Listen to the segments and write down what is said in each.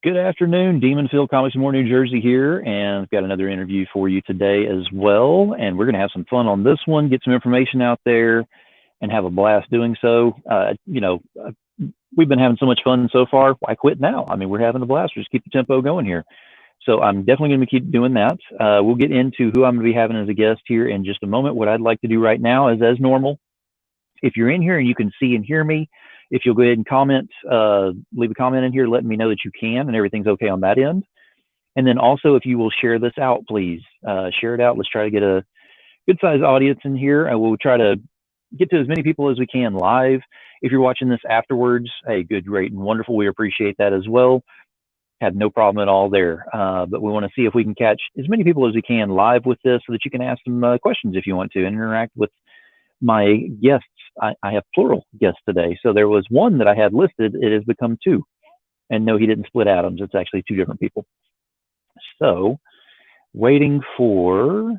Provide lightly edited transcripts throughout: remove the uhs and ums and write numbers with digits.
Good afternoon, Demonfield Comics More New Jersey here, and I've got another interview for you today as well. And we're going to have some fun on this one, get some information out there, and have a blast doing so. We've been having so much fun so far. Why quit now? I mean, we're having a blast. Just keep the tempo going here. So I'm definitely going to keep doing that. We'll get into who I'm going to be having as a guest here in just a moment. What I'd like to do right now is, as normal, if you're in here and you can see and hear me, if you'll go ahead and comment, leave a comment in here, letting me know that you can and everything's okay on that end. And then also, if you will share this out, please share it out. Let's try to get a good sized audience in here, and we'll try to get to as many people as we can live. If you're watching this afterwards, hey, good, great, and wonderful. We appreciate that as well. Have no problem at all there. But we want to see if we can catch as many people as we can live with this so that you can ask them questions if you want to and interact with my guests. I have plural guests today. So there was one that I had listed. It has become two. And no, he didn't split atoms. It's actually two different people. So waiting for,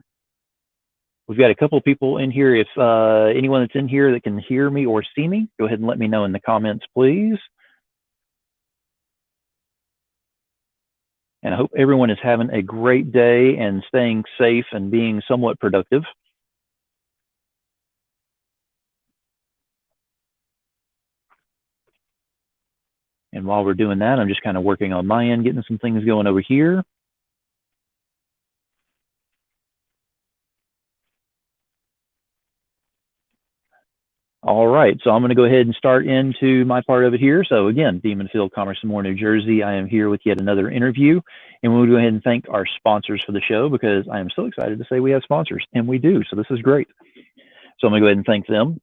we've got a couple of people in here. If anyone that's in here that can hear me or see me, go ahead and let me know in the comments, please. And I hope everyone is having a great day and staying safe and being somewhat productive. And while we're doing that, I'm just kind of working on my end, getting some things going over here. All right, so I'm going to go ahead and start into my part of it here. So again, Demonfield Commerce and More New Jersey, I am here with yet another interview. And we'll go ahead and thank our sponsors for the show, because I am so excited to say we have sponsors, and we do. So this is great. So I'm going to go ahead and thank them.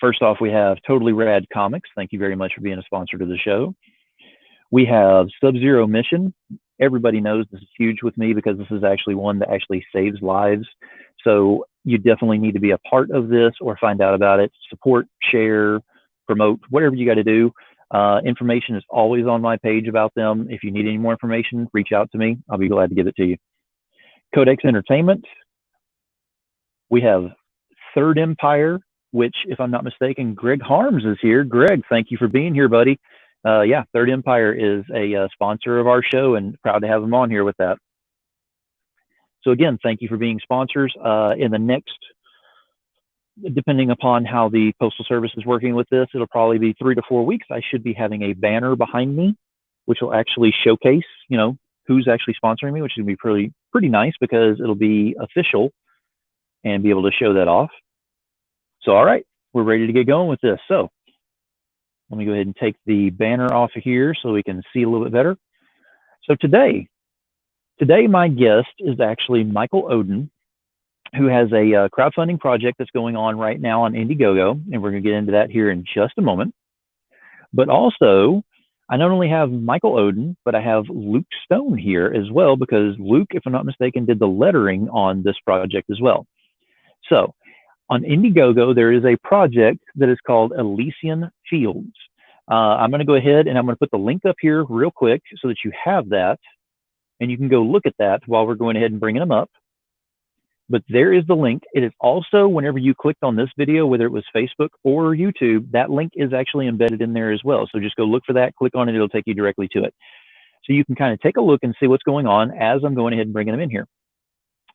First off, we have Totally Rad Comics. Thank you very much for being a sponsor to the show. We have Sub-Zero Mission. Everybody knows this is huge with me because this is actually one that actually saves lives. So you definitely need to be a part of this or find out about it. Support, share, promote, whatever you got to do. Information is always on my page about them. If you need any more information, reach out to me. I'll be glad to give it to you. Codex Entertainment. We have Third Empire, which, if I'm not mistaken, Greg Harms is here. Greg, thank you for being here, buddy. Yeah, Third Empire is a sponsor of our show, and proud to have them on here with that. So again, thank you for being sponsors. In the next, depending upon how the Postal Service is working with this, it'll probably be 3 to 4 weeks. I should be having a banner behind me, which will actually showcase, who's actually sponsoring me, which is going to be pretty nice because it'll be official and be able to show that off. So, all right, we're ready to get going with this. So let me go ahead and take the banner off of here so we can see a little bit better. So today my guest is actually Michael Oden, who has a crowdfunding project that's going on right now on Indiegogo, and we're going to get into that here in just a moment. But also, I not only have Michael Oden, but I have Luke Stone here as well, because Luke, if I'm not mistaken, did the lettering on this project as well. So on Indiegogo, there is a project that is called Elysian Fields. I'm going to go ahead and I'm going to put the link up here real quick so that you have that, and you can go look at that while we're going ahead and bringing them up. But there is the link. It is also, whenever you clicked on this video, whether it was Facebook or YouTube, that link is actually embedded in there as well. So just go look for that, click on it, it'll take you directly to it. So you can kind of take a look and see what's going on as I'm going ahead and bringing them in here.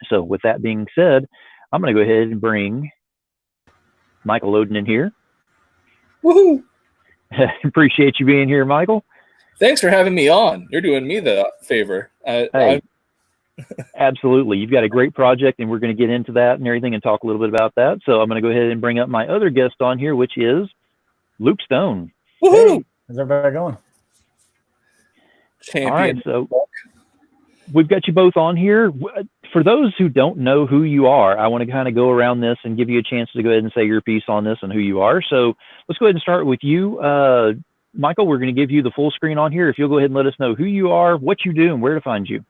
So with that being said, I'm going to go ahead and bring Michael Oden in here. Woohoo! Appreciate you being here, Michael. Thanks for having me on. You're doing me the favor. Hey, absolutely. You've got a great project, and we're going to get into that and everything and talk a little bit about that. So I'm going to go ahead and bring up my other guest on here, which is Luke Stone. Woohoo! Hey, how's everybody going? Champion. All right, so we've got you both on here. For those who don't know who you are, I want to kind of go around this and give you a chance to go ahead and say your piece on this and who you are. So let's go ahead and start with you. Michael, we're going to give you the full screen on here. If you'll go ahead and let us know who you are, what you do, and where to find you.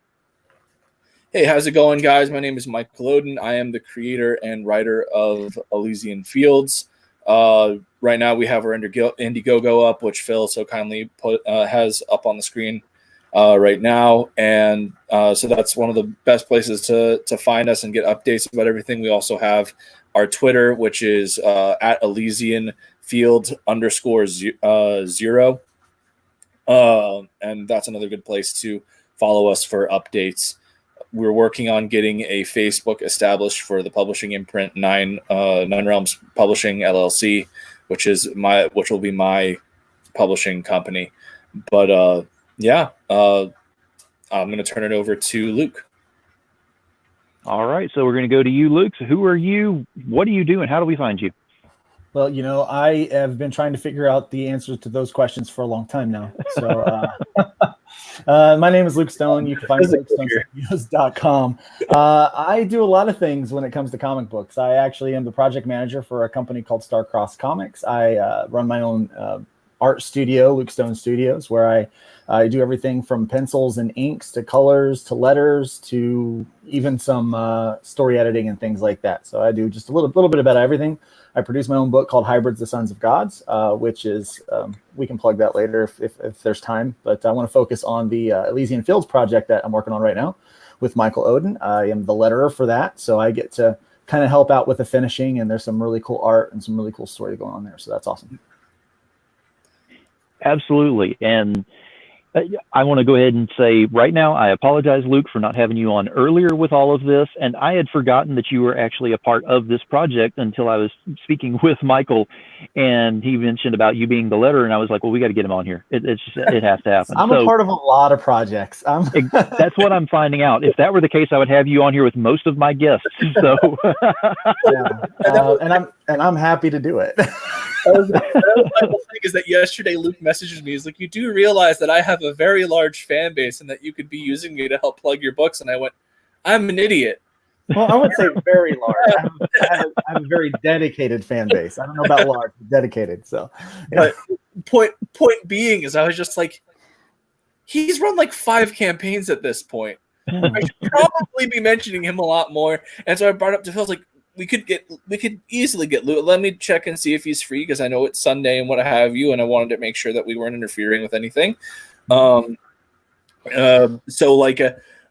Hey, how's it going, guys? My name is Michael Oden. I am the creator and writer of Elysian Fields. Right now, we have our Indiegogo up, which Phil so kindly has up on the screen right now. And so that's one of the best places to find us and get updates about everything. We also have our Twitter, which is at Elysian Fields _0. And that's another good place to follow us for updates. We're working on getting a Facebook established for the publishing imprint Nine Realms Publishing LLC, which will be my publishing company. But I'm going to turn it over to Luke. All right, so we're going to go to you, Luke. So who are you? What do you do, and how do we find you? Well, I have been trying to figure out the answers to those questions for a long time now. So my name is Luke Stone. You can find me at LukeStoneStudios.com. I do a lot of things when it comes to comic books. I actually am the project manager for a company called Starcross Comics. I run my own art studio, Luke Stone Studios, where I do everything from pencils and inks to colors to letters to even some story editing and things like that. So I do just a little bit about everything. I produce my own book called Hybrids, the Sons of Gods, which is, we can plug that later if there's time. But I want to focus on the Elysian Fields project that I'm working on right now with Michael Oden. I am the letterer for that. So I get to kind of help out with the finishing, and there's some really cool art and some really cool story going on there. So that's awesome. Absolutely. And I want to go ahead and say right now, I apologize, Luke, for not having you on earlier with all of this. And I had forgotten that you were actually a part of this project until I was speaking with Michael, and he mentioned about you being the letterer. And I was like, well, we got to get him on here. It has to happen. I'm a part of a lot of projects. That's what I'm finding out. If that were the case, I would have you on here with most of my guests. So, and I'm happy to do it. The thing is that yesterday Luke messages me. He's like, "You do realize that I have a very large fan base and that you could be using me to help plug your books?" And I went, "I'm an idiot." Well, I would say very large. I have a very dedicated fan base. I don't know about large, but dedicated. So, but point being is, I was just like, he's run like 5 campaigns at this point. I should probably be mentioning him a lot more. And so I brought up to Phil. I was like, we could easily get Luke. Let me check and see if he's free, because I know it's Sunday and what have you, and I wanted to make sure that we weren't interfering with anything. So like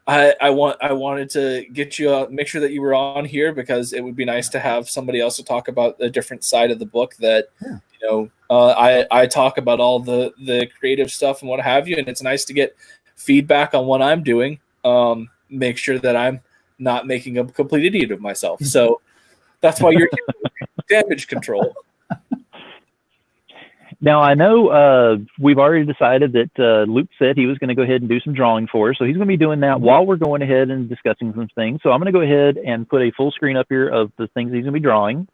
I wanted to get you make sure that you were on here, because it would be nice to have somebody else to talk about a different side of the book that I talk about all the creative stuff and what have you, and it's nice to get feedback on what I'm doing. Make sure that I'm not making a complete idiot of myself. So that's why you're damage control. Now, I know we've already decided that Luke said he was going to go ahead and do some drawing for us. So he's going to be doing that while we're going ahead and discussing some things. So I'm going to go ahead and put a full screen up here of the things he's going to be drawing.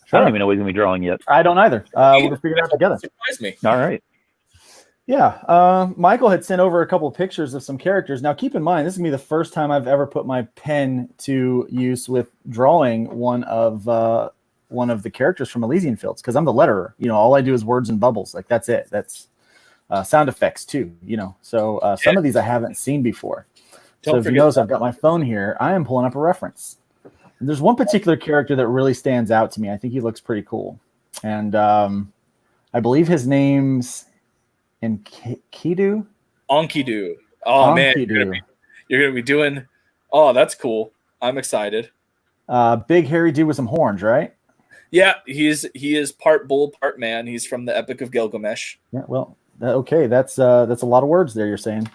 Sure. I don't even know what he's going to be drawing yet. I don't either. We're going to figure it out together. Surprise me. All right. Yeah. Michael had sent over a couple of pictures of some characters. Now, keep in mind, this is going to be the first time I've ever put my pen to use with drawing one of the characters from Elysian Fields, because I'm the letterer. All I do is words and bubbles. Like, that's it. That's sound effects too. So some of these I haven't seen before. So if you notice, I've got my phone here. I am pulling up a reference. And there's one particular character that really stands out to me. I think he looks pretty cool, and I believe his name's Enkidu. Enkidu. Oh man, you're gonna be doing. Oh, that's cool. I'm excited. Big hairy dude with some horns, right? Yeah, he is part bull, part man. He's from the Epic of Gilgamesh. Yeah, well, okay, that's a lot of words there you're saying.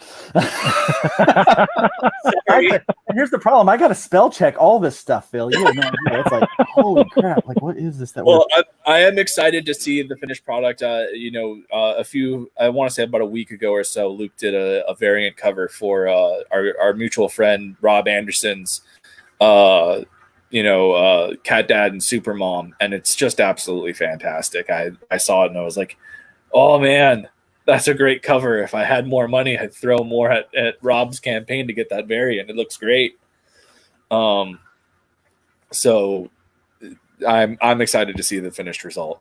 And here's the problem: I got to spell check all this stuff, Phil. You have no idea. It's like, holy crap! Like, what is this? I am excited to see the finished product. I want to say about a week ago or so, Luke did a variant cover for our mutual friend Rob Anderson's Cat Dad and Supermom, and it's just absolutely fantastic. I saw it and I was like, oh man, that's a great cover. If I had more money, I'd throw more at Rob's campaign to get that variant. It looks great. So I'm excited to see the finished result.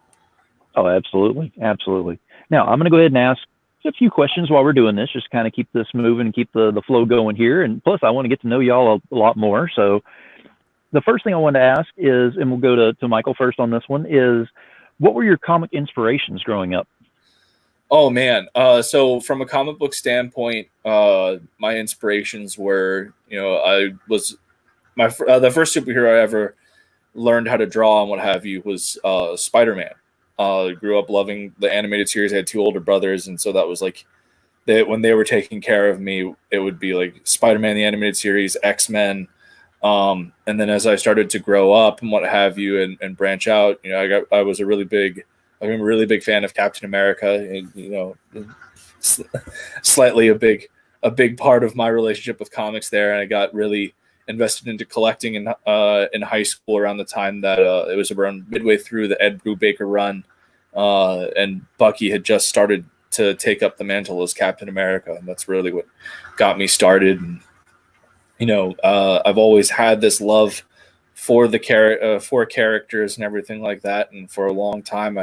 Oh, absolutely. Absolutely. Now I'm going to go ahead and ask a few questions while we're doing this, just kind of keep this moving and keep the flow going here. And plus I want to get to know y'all a lot more. So the first thing I want to ask is, and we'll go to Michael first on this one, is what were your comic inspirations growing up? Oh man. So from a comic book standpoint, my inspirations were, the first superhero I ever learned how to draw and what have you was Spider-Man. Grew up loving the animated series. I had 2 older brothers, and so that was like when they were taking care of me, it would be like Spider-Man the animated series, X-Men, and then as I started to grow up and what have you, and branch out, I was a really big fan of Captain America, and slightly a big part of my relationship with comics there, and I got really invested into collecting in high school around the time that it was around midway through the Ed Brubaker run, and Bucky had just started to take up the mantle as Captain America, and that's really what got me started. And I've always had this love for the for characters and everything like that, and for a long time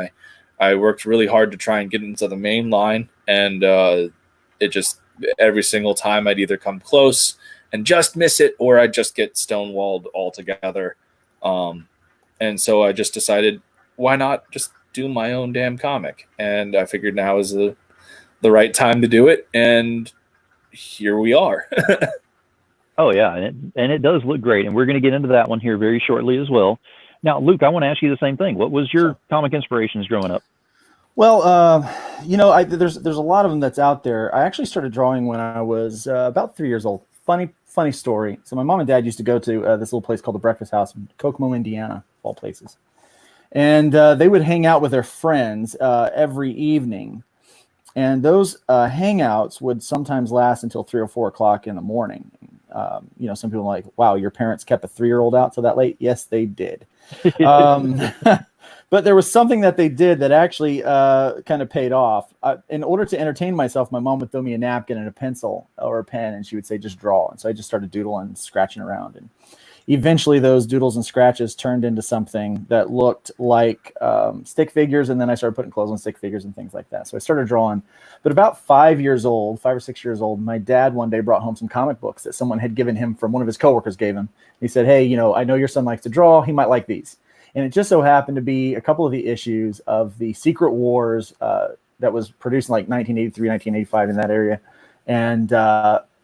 I worked really hard to try and get into the main line, and it just every single time I'd either come close and just miss it, or I'd just get stonewalled altogether. And so I just decided, why not just do my own damn comic? And I figured now is the right time to do it, and here we are. Oh yeah, and it does look great, and we're going to get into that one here very shortly as well. Now, Luke, I want to ask you the same thing. What was your comic inspirations growing up? Well, there's a lot of them that's out there. I actually started drawing when I was about 3 years old. Funny story. So my mom and dad used to go to this little place called the Breakfast House in Kokomo, Indiana, of all places. And they would hang out with their friends every evening. And those hangouts would sometimes last until 3 or 4 o'clock in the morning. Some people are like, wow, your parents kept a 3-year-old out till that late? Yes, they did. But there was something that they did that actually kind of paid off. In order to entertain myself, my mom would throw me a napkin and a pencil or a pen, and she would say, just draw. And so I just started doodling, scratching around. And eventually those doodles and scratches turned into something that looked like stick figures. And then I started putting clothes on stick figures and things like that. So I started drawing. But about 5 or 6 years old, my dad one day brought home some comic books that someone had given him from one of his coworkers gave him. He said, hey, I know your son likes to draw. He might like these. And it just so happened to be a couple of the issues of the Secret Wars that was produced in like 1983, 1985 in that area, and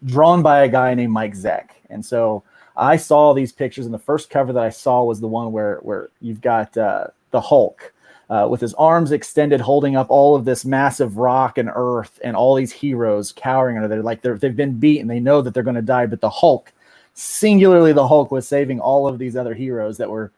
drawn by a guy named Mike Zeck. And so I saw these pictures, and the first cover that I saw was the one where you've got the Hulk with his arms extended, holding up all of this massive rock and earth, and all these heroes cowering under there, like they've been beaten. They know that they're going to die, but the Hulk, singularly the Hulk, was saving all of these other heroes that were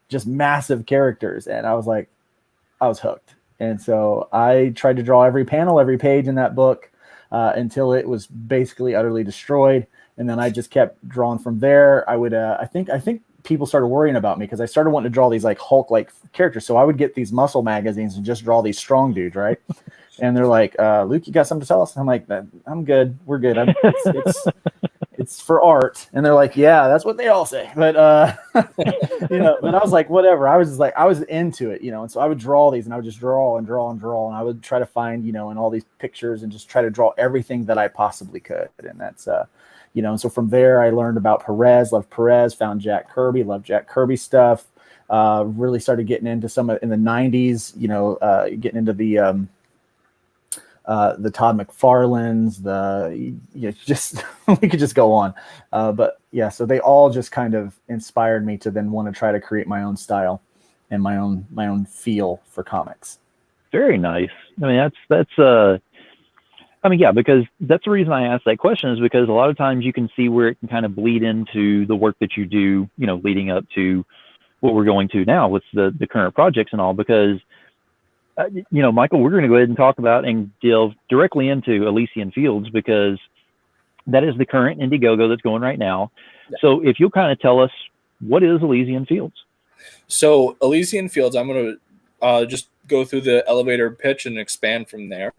just massive characters. And I was hooked. And so I tried to draw every panel, every page in that book until it was basically utterly destroyed. And then I just kept drawing from there. I would, I think people started worrying about me because I started wanting to draw these like Hulk-like characters. So I would get these muscle magazines and just draw these strong dudes, right? And they're like, Luke, you got something to tell us? I'm like, I'm good. We're good. It's for art. And they're like, yeah, that's what they all say. But, but I was like, whatever. I was into it, and so I would draw these, and I would just draw and draw and draw. And I would try to find, in all these pictures and just try to draw everything that I possibly could. And that's, and so from there I learned about Perez, loved Perez, found Jack Kirby, loved Jack Kirby stuff. Really started getting into some in the 90s, getting into the Todd McFarlane's, just we could just go on. But yeah, so they all just kind of inspired me to then want to try to create my own style and my own feel for comics. Very nice. I mean, because that's the reason I asked that question, is because a lot of times you can see where it can kind of bleed into the work that you do, leading up to what we're going to now with the current projects and all, because Michael, we're going to go ahead and talk about and delve directly into Elysian Fields, because that is the current Indiegogo that's going right now. Yeah. So if you'll kind of tell us, what is Elysian Fields? So Elysian Fields, I'm going to just go through the elevator pitch and expand from there.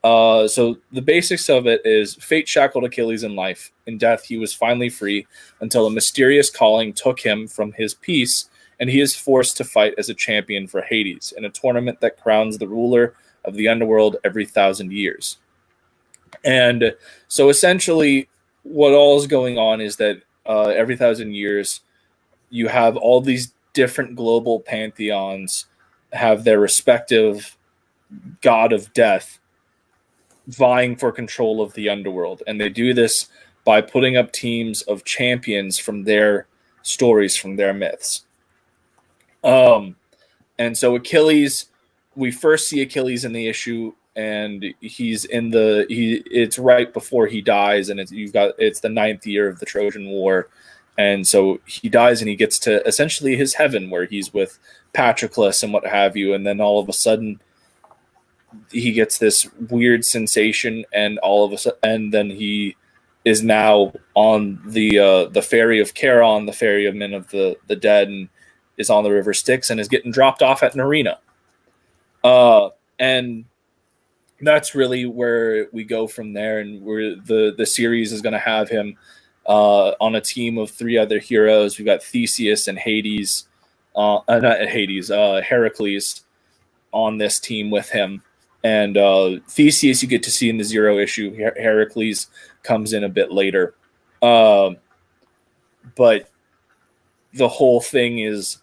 So the basics of it is: fate shackled Achilles in life. In death, he was finally free until a mysterious calling took him from his peace, and he is forced to fight as a champion for Hades in a tournament that crowns the ruler of the underworld every 1,000 years. And so essentially what all is going on is that every 1,000 years you have all these different global pantheons have their respective god of death vying for control of the underworld. And they do this by putting up teams of champions from their stories, from their myths. And so Achilles, we first see Achilles in the issue and it's right before he dies, and it's the 9th year of the Trojan War, and so he dies and he gets to essentially his heaven where he's with Patroclus and what have you, and then all of a sudden he gets this weird sensation, and then he is now on the ferry of Charon, the ferry of men of the dead, and is on the river Styx and is getting dropped off at an arena. And that's really where we go from there, and where the series is going to have him on a team of 3 other heroes. We've got Theseus and Hades, Heracles on this team with him. And Theseus you get to see in the 0 issue. Heracles comes in a bit later. But the whole thing is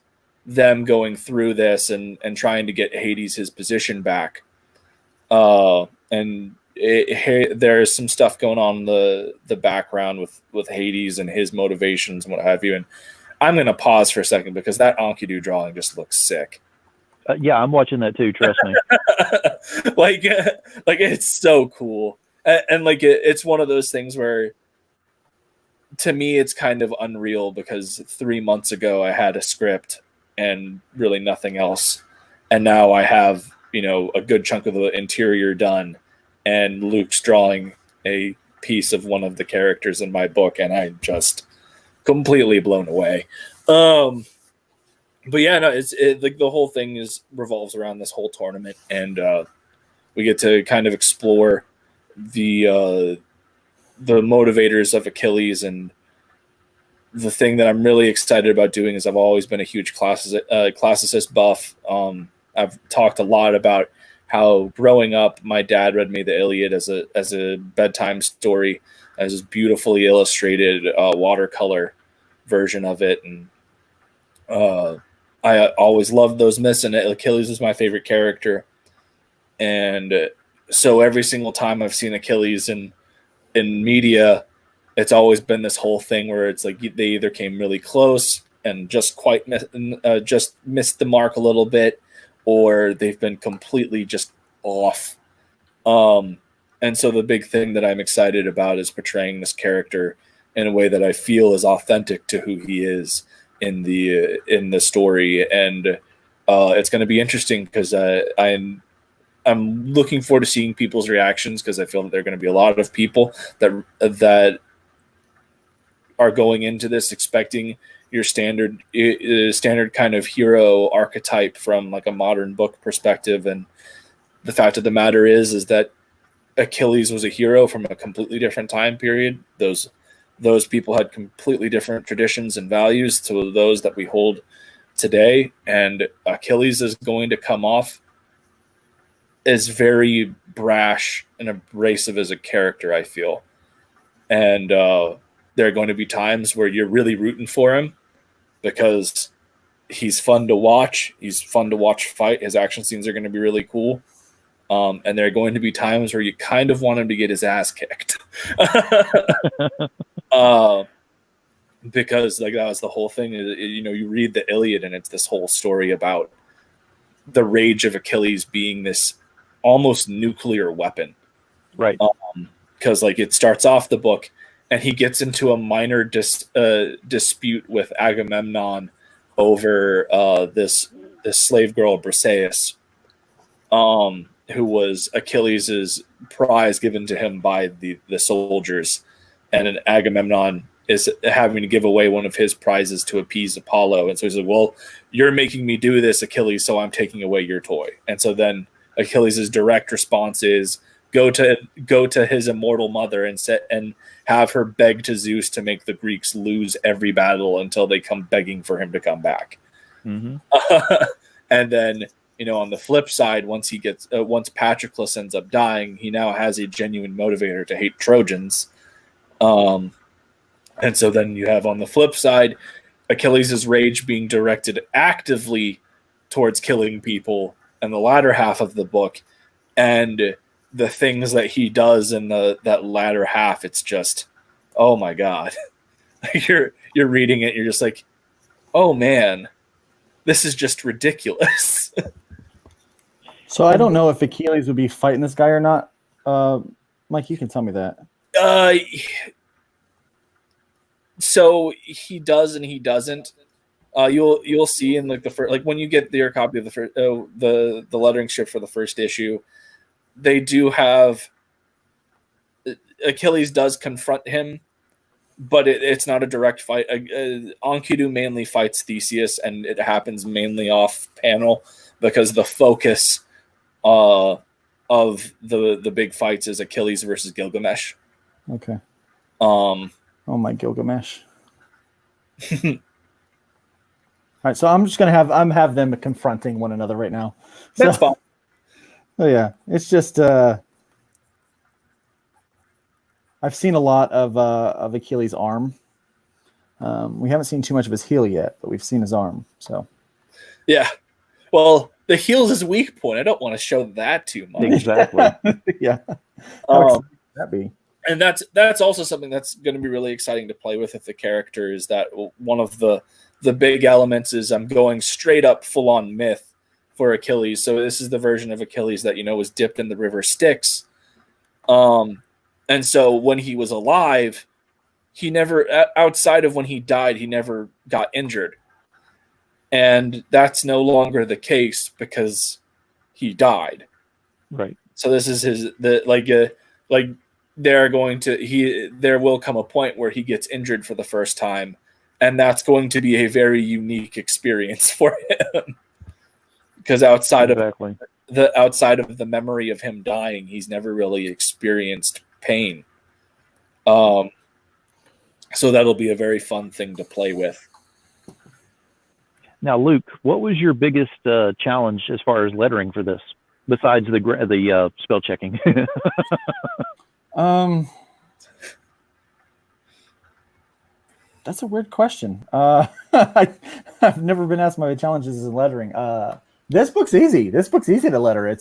them going through this and trying to get Hades his position back. And there's some stuff going on in the background with Hades and his motivations and what have you. And I'm going to pause for a second because that Enkidu drawing just looks sick. Yeah, I'm watching that too. Trust me. like it's so cool, and like it's one of those things where, to me, it's kind of unreal because 3 months ago I had a script and really nothing else, and now I have a good chunk of the interior done, and Luke's drawing a piece of one of the characters in my book, and I'm just completely blown away. But yeah, no, like the whole thing revolves around this whole tournament, and we get to kind of explore the motivators of Achilles. And the thing that I'm really excited about doing is I've always been a huge classicist buff. I've talked a lot about how growing up, my dad read me the Iliad as a bedtime story, as this beautifully illustrated watercolor version of it, and I always loved those myths, and Achilles was my favorite character. And so every single time I've seen Achilles in media, it's always been this whole thing where it's like they either came really close and just missed the mark a little bit, or they've been completely just off. And so the big thing that I'm excited about is portraying this character in a way that I feel is authentic to who he is in the story. And it's going to be interesting because I'm looking forward to seeing people's reactions, because I feel that there are going to be a lot of people that are going into this expecting your standard kind of hero archetype from like a modern book perspective. And the fact of the matter is that Achilles was a hero from a completely different time period. Those people had completely different traditions and values to those that we hold today. And Achilles is going to come off as very brash and abrasive as a character, I feel. And there are going to be times where you're really rooting for him because he's fun to watch. He's fun to watch fight. His action scenes are going to be really cool. And there are going to be times where you kind of want him to get his ass kicked. Because like that was the whole thing. You read the Iliad and it's this whole story about the rage of Achilles being this almost nuclear weapon. Right. Because like it starts off the book and he gets into a minor dispute with Agamemnon over this slave girl Briseis, who was Achilles' prize given to him by the soldiers, and an Agamemnon is having to give away one of his prizes to appease Apollo. And so he said, well, you're making me do this, Achilles, so I'm taking away your toy. And so then Achilles' direct response is go to his immortal mother and have her beg to Zeus to make the Greeks lose every battle until they come begging for him to come back. Mm-hmm. And then, on the flip side, once Patroclus ends up dying, he now has a genuine motivator to hate Trojans. And so then you have on the flip side, Achilles' rage being directed actively towards killing people in the latter half of the book. And the things that he does in that latter half, it's just, oh my God. You're reading it, you're just like, oh man, this is just ridiculous. So I don't know if Achilles would be fighting this guy or not. Mike, you can tell me that. So he does and he doesn't. You'll see in like the first, like when you get your copy of the first, the lettering strip for the first issue, they do have Achilles does confront him, but it's not a direct fight. Enkidu mainly fights Theseus, and it happens mainly off panel because the focus of the big fights is Achilles versus Gilgamesh. Okay. Oh my Gilgamesh. All right, so I'm just gonna have them confronting one another right now. That's fine. Oh yeah, it's just I've seen a lot of Achilles' arm. We haven't seen too much of his heel yet, but we've seen his arm. So yeah, well, the heel's his weak point. I don't want to show that too much. Exactly. Yeah. How exciting would that be? And that's also something that's going to be really exciting to play with the character. Is that one of the big elements is I'm going straight up full on myth for Achilles. So this is the version of Achilles that was dipped in the river Styx. And so when he was alive, he never, outside of when he died, he never got injured. And that's no longer the case because he died. Right. So this is there will come a point where he gets injured for the first time, and that's going to be a very unique experience for him. Because outside of the memory of him dying, he's never really experienced pain. So that'll be a very fun thing to play with. Now, Luke, what was your biggest challenge as far as lettering for this, besides the spell checking? That's a weird question. I've never been asked my challenges in lettering. This book's easy. This book's easy to letter.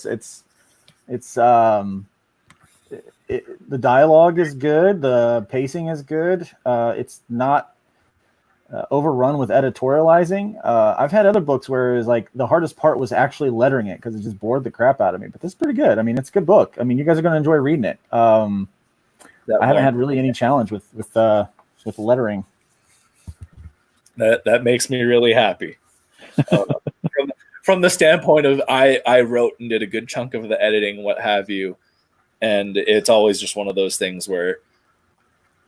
The dialogue is good. The pacing is good. It's not overrun with editorializing. I've had other books where it's like the hardest part was actually lettering it because it just bored the crap out of me. But this is pretty good. I mean, it's a good book. I mean, you guys are going to enjoy reading it. I haven't had really any challenge with lettering. That makes me really happy. From the standpoint of I wrote and did a good chunk of the editing, what have you, and it's always just one of those things where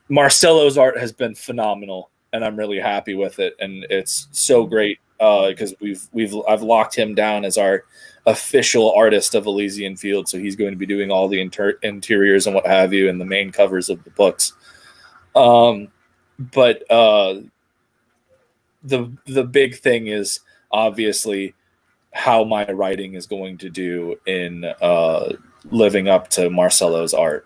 Marcelo's art has been phenomenal, and I'm really happy with it, and it's so great because I've locked him down as our official artist of Elysian Fields, so he's going to be doing all the interiors and what have you, and the main covers of the books. But the big thing is obviously how my writing is going to do in living up to Marcelo's art.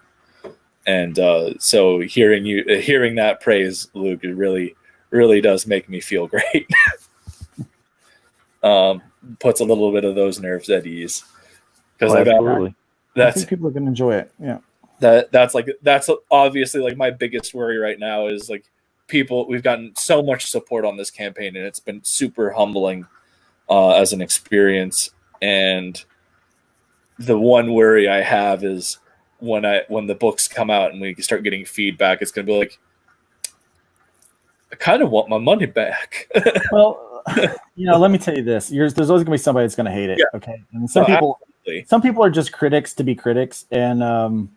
And so hearing that praise, Luke, it really, really does make me feel great. Puts a little bit of those nerves at ease. Because I think people are going to enjoy it. Yeah. That's obviously like my biggest worry right now is like we've gotten so much support on this campaign, and it's been super humbling as an experience. And the one worry I have is when the books come out and we start getting feedback, it's going to be like, I kind of want my money back. Well, let me tell you this: there's always going to be somebody that's going to hate it. Yeah. Okay, and some people are just critics to be critics, and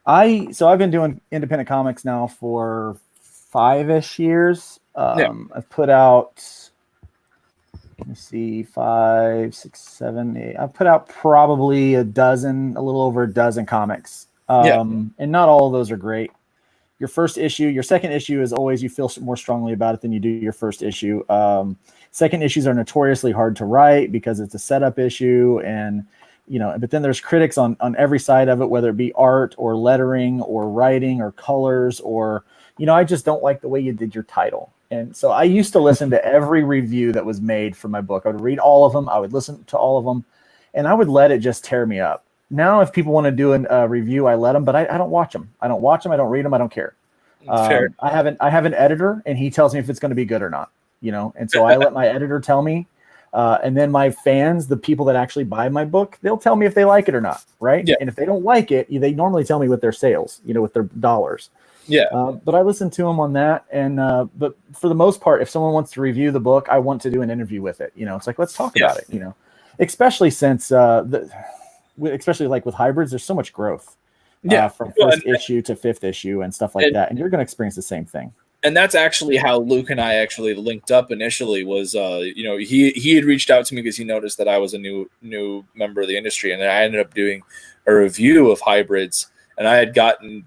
I've been doing independent comics now for 5-ish years. I've put out, let me see, 5, 6, 7, 8. I've put out probably a little over a dozen comics. And not all of those are great. Your second issue is always, you feel more strongly about it than you do your first issue. Second issues are notoriously hard to write because it's a setup issue, and but then there's critics on every side of it, whether it be art or lettering or writing or colors or, I just don't like the way you did your title. And so I used to listen to every review that was made for my book. I would read all of them. I would listen to all of them, and I would let it just tear me up. Now, if people want to do a review, I let them, but I don't watch them. I don't don't read them. I don't care. I have an editor, and he tells me if it's going to be good or not, and so I let my editor tell me. And then my fans, the people that actually buy my book, they'll tell me if they like it or not, right? Yeah. And if they don't like it, they normally tell me with their sales, with their dollars. Yeah. But I listen to them on that. And but for the most part, if someone wants to review the book, I want to do an interview with it. It's like, let's talk about it, especially since especially like with hybrids, there's so much growth from first issue to fifth issue and stuff like that. And you're going to experience the same thing. And that's actually how Luke and I actually linked up initially was, he had reached out to me because he noticed that I was a new member of the industry. And then I ended up doing a review of hybrids, and I had gotten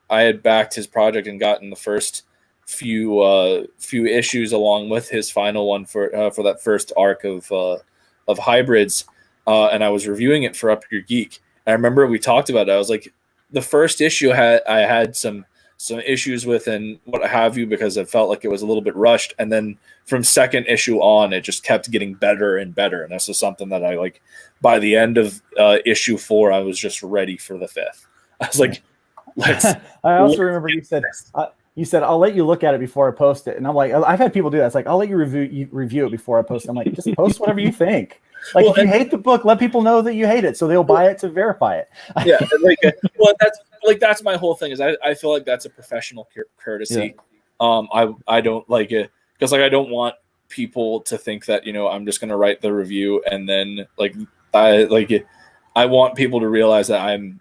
I had backed his project and gotten the first few issues along with his final one for that first arc of hybrids. And I was reviewing it for Up Your Geek. And I remember we talked about it. I was like, the first issue I had some issues with and what have you, because it felt like it was a little bit rushed. And then from second issue on, it just kept getting better and better. And this is something that I like by the end of issue 4, I was just ready for the 5th. I was like, I also remember you said, I'll let you look at it before I post it. And I'm like, I've had people do that. It's like, I'll let you review it before I post it. I'm like, just post whatever you think. Like, if you hate the book, let people know that you hate it, so they'll buy it to verify it. Yeah. That's my whole thing is I feel like that's a professional courtesy. Yeah. I don't like it because I don't want people to think that, I'm just going to write the review and then I want people to realize that I'm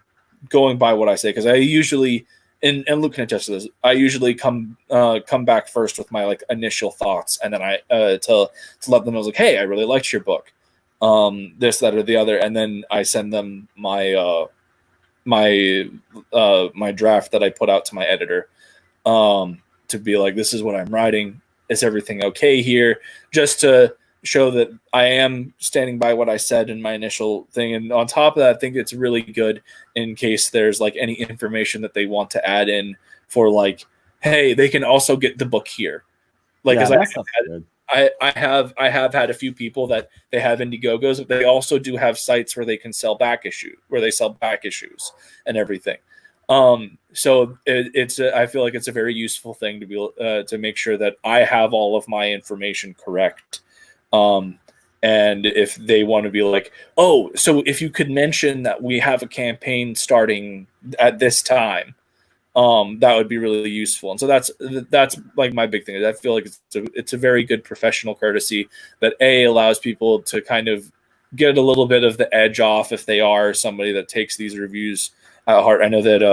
going by what I say. Cause I usually, and Luke can attest to this, I usually come back first with my initial thoughts. And then I, to let them know, hey, I really liked your book. This, that, or the other. And then I send them my draft that I put out to my editor, to be like, this is what I'm writing. Is everything okay here? Just to show that I am standing by what I said in my initial thing. And on top of that, I think it's really good in case there's any information that they want to add in for hey, they can also get the book here. I have had a few people that they have Indiegogos, but they also do have sites where they can sell back issues and everything. So I feel like it's a very useful thing to be to make sure that I have all of my information correct. And if they want to be like, oh, so if you could mention that we have a campaign starting at this time, that would be really useful. And so that's my big thing. I feel like it's a very good professional courtesy that allows people to kind of get a little bit of the edge off if they are somebody that takes these reviews at heart. I know that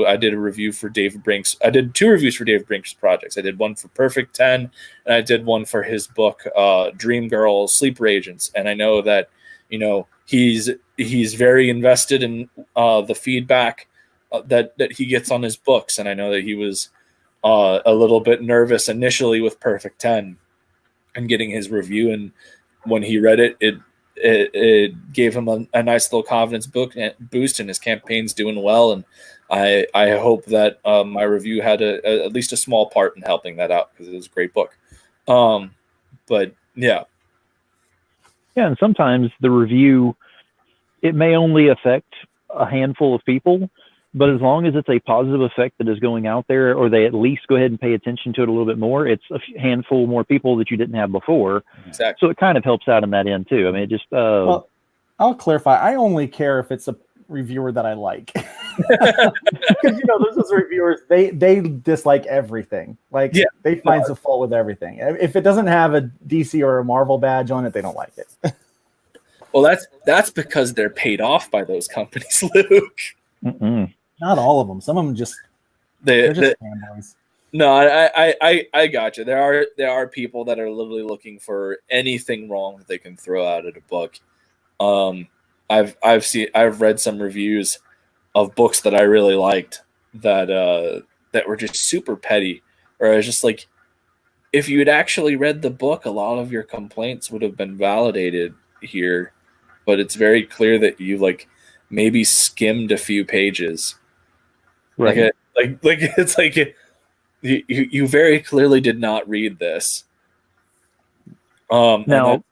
I did a review for David Brink's. I did 2 reviews for David Brink's projects. I did one for Perfect 10, and I did one for his book Dream Girl Sleeper Agents. And I know that he's very invested in the feedback that he gets on his books. And I know that he was a little bit nervous initially with Perfect 10 and getting his review. And when he read it, it gave him a nice little confidence boost, and his campaign's doing well. And I hope that my review had at least a small part in helping that out, because it was a great book. But yeah. Yeah. And sometimes the review, it may only affect a handful of people, but as long as it's a positive effect that is going out there, or they at least go ahead and pay attention to it a little bit more, it's a handful more people that you didn't have before. Exactly. So it kind of helps out in that end too. I mean, it just. Well, I'll clarify. I only care if it's a reviewer that I like, because those reviewers they dislike everything. They find some fault with everything. If it doesn't have a DC or a Marvel badge on it, they don't like it. Well, that's because they're paid off by those companies, Luke. Mm-mm. Not all of them. Some of them they're just fanboys. No, I got you. There are people that are literally looking for anything wrong that they can throw out at a book. I've read some reviews of books that I really liked that were just super petty, or I was just like, if you had actually read the book, a lot of your complaints would have been validated here. But it's very clear that you maybe skimmed a few pages. Right. It's like you very clearly did not read this. Now,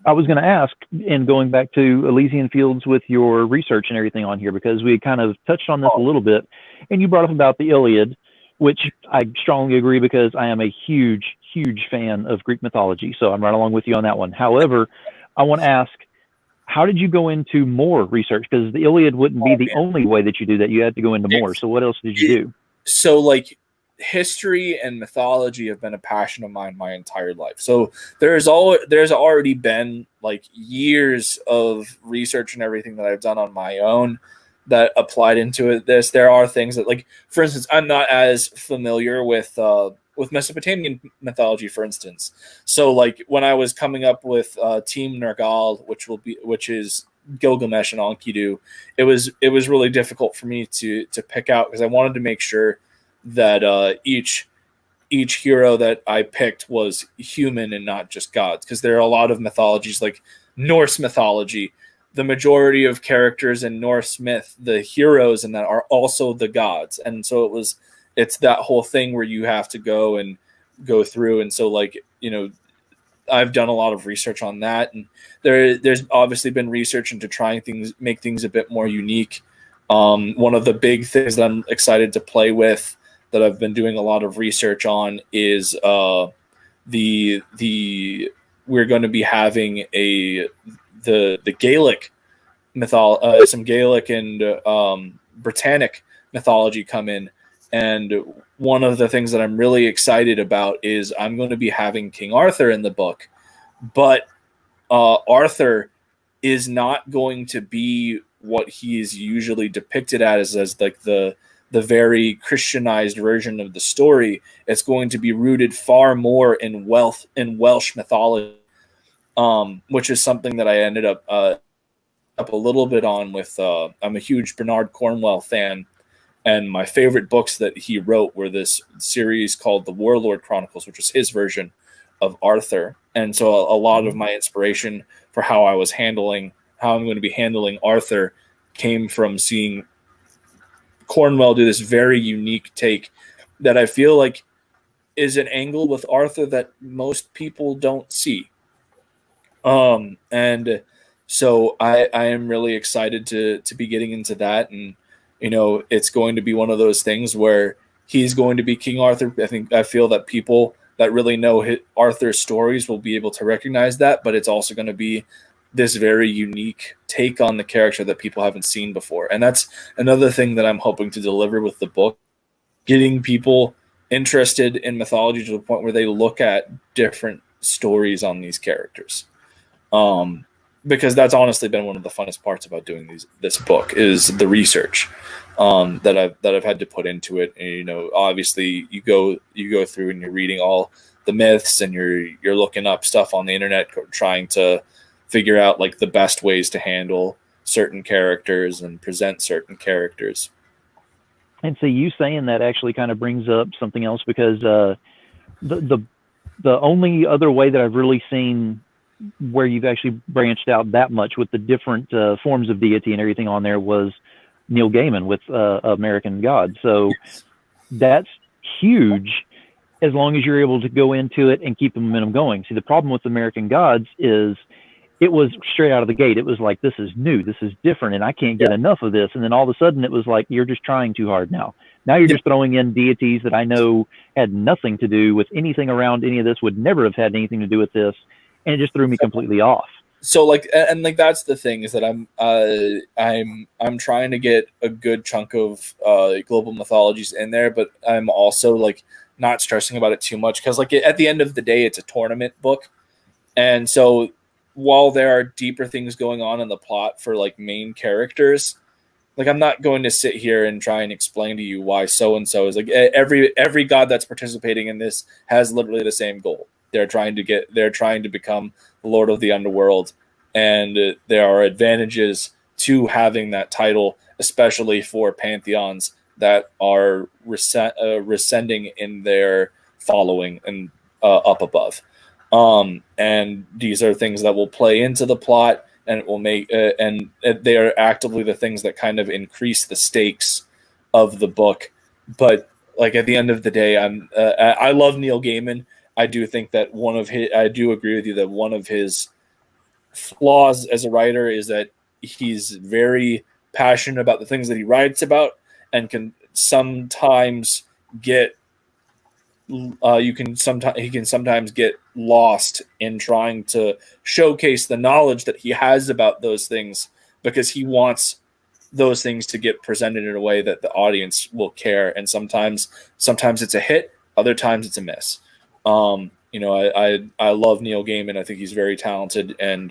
I was going to ask, and going back to Elysian Fields with your research and everything on here, because we kind of touched on this a little bit, and you brought up about the Iliad, which I strongly agree, because I am a huge, huge fan of Greek mythology, so I'm right along with you on that one. However, I want to ask, how did you go into more research? Because the Iliad wouldn't be the only way that you do that. You had to go into more. So what else did you do? So like history and mythology have been a passion of mine my entire life. So there's already been like years of research and everything that I've done on my own that applied into it. There are things that, like, for instance, I'm not as familiar with Mesopotamian mythology, for instance. So like when I was coming up with Team Nergal, which is Gilgamesh and Enkidu, it was really difficult for me to pick out, because I wanted to make sure that each hero that I picked was human and not just gods, because there are a lot of mythologies, like Norse mythology. The majority of characters in Norse myth, the heroes in that, are also the gods, and so it's that whole thing where you have to go through, and so, like, I've done a lot of research on that, and there's obviously been research into make things a bit more unique. One of the big things that I'm excited to play with, that I've been doing a lot of research on, is we're going to be having the Gaelic some Gaelic and Britannic mythology come in. And one of the things that I'm really excited about is I'm going to be having King Arthur in the book, but Arthur is not going to be what he is usually depicted as like the very Christianized version of the story. It's going to be rooted far more in Welsh mythology, which is something that I ended up a little bit on with. I'm a huge Bernard Cornwell fan, and my favorite books that he wrote were this series called The Warlord Chronicles, which is his version of Arthur. And so a lot of my inspiration for how I'm going to be handling Arthur came from seeing Cornwell do this very unique take that I feel like is an angle with Arthur that most people don't see. And so I am really excited to be getting into that. And, it's going to be one of those things where he's going to be King Arthur. I feel that people that really know Arthur's stories will be able to recognize that, but it's also going to be this very unique take on the character that people haven't seen before. And that's another thing that I'm hoping to deliver with the book, getting people interested in mythology to the point where they look at different stories on these characters. Because that's honestly been one of the funnest parts about doing this book, is the research that I've had to put into it. And, obviously you go through and you're reading all the myths, and you're looking up stuff on the internet, trying to figure out like the best ways to handle certain characters and present certain characters. And so you saying that actually kind of brings up something else, because the only other way that I've really seen where you've actually branched out that much with the different forms of deity and everything on there was Neil Gaiman with American Gods. So that's huge, as long as you're able to go into it and keep the momentum going. See, the problem with American Gods is it was straight out of the gate. It was like, this is new, this is different, and I can't get enough of this. And then all of a sudden it was like, you're just trying too hard now. Now you're just throwing in deities that I know had nothing to do with anything around any of this, would never have had anything to do with this. And it just threw me completely off. So that's the thing, is that I'm trying to get a good chunk of global mythologies in there, but I'm also like not stressing about it too much, because like at the end of the day, it's a tournament book. And so while there are deeper things going on in the plot for like main characters, like I'm not going to sit here and try and explain to you why so-and-so is like every god that's participating in this has literally the same goal. They're trying to become the Lord of the Underworld, and there are advantages to having that title, especially for pantheons that are rescending in their following and up above. And these are things that will play into the plot, and it will make and they are actively the things that kind of increase the stakes of the book. But like at the end of the day, I love Neil Gaiman. I do think that I do agree with you that one of his flaws as a writer is that he's very passionate about the things that he writes about, and can sometimes get he can sometimes get lost in trying to showcase the knowledge that he has about those things, because he wants those things to get presented in a way that the audience will care. And sometimes it's a hit, other times it's a miss. I love Neil Gaiman. I think he's very talented, and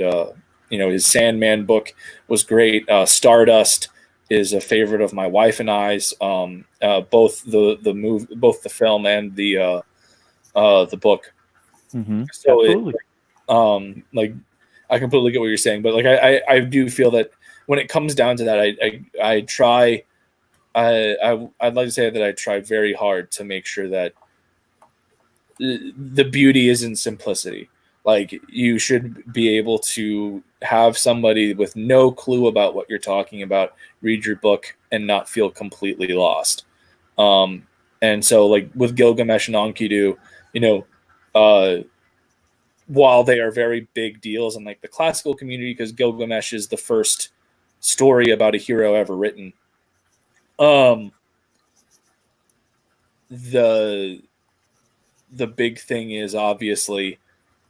his Sandman book was great. Stardust is a favorite of my wife and I's. Both both the film and the book. Mm-hmm. So Absolutely. like, I completely get what you're saying, but like I do feel that when it comes down to that, I'd like to say that I try very hard to make sure that the beauty is in simplicity. Like, you should be able to have somebody with no clue about what you're talking about read your book and not feel completely lost. And so, like, with Gilgamesh and Enkidu, while they are very big deals in like the classical community, because Gilgamesh is the first story about a hero ever written, the big thing is, obviously,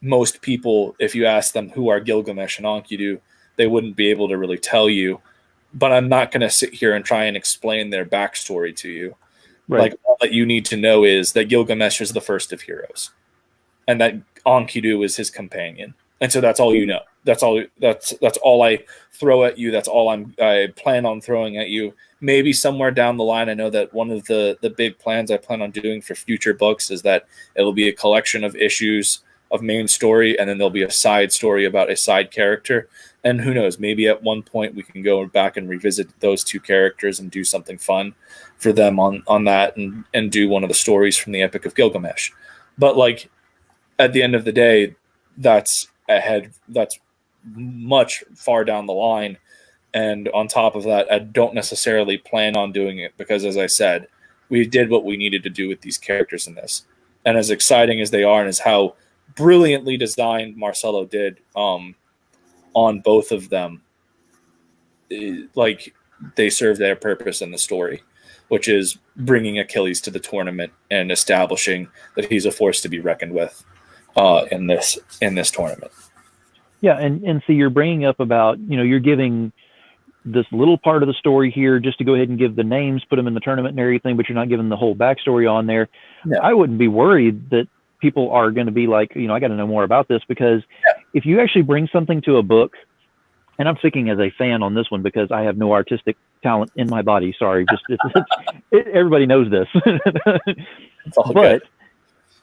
most people, if you ask them who are Gilgamesh and Enkidu, they wouldn't be able to really tell you. But I'm not going to sit here and try and explain their backstory to you. Right. Like, all that you need to know is that Gilgamesh is the first of heroes, and that Enkidu is his companion. And so that's all you know. That's all I throw at you. That's all I plan on throwing at you. Maybe somewhere down the line, I know that one of the big plans I plan on doing for future books is that it'll be a collection of issues of main story, and then there'll be a side story about a side character. And who knows, maybe at one point we can go back and revisit those two characters and do something fun for them on that, and do one of the stories from the Epic of Gilgamesh. But like, at the end of the day, that's much far down the line. And on top of that, I don't necessarily plan on doing it, because, as I said, we did what we needed to do with these characters in this. And as exciting as they are, and as how brilliantly designed Marcelo did on both of them, like, they serve their purpose in the story, which is bringing Achilles to the tournament and establishing that he's a force to be reckoned with in this tournament. Yeah, and so you're bringing up about, you're giving this little part of the story here just to go ahead and give the names, put them in the tournament and everything, but you're not giving the whole backstory on there. Yeah. I wouldn't be worried that people are going to be like, I got to know more about this, because if you actually bring something to a book, and I'm speaking as a fan on this one because I have no artistic talent in my body. Sorry, everybody knows this. But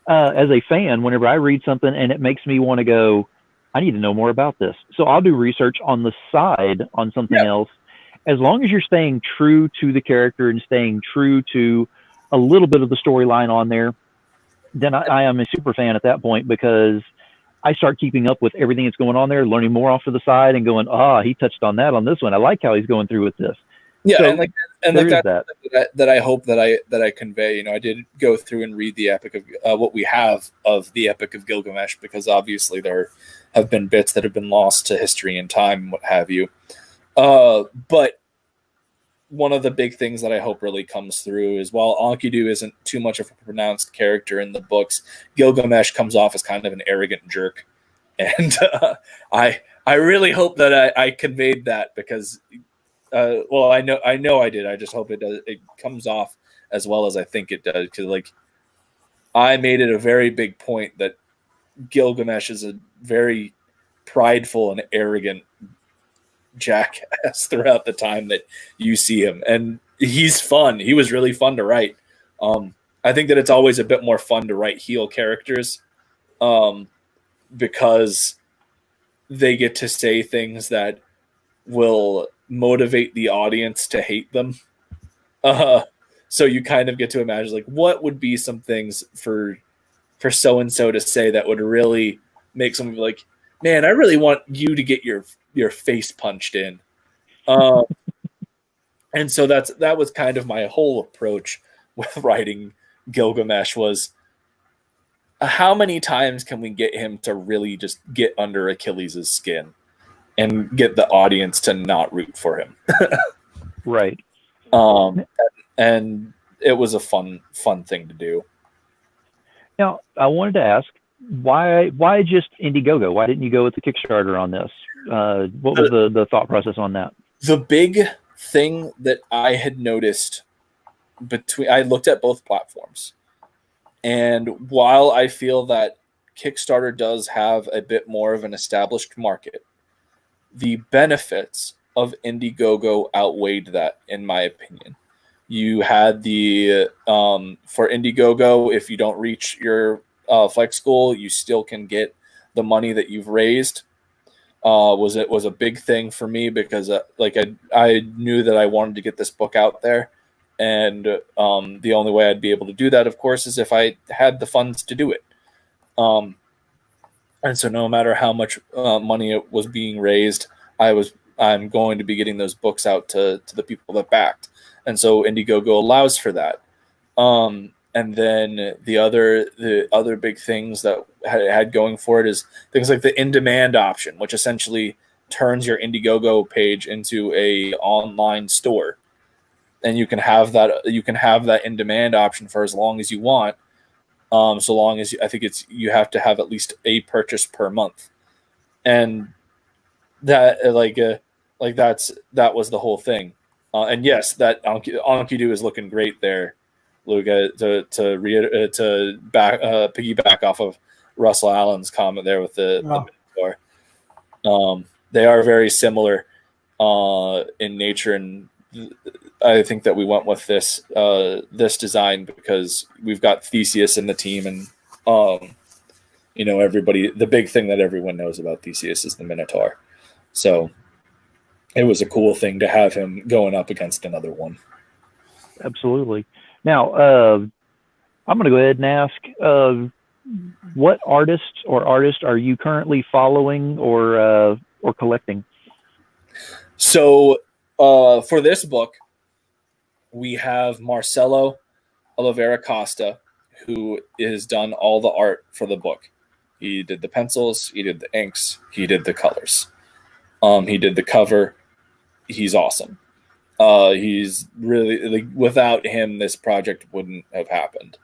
as a fan, whenever I read something and it makes me want to go, I need to know more about this, so I'll do research on the side on something else. As long as you're staying true to the character and staying true to a little bit of the storyline on there, then I am a super fan at that point, because I start keeping up with everything that's going on there, learning more off to the side and going, he touched on that on this one. I like how he's going through with this. Yeah, so that I hope that I convey. I did go through and read the Epic of what we have of the Epic of Gilgamesh, because obviously there have been bits that have been lost to history and time and what have you. But one of the big things that I hope really comes through is, while Enkidu isn't too much of a pronounced character in the books, Gilgamesh comes off as kind of an arrogant jerk. And I really hope that I conveyed that, because I know I did. I just hope it does. It comes off as well as I think it does, because like, I made it a very big point that Gilgamesh is a very prideful and arrogant jackass throughout the time that you see him, and he's fun. He was really fun to write. I think that it's always a bit more fun to write heel characters, because they get to say things that will motivate the audience to hate them. So you kind of get to imagine, like, what would be some things for so-and-so to say that would really make someone be like, man, I really want you to get your face punched in. And so that was kind of my whole approach with writing Gilgamesh, was how many times can we get him to really just get under Achilles' skin and get the audience to not root for him. Right. And it was a fun thing to do. Now, I wanted to ask, why just Indiegogo? Why didn't you go with the Kickstarter on this? What was the thought process on that? The big thing that I had noticed I looked at both platforms, and while I feel that Kickstarter does have a bit more of an established market, the benefits of Indiegogo outweighed that, in my opinion. You had the for Indiegogo, if you don't reach your flex goal, you still can get the money that you've raised. Was a big thing for me because I knew that I wanted to get this book out there, and the only way I'd be able to do that, of course, is if I had the funds to do it. And so no matter how much money it was being raised, I'm going to be getting those books out to the people that backed. And so Indiegogo allows for that. And then the other big things that had going for it is things like the in-demand option, which essentially turns your Indiegogo page into a online store. And you can have that in-demand option for as long as you want. So long as I think you have to have at least a purchase per month, and that that was the whole thing. And yes, that Enkidu is looking great there, Luke. To piggyback off of Russell Allen's comment there with the Minotaur. They are very similar in nature, and I think that we went with this design because we've got Theseus in the team, and everybody. The big thing that everyone knows about Theseus is the Minotaur, so it was a cool thing to have him going up against another one. Absolutely. Now, I'm going to go ahead and ask, what artists are you currently following or collecting? So, for this book, we have Marcelo Oliveira Costa, who has done all the art for the book. He did the pencils, he did the inks, he did the colors. He did the cover. He's awesome. He's really without him, this project wouldn't have happened.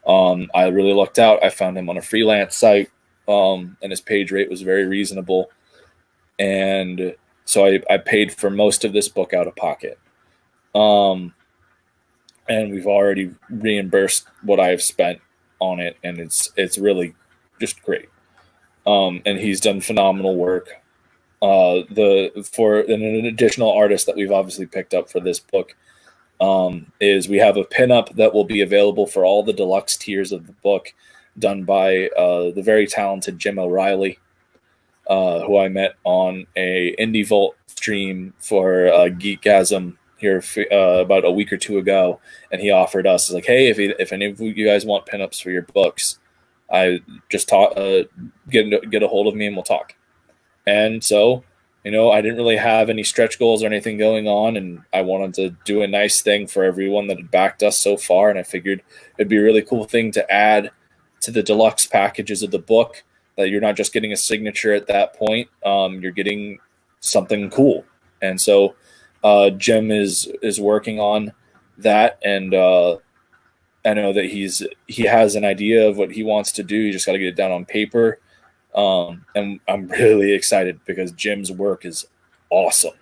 I really looked out. I found him on a freelance site, and his page rate was very reasonable. And so I paid for most of this book out of pocket. And we've already reimbursed what I've spent on it, and it's really just great. And he's done phenomenal work. For an additional artist that we've obviously picked up for this book is we have a pinup that will be available for all the deluxe tiers of the book, done by the very talented Jim O'Reilly, who I met on a Indie Vault stream for Geekgasm here about a week or two ago, and he offered us like, hey, if any of you guys want pinups for your books, I just get a hold of me and we'll talk. And so, I didn't really have any stretch goals or anything going on, and I wanted to do a nice thing for everyone that had backed us so far, and I figured it'd be a really cool thing to add to the deluxe packages of the book, that you're not just getting a signature at that point, you're getting something cool. And so Jim is working on that, and I know that he has an idea of what he wants to do. You just got to get it down on paper. And I'm really excited because Jim's work is awesome.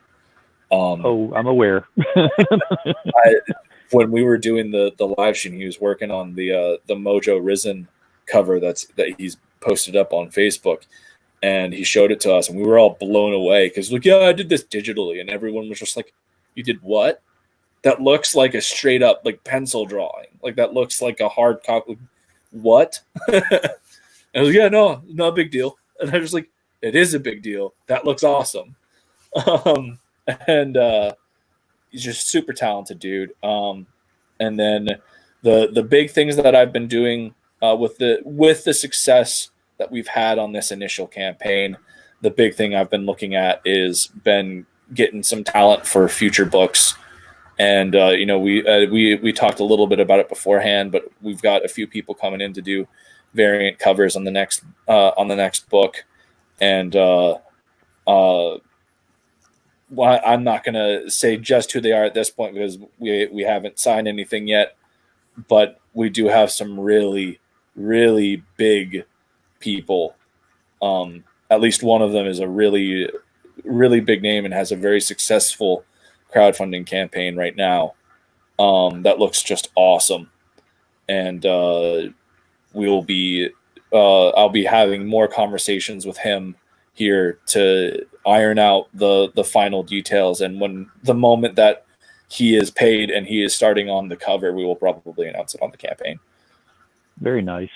I'm aware. When we were doing the live stream, he was working on the Mojo Risen cover that he's posted up on Facebook, and he showed it to us, and we were all blown away because yeah, I did this digitally, and everyone was just like, you did what? That looks like a straight up pencil drawing. That looks like a hard copy. What? I was like, yeah, no, not a big deal. And I was like, it is a big deal. That looks awesome. And he's just super talented dude. And then the big things that I've been doing with the success that we've had on this initial campaign, the big thing I've been looking at is been getting some talent for future books. And we talked a little bit about it beforehand, but we've got a few people coming in to do variant covers on the next book, and well, I'm not going to say just who they are at this point because we haven't signed anything yet, but we do have some really really big people. At least one of them is a really, really big name and has a very successful crowdfunding campaign right now. That looks just awesome. And I'll be having more conversations with him here to iron out the final details. And when the moment that he is paid and he is starting on the cover, we will probably announce it on the campaign. Very nice.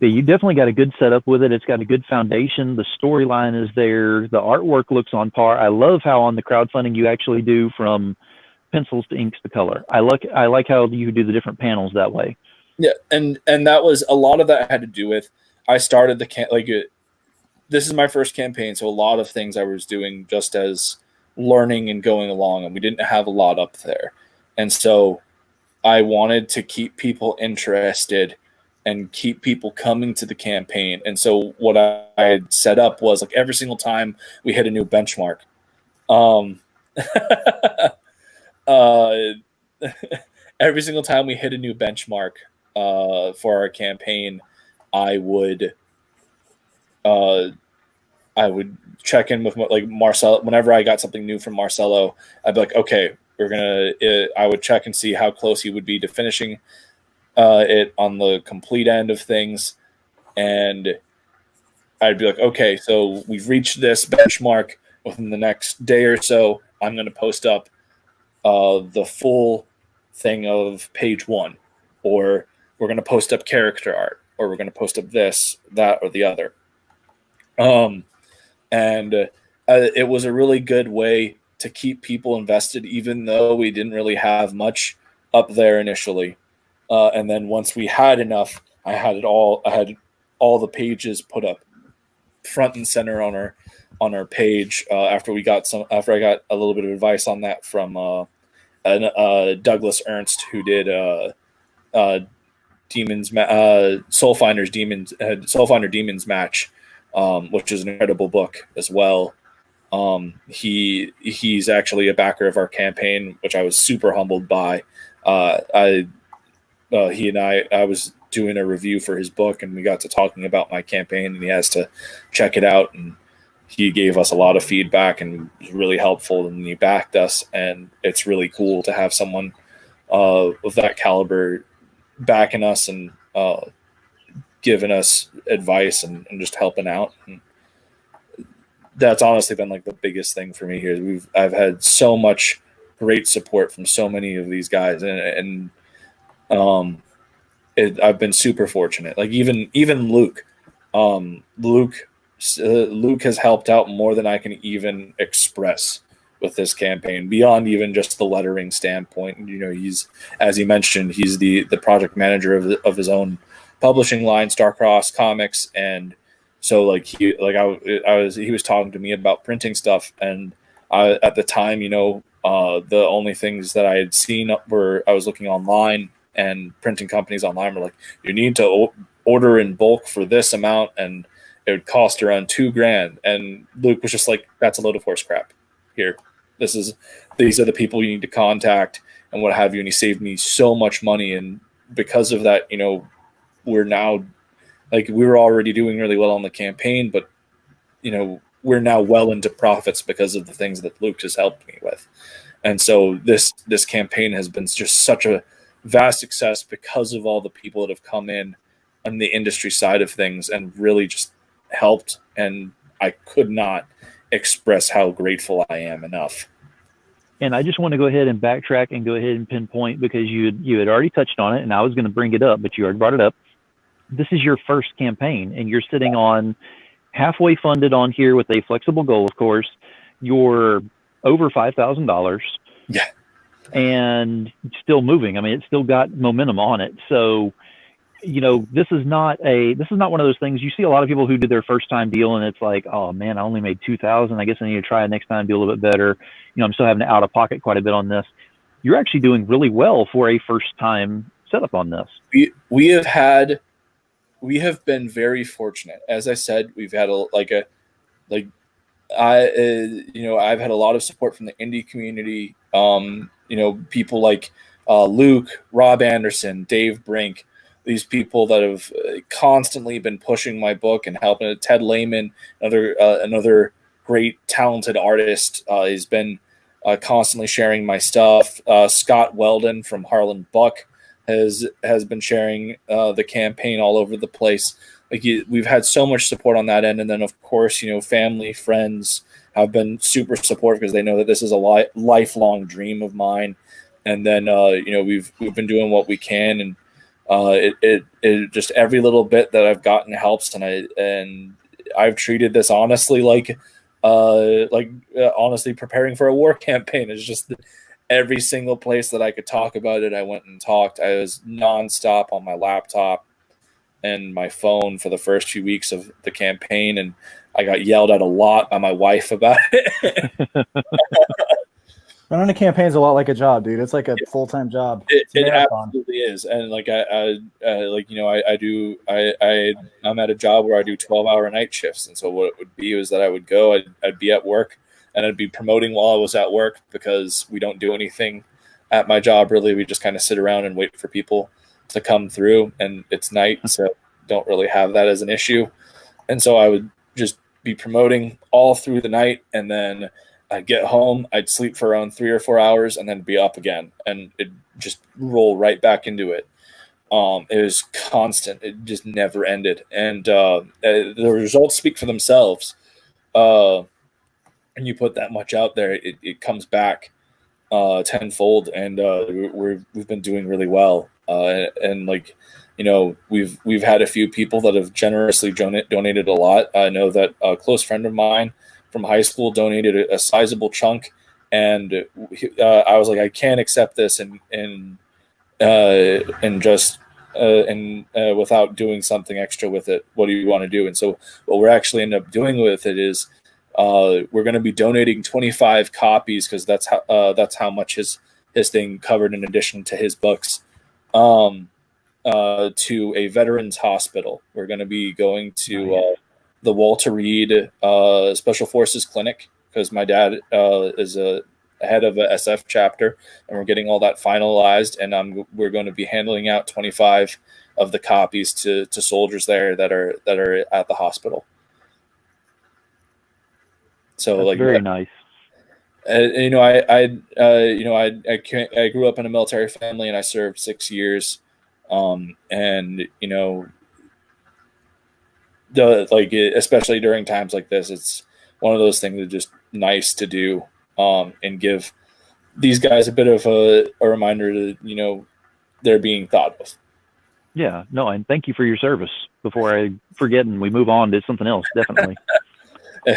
Yeah, you definitely got a good setup with it. It's got a good foundation. The storyline is there. The artwork looks on par. I love how on the crowdfunding you actually do from pencils to inks to color. I like how you do the different panels that way. Yeah, and that was a lot of that had to do with I started this is my first campaign, so a lot of things I was doing just as learning and going along, and we didn't have a lot up there. And so I wanted to keep people interested and keep people coming to the campaign. And so what I had set up was like every single time we hit a new benchmark, every single time we hit a new benchmark for our campaign, I would check in with like Marcelo. Whenever I got something new from Marcelo, I'd be like, okay, I would check and see how close he would be to finishing it on the complete end of things. And I'd be like, okay, so we've reached this benchmark. Within the next day or so, I'm going to post up the full thing of page 1, or we're going to post up character art, or we're going to post up this, that, or the other. It was a really good way to keep people invested, even though we didn't really have much up there initially. And then once we had enough, I had all the pages put up front and center on our page. After I got a little bit of advice on that from Douglas Ernst, who did Soulfinder Demons Match, which is an incredible book as well. He's actually a backer of our campaign, which I was super humbled by. I was doing a review for his book, and we got to talking about my campaign, and he has to check it out, and he gave us a lot of feedback and was really helpful, and he backed us. And it's really cool to have someone of that caliber backing us and giving us advice and just helping out. And that's honestly been like the biggest thing for me here. I've had so much great support from so many of these guys, and I've been super fortunate. Like even Luke, Luke has helped out more than I can even express with this campaign, beyond even just the lettering standpoint. You know, he's, as he mentioned, he's the project manager of his own publishing line, Starcross Comics, and so he was talking to me about printing stuff, and at the time, the only things that I had seen were I was looking online, and printing companies online were like, you need to order in bulk for this amount, and it would cost around $2,000. And Luke was just like, that's a load of horse crap. Here, these are the people you need to contact and what have you. And he saved me so much money. And because of that, we're now, we were already doing really well on the campaign, but we're now well into profits because of the things that Luke has helped me with. And so this campaign has been just such a vast success because of all the people that have come in on the industry side of things and really just helped. And I could not express how grateful I am enough. And I just want to go ahead and backtrack and go ahead and pinpoint, because you had already touched on it, and I was going to bring it up, but you already brought it up. This is your first campaign, and you're sitting on halfway funded on here with a flexible goal, of course. You're over $5,000. Yeah. And still moving. I mean, it's still got momentum on it. So, this is not one of those things. You see a lot of people who do their first time deal, and it's like, oh man, I only made 2,000. I guess I need to try next time, do a little bit better. I'm still having to out of pocket quite a bit on this. You're actually doing really well for a first time setup on this. We have been very fortunate. As I said, we've had I've had a lot of support from the indie community. People like Luke, Rob Anderson, Dave Brink, these people that have constantly been pushing my book and helping. Ted Lehman, another great talented artist, has been constantly sharing my stuff. Scott Weldon from Harlan Buck has been sharing the campaign all over the place. Like we've had so much support on that end, and then of course, family, friends have been super supportive because they know that this is a lifelong dream of mine. And then we've been doing what we can, and it just every little bit that I've gotten helps, and I've treated this honestly like honestly preparing for a war campaign. It's just every single place that I could talk about it, I went and talked. I was nonstop on my laptop and my phone for the first few weeks of the campaign, and I got yelled at a lot by my wife about it. Running a campaign is a lot like a job, dude. It's like a full-time job. It absolutely is. And like I'm at a job where I do 12-hour night shifts, and so what it would be is that I would go, I'd be at work, and I'd be promoting while I was at work, because we don't do anything at my job really. We just kind of sit around and wait for people to come through, and it's night, so don't really have that as an issue. And so I would just be promoting all through the night, and then I'd get home, I'd sleep for around 3 or 4 hours, and then be up again, and it'd just roll right back into it. It was constant. It just never ended. And the results speak for themselves. And you put that much out there, it comes back tenfold, and we've been doing really well. And we've had a few people that have generously donated a lot. I know that a close friend of mine from high school donated a sizable chunk, and I was like, I can't accept this and without doing something extra with it. What do you want to do? And so what we're actually end up doing with it is we're going to be donating 25 copies, because that's how much his thing covered, in addition to his books, to a veterans hospital. We're going to be going to the Walter Reed Special Forces Clinic, because my dad is a head of a SF chapter, and we're getting all that finalized, and we're going to be handing out 25 of the copies to soldiers there that are at the hospital. So that's very nice. I grew up in a military family, and I served 6 years, and especially during times like this, it's one of those things that just nice to do, and give these guys a bit of a reminder that they're being thought of. Yeah, no, and thank you for your service. Before I forget and we move on to something else, definitely. I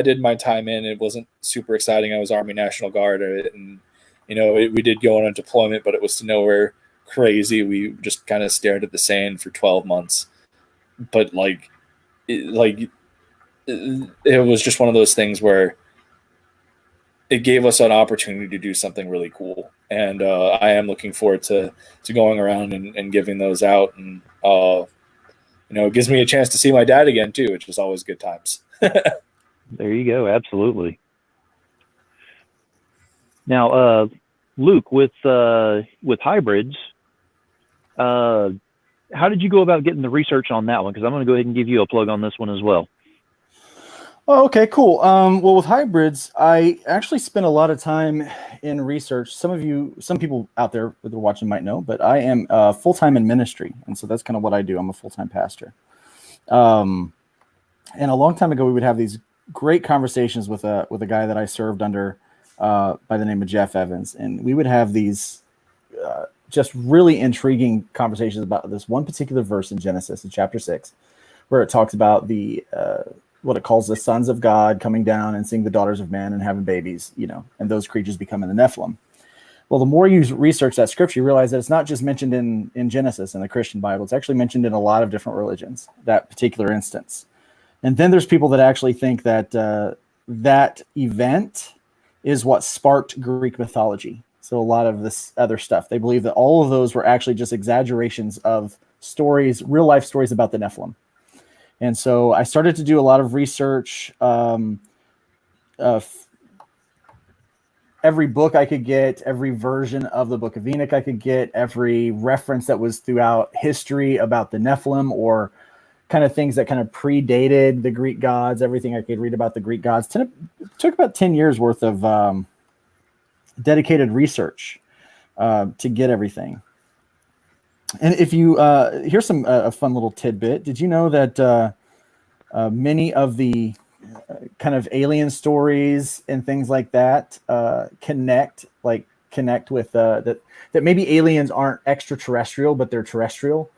did my time in. It wasn't super exciting. I was Army National Guard, and we did go on a deployment, but it was to nowhere crazy. We just kind of stared at the sand for 12 months. But it was just one of those things where it gave us an opportunity to do something really cool. And I am looking forward to going around and giving those out. And it gives me a chance to see my dad again too, which is always good times. There you go. Absolutely. Now, Luke, with hybrids, how did you go about getting the research on that one? Because I'm going to go ahead and give you a plug on this one as well. Oh, okay, cool. Well, with hybrids, I actually spent a lot of time in research. Some people out there that are watching might know, but I am full-time in ministry, and so that's kind of what I do. I'm a full-time pastor. And a long time ago, we would have these great conversations with a guy that I served under by the name of Jeff Evans, and we would have these just really intriguing conversations about this one particular verse in Genesis, in chapter 6, where it talks about the what it calls the sons of God coming down and seeing the daughters of man and having babies, and those creatures becoming the Nephilim. Well, the more you research that scripture, you realize that it's not just mentioned in Genesis in the Christian Bible. It's actually mentioned in a lot of different religions, that particular instance. And then there's people that actually think that that event is what sparked Greek mythology. So a lot of this other stuff, they believe that all of those were actually just exaggerations of stories, real life stories about the Nephilim. And so I started to do a lot of research. every book I could get, every version of the Book of Enoch I could get, every reference that was throughout history about the Nephilim, or kind of things that kind of predated the Greek gods, everything I could read about the Greek gods. It took about 10 years worth of dedicated research to get everything. And if you, here's some a fun little tidbit. Did you know that many of the kind of alien stories and things like that connect with that maybe aliens aren't extraterrestrial, but they're terrestrial?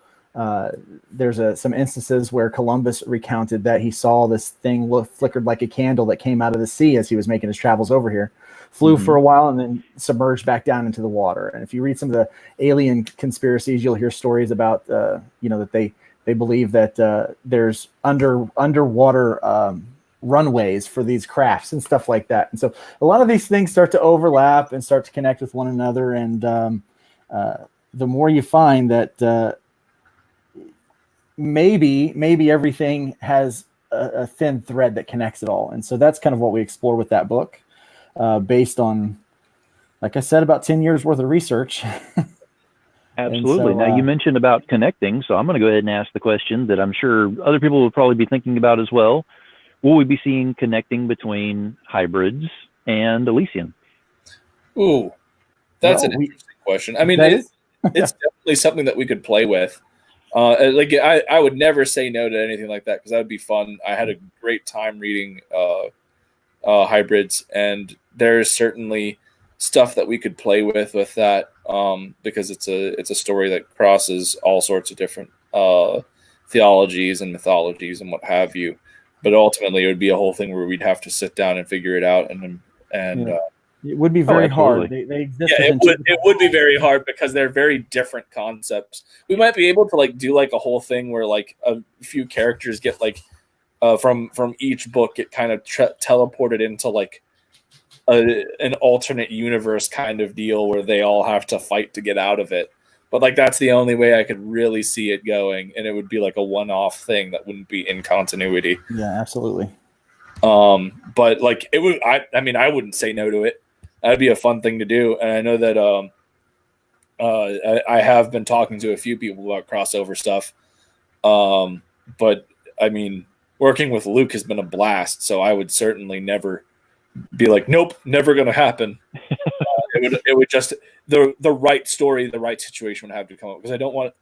There's some instances where Columbus recounted that he saw this thing flickered like a candle that came out of the sea as he was making his travels over here, flew for a while, and then submerged back down into the water. And if you read some of the alien conspiracies, you'll hear stories about that they believe that there's underwater runways for these crafts and stuff like that. And so a lot of these things start to overlap and start to connect with one another. And the more you find that maybe everything has a thin thread that connects it all. And so that's kind of what we explore with that book, based on, like I said, about 10 years worth of research. Absolutely. So, now, you mentioned about connecting, so I'm going to go ahead and ask the question that I'm sure other people will probably be thinking about as well. Will we be seeing connecting between hybrids and Elysian? Ooh, that's an interesting question. I mean, it's definitely something that we could play with. I would never say no to anything like that, because that would be fun. I had a great time reading hybrids, and there's certainly stuff that we could play with that, because it's a story that crosses all sorts of different theologies and mythologies and what have you. But ultimately, it would be a whole thing where we'd have to sit down and figure it out, and it would be very hard. They exist. Yeah, it would be very hard, because they're very different concepts. We might be able to do a whole thing where a few characters get from each book get kind of teleported into an alternate universe kind of deal where they all have to fight to get out of it. But that's the only way I could really see it going, and it would be a one-off thing that wouldn't be in continuity. Yeah, absolutely. But it would. I wouldn't say no to it. That'd be a fun thing to do, and I know that I have been talking to a few people about crossover stuff. But I mean, working with Luke has been a blast, so I would certainly never be nope, never going to happen. It would just the right story, the right situation would have to come up, because I don't want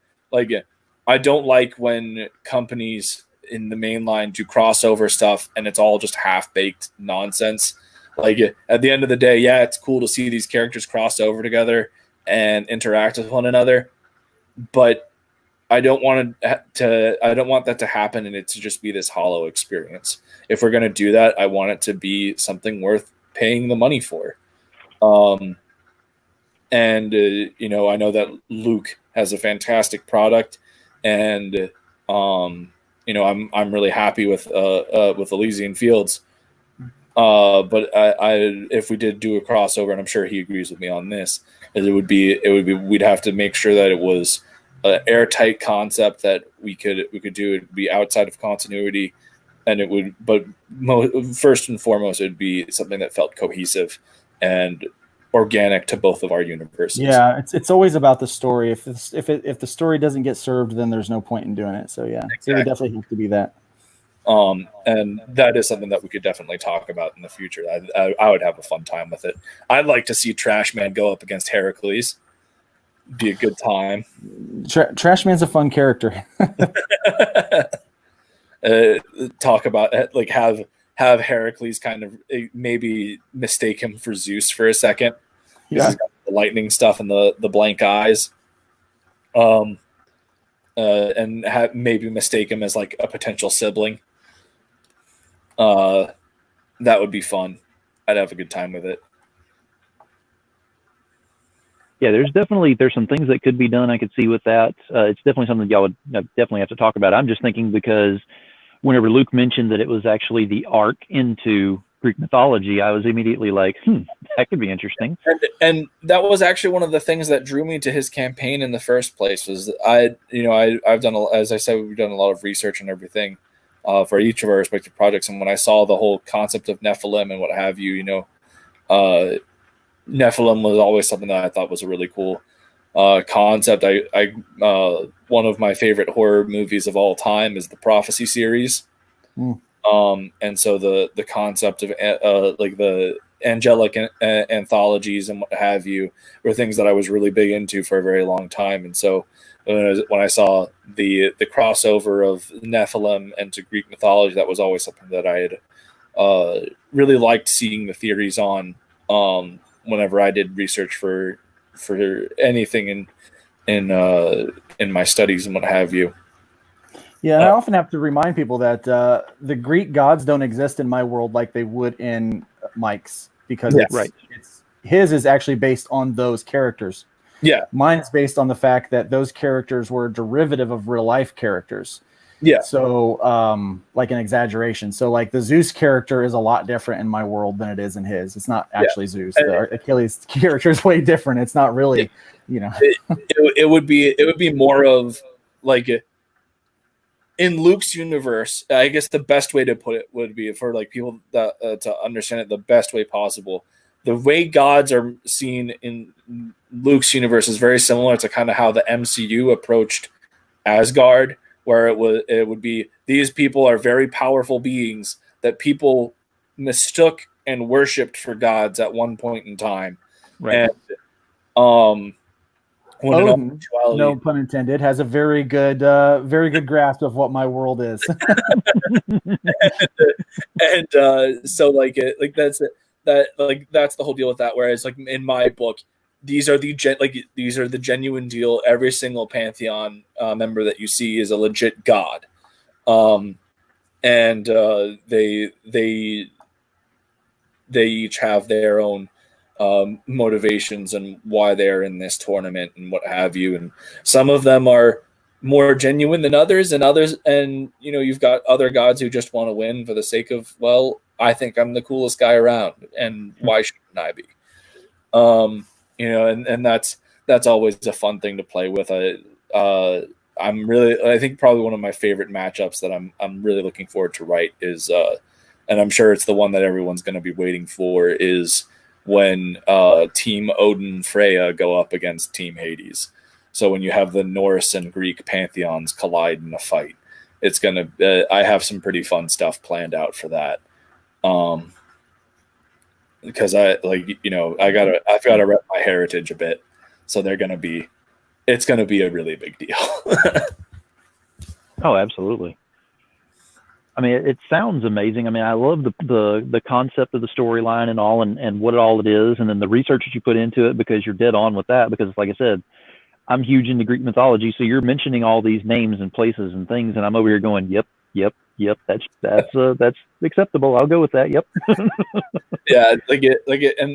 I don't like when companies in the main line do crossover stuff and it's all just half-baked nonsense. At the end of the day, yeah, it's cool to see these characters cross over together and interact with one another, but I don't want that to happen and it to just be this hollow experience. If we're going to do that, I want it to be something worth paying the money for. I know that Luke has a fantastic product, and I'm really happy with Elysian Fields. But if we did do a crossover, and I'm sure he agrees with me on this, we'd have to make sure that it was an airtight concept that we could do. It'd be outside of continuity, and it would. But first and foremost, it'd be something that felt cohesive and organic to both of our universes. Yeah, it's always about the story. If the story doesn't get served, then there's no point in doing it. So yeah, exactly. So it would definitely have to be that. And that is something that we could definitely talk about in the future. I would have a fun time with it. I'd like to see Trash Man go up against Heracles. Be a good time. Trash Man's a fun character. Talk about have Heracles kind of maybe mistake him for Zeus for a second. Yeah. He's got the lightning stuff and the blank eyes. And maybe mistake him as a potential sibling. That would be fun. I'd have a good time with it. Yeah, there's some things that could be done. I could see with that. It's definitely something y'all would definitely have to talk about. I'm just thinking because whenever Luke mentioned that it was actually the arc into Greek mythology, I was immediately like, that could be interesting. And that was actually one of the things that drew me to his campaign in the first place. Was I've done, as I said, we've done a lot of research and everything for each of our respective projects. And when I saw the whole concept of Nephilim and what have you, Nephilim was always something that I thought was a really cool concept. One of my favorite horror movies of all time is the Prophecy series. And so the concept of like the angelic anthologies and what have you were things that I was really big into for a very long time. And so when I saw the crossover of Nephilim into Greek mythology, that was always something that I had really liked seeing the theories on whenever I did research for anything in my studies and what have you. Yeah, and I often have to remind people that the Greek gods don't exist in my world like they would in Mike's, because his is actually based on those characters. Yeah. Mine is based on the fact that those characters were a derivative of real life characters. Yeah. So like an exaggeration. So like the Zeus character is a lot different in my world than it is in his. It's not actually Zeus. The Achilles character is way different. It's not really, it would be more of like in Luke's universe. I guess the best way to put it would be for like people that to understand it the best way possible. The way gods are seen in Luke's universe is very similar to kind of how the MCU approached Asgard, where it would be these people are very powerful beings that people mistook and worshipped for gods at one point in time. Right. And Odin, no pun intended, has a very good grasp of what my world is. So that's the whole deal with that. Whereas like in my book, these are the genuine deal. Every single pantheon member that you see is a legit god, and they each have their own motivations and why they're in this tournament and what have you. And some of them are more genuine than others, and you've got other gods who just want to win for the sake of, well, I think I'm the coolest guy around, and why shouldn't I be? And that's always a fun thing to play with. I think probably one of my favorite matchups that I'm really looking forward to write is, and I'm sure it's the one that everyone's going to be waiting for, is when Team Odin Freya go up against Team Hades. So when you have the Norse and Greek pantheons collide in a fight, it's gonna. I have some pretty fun stuff planned out for that. Because I've got to rep my heritage a bit, so it's gonna be a really big deal. Oh, absolutely. I mean, it sounds amazing. I mean, I love the concept of the storyline and all, and what all it is, and then the research that you put into it, because you're dead on with that. Because, like I said, I'm huge into Greek mythology, so you're mentioning all these names and places and things, and I'm over here going, yep, that's acceptable. I'll go with that. Yep. Yeah,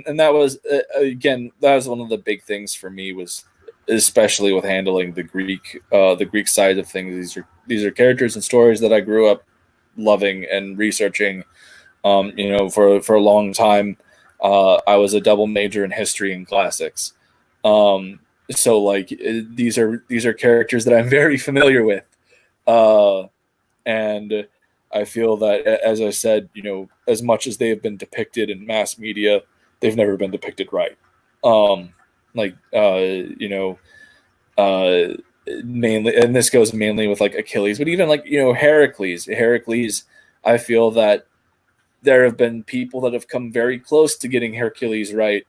and that was again, that was one of the big things for me, was especially with handling the Greek side of things. These are characters and stories that I grew up loving and researching. For a long time, I was a double major in history and classics. So like these are characters that I'm very familiar with, and I feel that, as I said, as much as they have been depicted in mass media, they've never been depicted right. Mainly, and this goes mainly with like Achilles, but even like Heracles, I feel that there have been people that have come very close to getting Hercules right,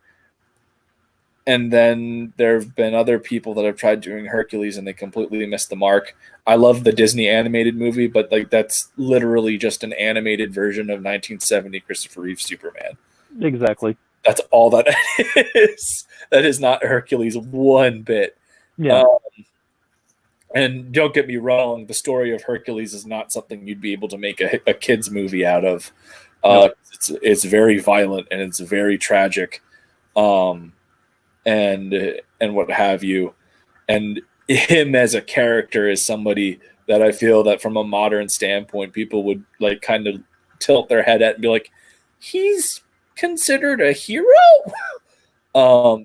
and then there have been other people that have tried doing Hercules and they completely missed the mark. I love the Disney animated movie, but like that's literally just an animated version of 1970 Christopher Reeve Superman. Exactly. That's all that is. That is not Hercules one bit. Yeah. And don't get me wrong, the story of Hercules is not something you'd be able to make a kid's movie out of. No. It's very violent and it's very tragic, and what have you. And him as a character is somebody that I feel that from a modern standpoint, people would like kind of tilt their head at and be like, he's considered a hero?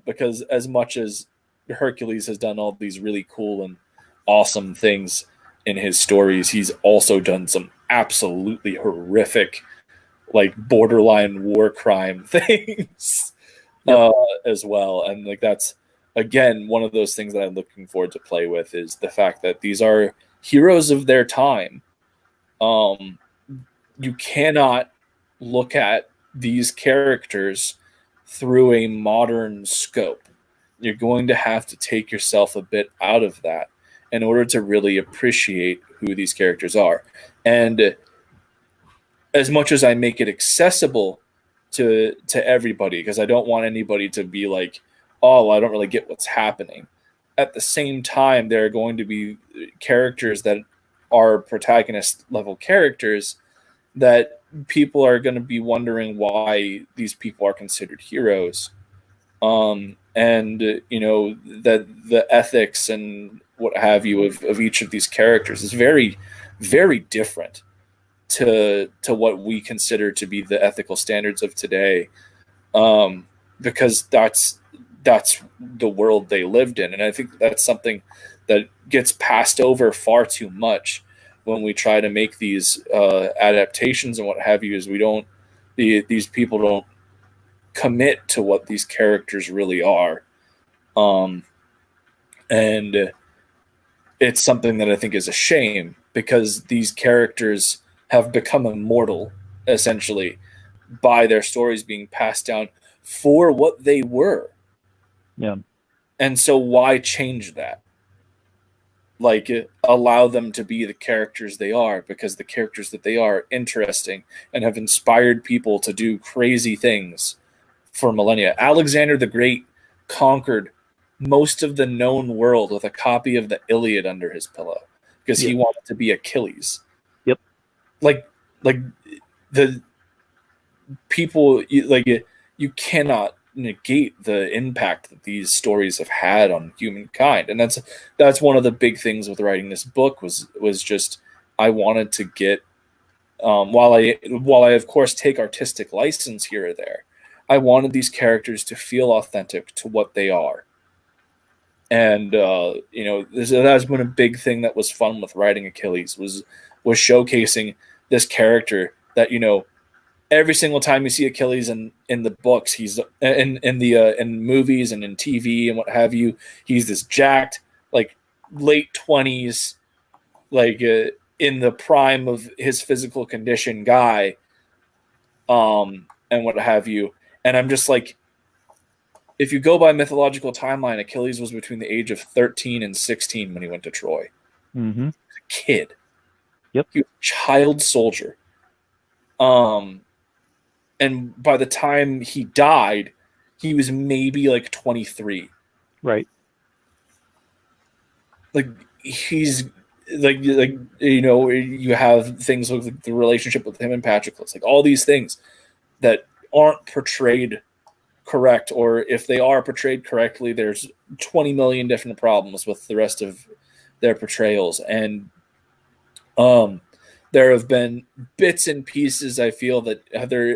Because as much as Hercules has done all these really cool and awesome things in his stories, he's also done some absolutely horrific, like borderline war crime things. as well. And like that's again one of those things that I'm looking forward to play with is the fact that these are heroes of their time. You cannot look at these characters through a modern scope. You're going to have to take yourself a bit out of that in order to really appreciate who these characters are. And as much as I make it accessible to everybody, because I don't want anybody to be like, oh, I don't really get what's happening. At the same time, there are going to be characters that are protagonist level characters that people are going to be wondering why these people are considered heroes. And you know, that the ethics and what have you of each of these characters is very, very different to what we consider to be the ethical standards of today, because that's the world they lived in. And I think that's something that gets passed over far too much when we try to make these adaptations and what have you, is these people don't commit to what these characters really are. And it's something that I think is a shame, because these characters have become immortal, essentially, by their stories being passed down for what they were. Yeah. And so why change that? Like, allow them to be the characters they are, because the characters that they are interesting and have inspired people to do crazy things for millennia. Alexander the Great conquered most of the known world with a copy of the Iliad under his pillow because he wanted to be Achilles. Yep. Like the people, you cannot negate the impact that these stories have had on humankind. And that's one of the big things with writing this book was just, I wanted to get, while I of course take artistic license here or there, I wanted these characters to feel authentic to what they are. And you know, that's been a big thing that was fun with writing Achilles, was showcasing this character that, you know, every single time you see Achilles in the books, he's in movies and in TV and what have you, he's this jacked, like late 20s, like in the prime of his physical condition guy, and what have you. And I'm just like, if you go by mythological timeline, Achilles was between the age of 13 and 16 when he went to Troy. Mm-hmm. He was a kid. Yep. He was a child soldier. And by the time he died, he was maybe like 23. Right. Like, he's like you know, you have things with the relationship with him and Patroclus, like all these things that aren't portrayed correct, or if they are portrayed correctly, there's 20 million different problems with the rest of their portrayals. And there have been bits and pieces, I feel, that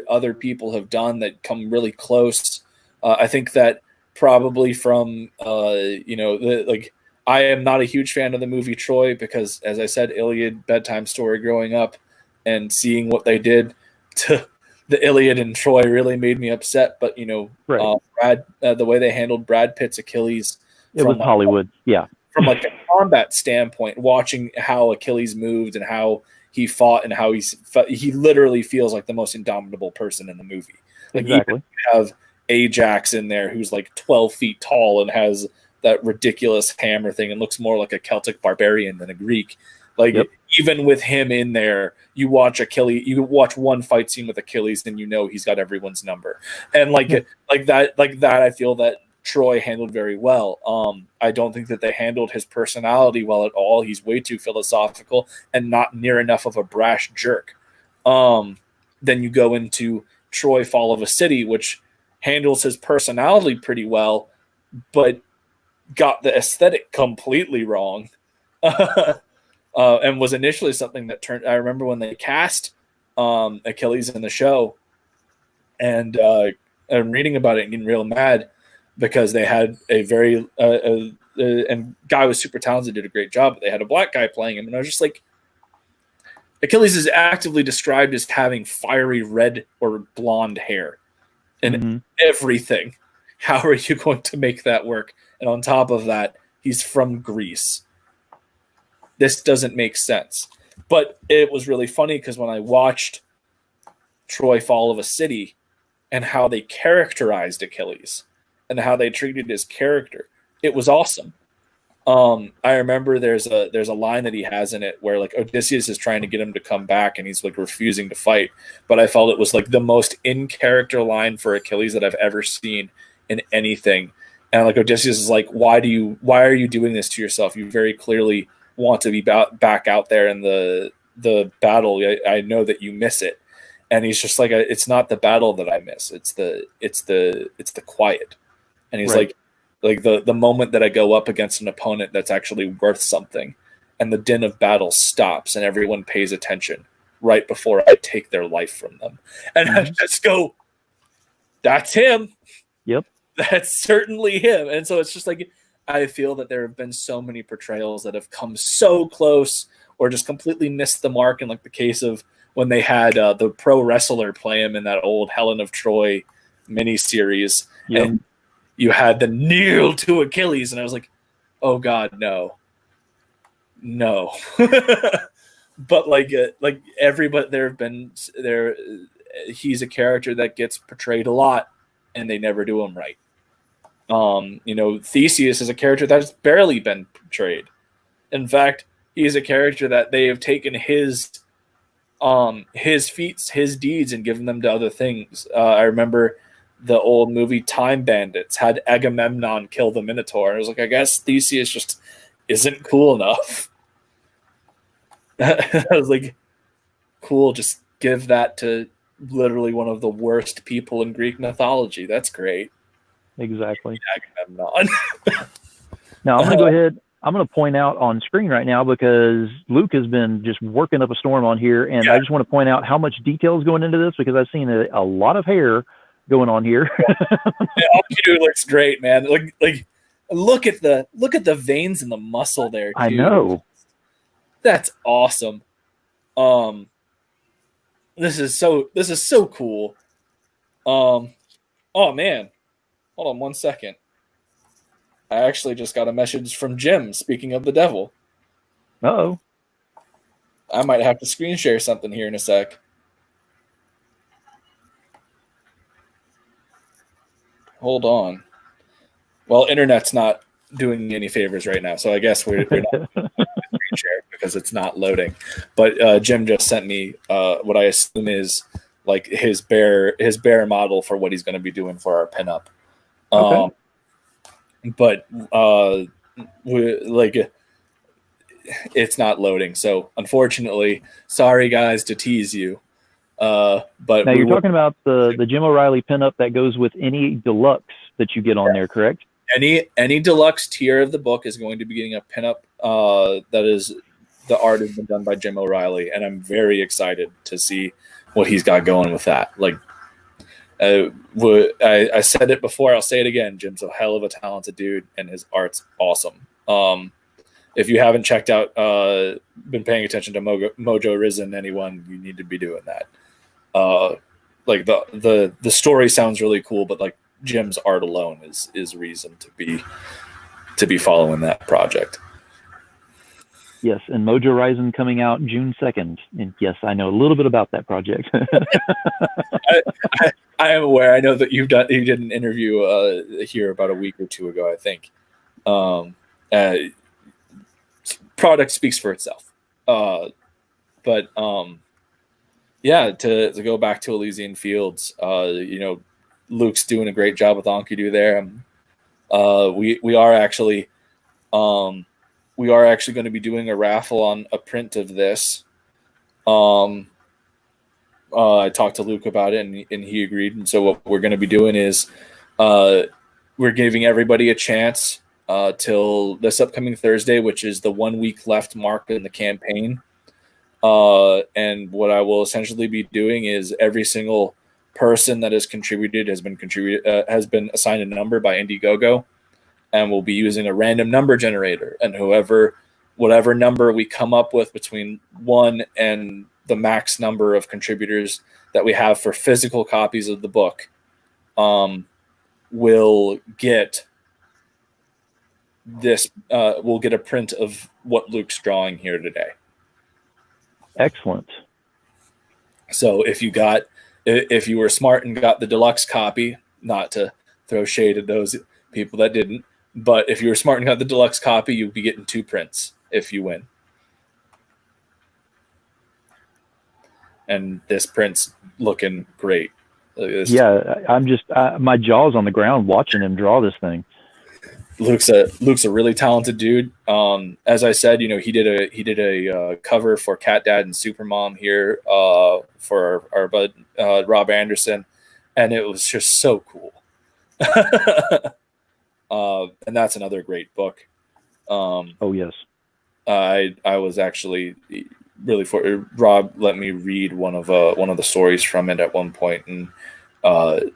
other people have done that come really close. I think that probably from you know, like, I am not a huge fan of the movie Troy because, as I said, Iliad bedtime story growing up, and seeing what they did to the Iliad and Troy really made me upset. But, you know, right. the way they handled Brad Pitt's Achilles, it was Hollywood, from like a combat standpoint, watching how Achilles moved and how he fought and how he literally feels like the most indomitable person in the movie. Like, exactly. You have Ajax in there who's like 12 feet tall and has that ridiculous hammer thing and looks more like a Celtic barbarian than a Greek. Like, even with him in there, you watch one fight scene with Achilles, and you know he's got everyone's number. And like that, I feel that Troy handled very well. I don't think that they handled his personality well at all. He's way too philosophical and not near enough of a brash jerk. Then you go into Troy Fall of a City, which handles his personality pretty well, but got the aesthetic completely wrong. And was initially something that turned. I remember when they cast Achilles in the show, and I'm reading about it and getting real mad because they had a very and guy was super talented, did a great job, but they had a black guy playing him, and I was just like, Achilles is actively described as having fiery red or blonde hair and everything. How are you going to make that work? And on top of that, he's from Greece. This doesn't make sense. But it was really funny because when I watched Troy Fall of a City and how they characterized Achilles and how they treated his character, it was awesome. I remember there's a line that he has in it where like Odysseus is trying to get him to come back and he's like refusing to fight. But I felt it was like the most in character line for Achilles that I've ever seen in anything. And like Odysseus is like, why are you doing this to yourself? You very clearly want to be back out there in the battle. I know that you miss it. And he's just like, it's not the battle that I miss. It's the quiet. And he's Right. like the moment that I go up against an opponent that's actually worth something, and the din of battle stops and everyone pays attention right before I take their life from them. And I just go, that's him. Yep. That's certainly him. And so it's just like, I feel that there have been so many portrayals that have come so close or just completely missed the mark. In like the case of when they had the pro wrestler play him in that old Helen of Troy miniseries. Yep. And you had the kneel to Achilles, and I was like, oh God, no. But like everybody, he's a character that gets portrayed a lot, and they never do him right. Theseus is a character that's barely been portrayed. In fact, he's a character that they have taken his feats, his deeds, and given them to other things. I remember the old movie Time Bandits had Agamemnon kill the Minotaur. I was like, I guess Theseus just isn't cool enough. I was like, cool, just give that to literally one of the worst people in Greek mythology. That's great. Exactly. Agamemnon. Now I'm going to go ahead. I'm going to point out on screen right now because Luke has been just working up a storm on here, and I just want to point out how much detail is going into this because I've seen a lot of hair going on here. Enkidu looks great, man. Like look at the veins and the muscle there, too. I know. That's awesome. This is so cool. Oh man. Hold on 1 second. I actually just got a message from Jim, speaking of the devil. Uh-oh. I might have to screen share something here in a sec. Hold on. Well, internet's not doing me any favors right now, so I guess we're not screen share because it's not loading. But Jim just sent me what I assume is like his bear model for what he's going to be doing for our pinup. Okay. But it's not loading, so unfortunately, sorry guys to tease you. But now you're talking about the Jim O'Reilly pinup that goes with any deluxe that you get on there, correct? Any deluxe tier of the book is going to be getting a pinup that is the art has been done by Jim O'Reilly, and I'm very excited to see what he's got going with that. Like I said it before, I'll say it again. Jim's a hell of a talented dude, and his art's awesome. If you haven't checked out, been paying attention to Mojo Risen, anyone, you need to be doing that. Like the story sounds really cool, but like Jim's art alone is reason to be following that project. Yes, and Mojo Rising coming out June 2nd. And yes, I know a little bit about that project. I am aware. I know that you did an interview here about a week or two ago, I think. Product speaks for itself. But yeah, to go back to Elysian Fields, Luke's doing a great job with Enkidu there. We are actually going to be doing a raffle on a print of this. I talked to Luke about it, and he agreed. And so what we're going to be doing is we're giving everybody a chance till this upcoming Thursday, which is the 1 week left mark in the campaign. And what I will essentially be doing is every single person that has contributed has been assigned a number by Indiegogo, and we'll be using a random number generator. And whatever number we come up with between 1 and the max number of contributors that we have for physical copies of the book, will get this. We'll get a print of what Luke's drawing here today. Excellent. So if you were smart and got the deluxe copy, not to throw shade at those people that didn't, but if you were smart and got the deluxe copy, you'd be getting 2 prints if you win. And this print's looking great. Yeah, I'm just my jaw's on the ground watching him draw this thing. Luke's a really talented dude. As I said, he did a cover for Cat Dad and Supermom here for our bud Rob Anderson, and it was just so cool. And that's another great book. Oh yes, I was actually really Rob let me read one of the stories from it at one point, and I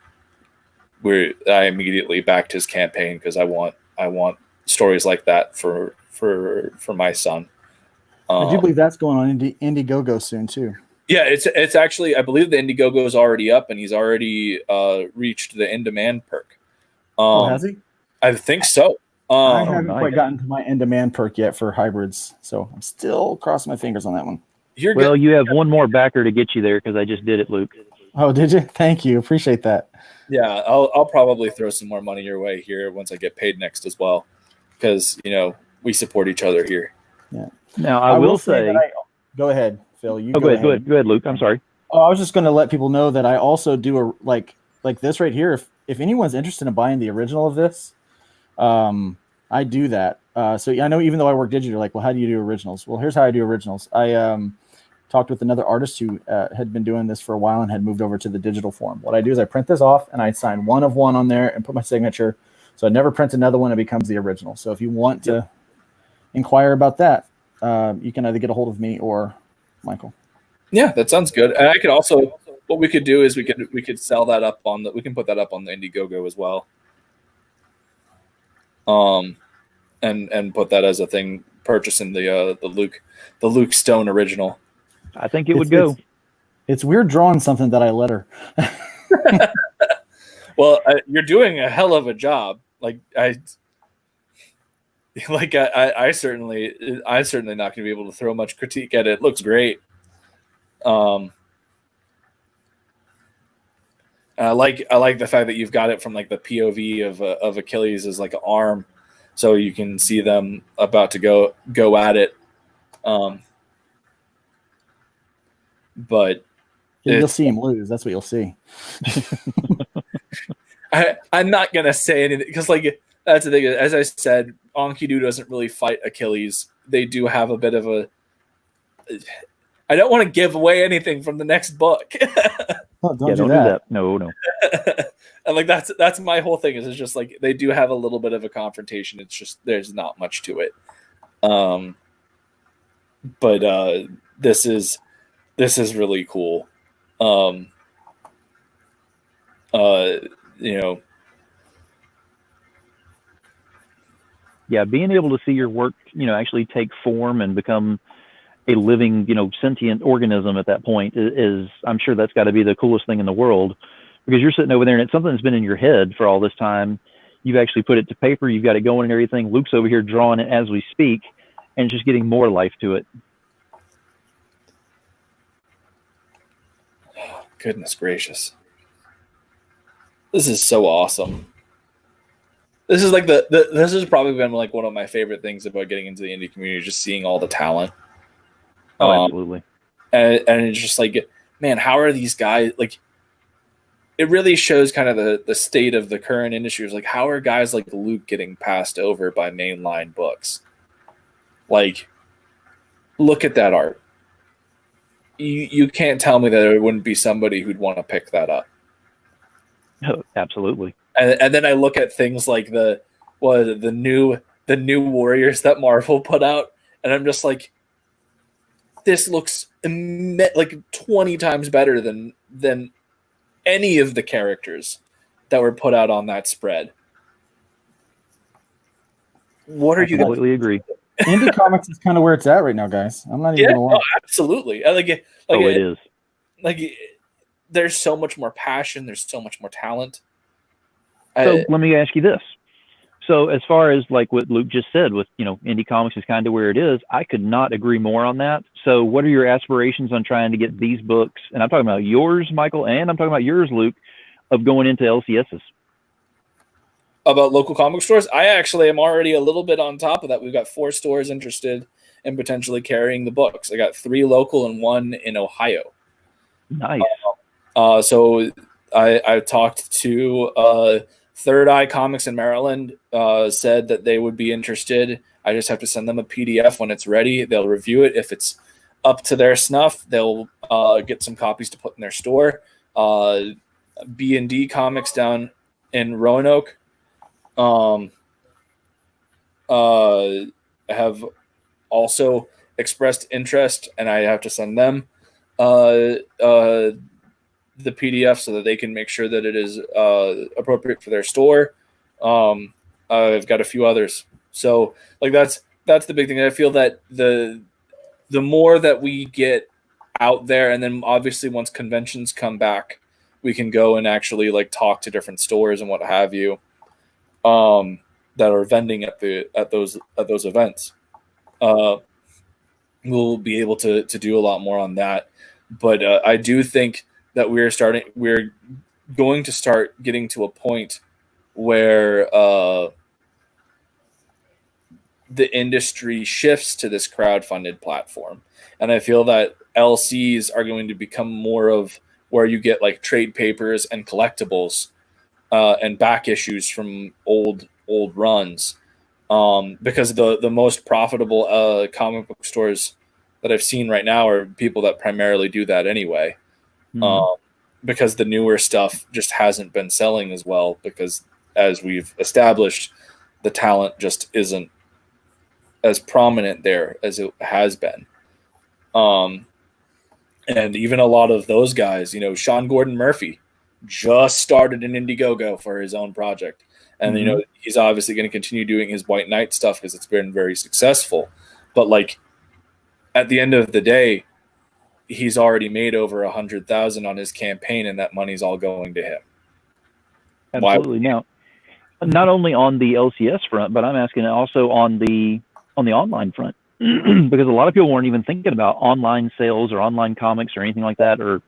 immediately backed his campaign because I want stories like that for my son. I do believe that's going on Indiegogo soon too. Yeah, it's actually, I believe the Indiegogo is already up, and he's already reached the in-demand perk. Has he? I think so. I haven't quite gotten to my in-demand perk yet for hybrids, so I'm still crossing my fingers on that one. Well, you have one more backer to get you there because I just did it, Luke. Oh, did you? Thank you. Appreciate that. Yeah, I'll probably throw some more money your way here once I get paid next as well, because we support each other here. Yeah. Now I will say go ahead, Phil. Go ahead, Luke. I'm sorry. Oh, I was just going to let people know that I also do a like this right here. If anyone's interested in buying the original of this, I do that. So I know even though I work digital, like, well, how do you do originals? Well, here's how I do originals. I talked with another artist who had been doing this for a while and had moved over to the digital form. What I do is I print this off and I sign one of one on there and put my signature. So I never print another one. It becomes the original. So if you want to inquire about that, you can either get a hold of me or Michael. Yeah, that sounds good. And I could also, what we could do is we could sell that up we can put that up on the Indiegogo as well. And put that as a thing, purchasing the Luke Stone original. I think it would go. It's weird drawing something that I letter. Well, you're doing a hell of a job. I certainly not going to be able to throw much critique at it. It looks great. And I like the fact that you've got it from like the POV of Achilles as like an arm, so you can see them about to go at it. But you'll see him lose. That's what you'll see. I'm not gonna say anything because that's the thing. As I said, Enkidu doesn't really fight Achilles. They do have a bit of a. I don't want to give away anything from the next book. Don't do that. No. And that's my whole thing. Is it's just like they do have a little bit of a confrontation. It's just there's not much to it. But this is really cool. Yeah, being able to see your work, actually take form and become a living, sentient organism at that point is I'm sure that's got to be the coolest thing in the world, because you're sitting over there and it's something that's been in your head for all this time. You've actually put it to paper. You've got it going and everything. Luke's over here drawing it as we speak, and just getting more life to it. Goodness gracious. This is so awesome. This is this has probably been like one of my favorite things about getting into the indie community, just seeing all the talent. Oh, absolutely. And it's just like, man, how are these guys like? It really shows kind of the state of the current industry. It's like, how are guys like Luke getting passed over by mainline books? Like, look at that art. You can't tell me that there wouldn't be somebody who'd want to pick that up. Oh, absolutely. And then I look at things like the new Warriors that Marvel put out, and I'm just like, this looks like 20 times better than any of the characters that were put out on that spread. What are you? Completely agree. Indie comics is kind of where it's at right now, guys. I'm not even gonna lie. Oh, absolutely. It is. Like, there's so much more passion. There's so much more talent. So let me ask you this. So as far as like what Luke just said with, indie comics is kind of where it is, I could not agree more on that. So what are your aspirations on trying to get these books? And I'm talking about yours, Michael, and I'm talking about yours, Luke, of going into LCSs. About local comic stores, I actually am already a little bit on top of that. We've got 4 stores interested in potentially carrying the books. I got 3 local and 1 in Ohio. Nice. So I talked to Third Eye Comics in Maryland, said that they would be interested. I just have to send them a PDF when it's ready. They'll review it. If it's up to their snuff, they'll get some copies to put in their store. B&D Comics down in Roanoke have also expressed interest, and I have to send them the PDF so that they can make sure that it is appropriate for their store. I've got a few others. So like that's the big thing. I feel that the more that we get out there, and then obviously once conventions come back, we can go and actually like talk to different stores and what have you that are vending at those events. We'll be able to do a lot more on that. But I do think that we're going to start getting to a point where the industry shifts to this crowdfunded platform. And I feel that LCs are going to become more of where you get like trade papers and collectibles and back issues from old runs. Because the most profitable comic book stores that I've seen right now are people that primarily do that anyway. Because the newer stuff just hasn't been selling as well, because as we've established, the talent just isn't as prominent there as it has been. And even a lot of those guys, Sean Gordon Murphy just started an Indiegogo for his own project. And, he's obviously going to continue doing his White Knight stuff because it's been very successful. But like at the end of the day, he's already made over 100,000 on his campaign, and that money's all going to him. Absolutely. Now, not only on the LCS front, but I'm asking also on the online front, because a lot of people weren't even thinking about online sales or online comics or anything like that. And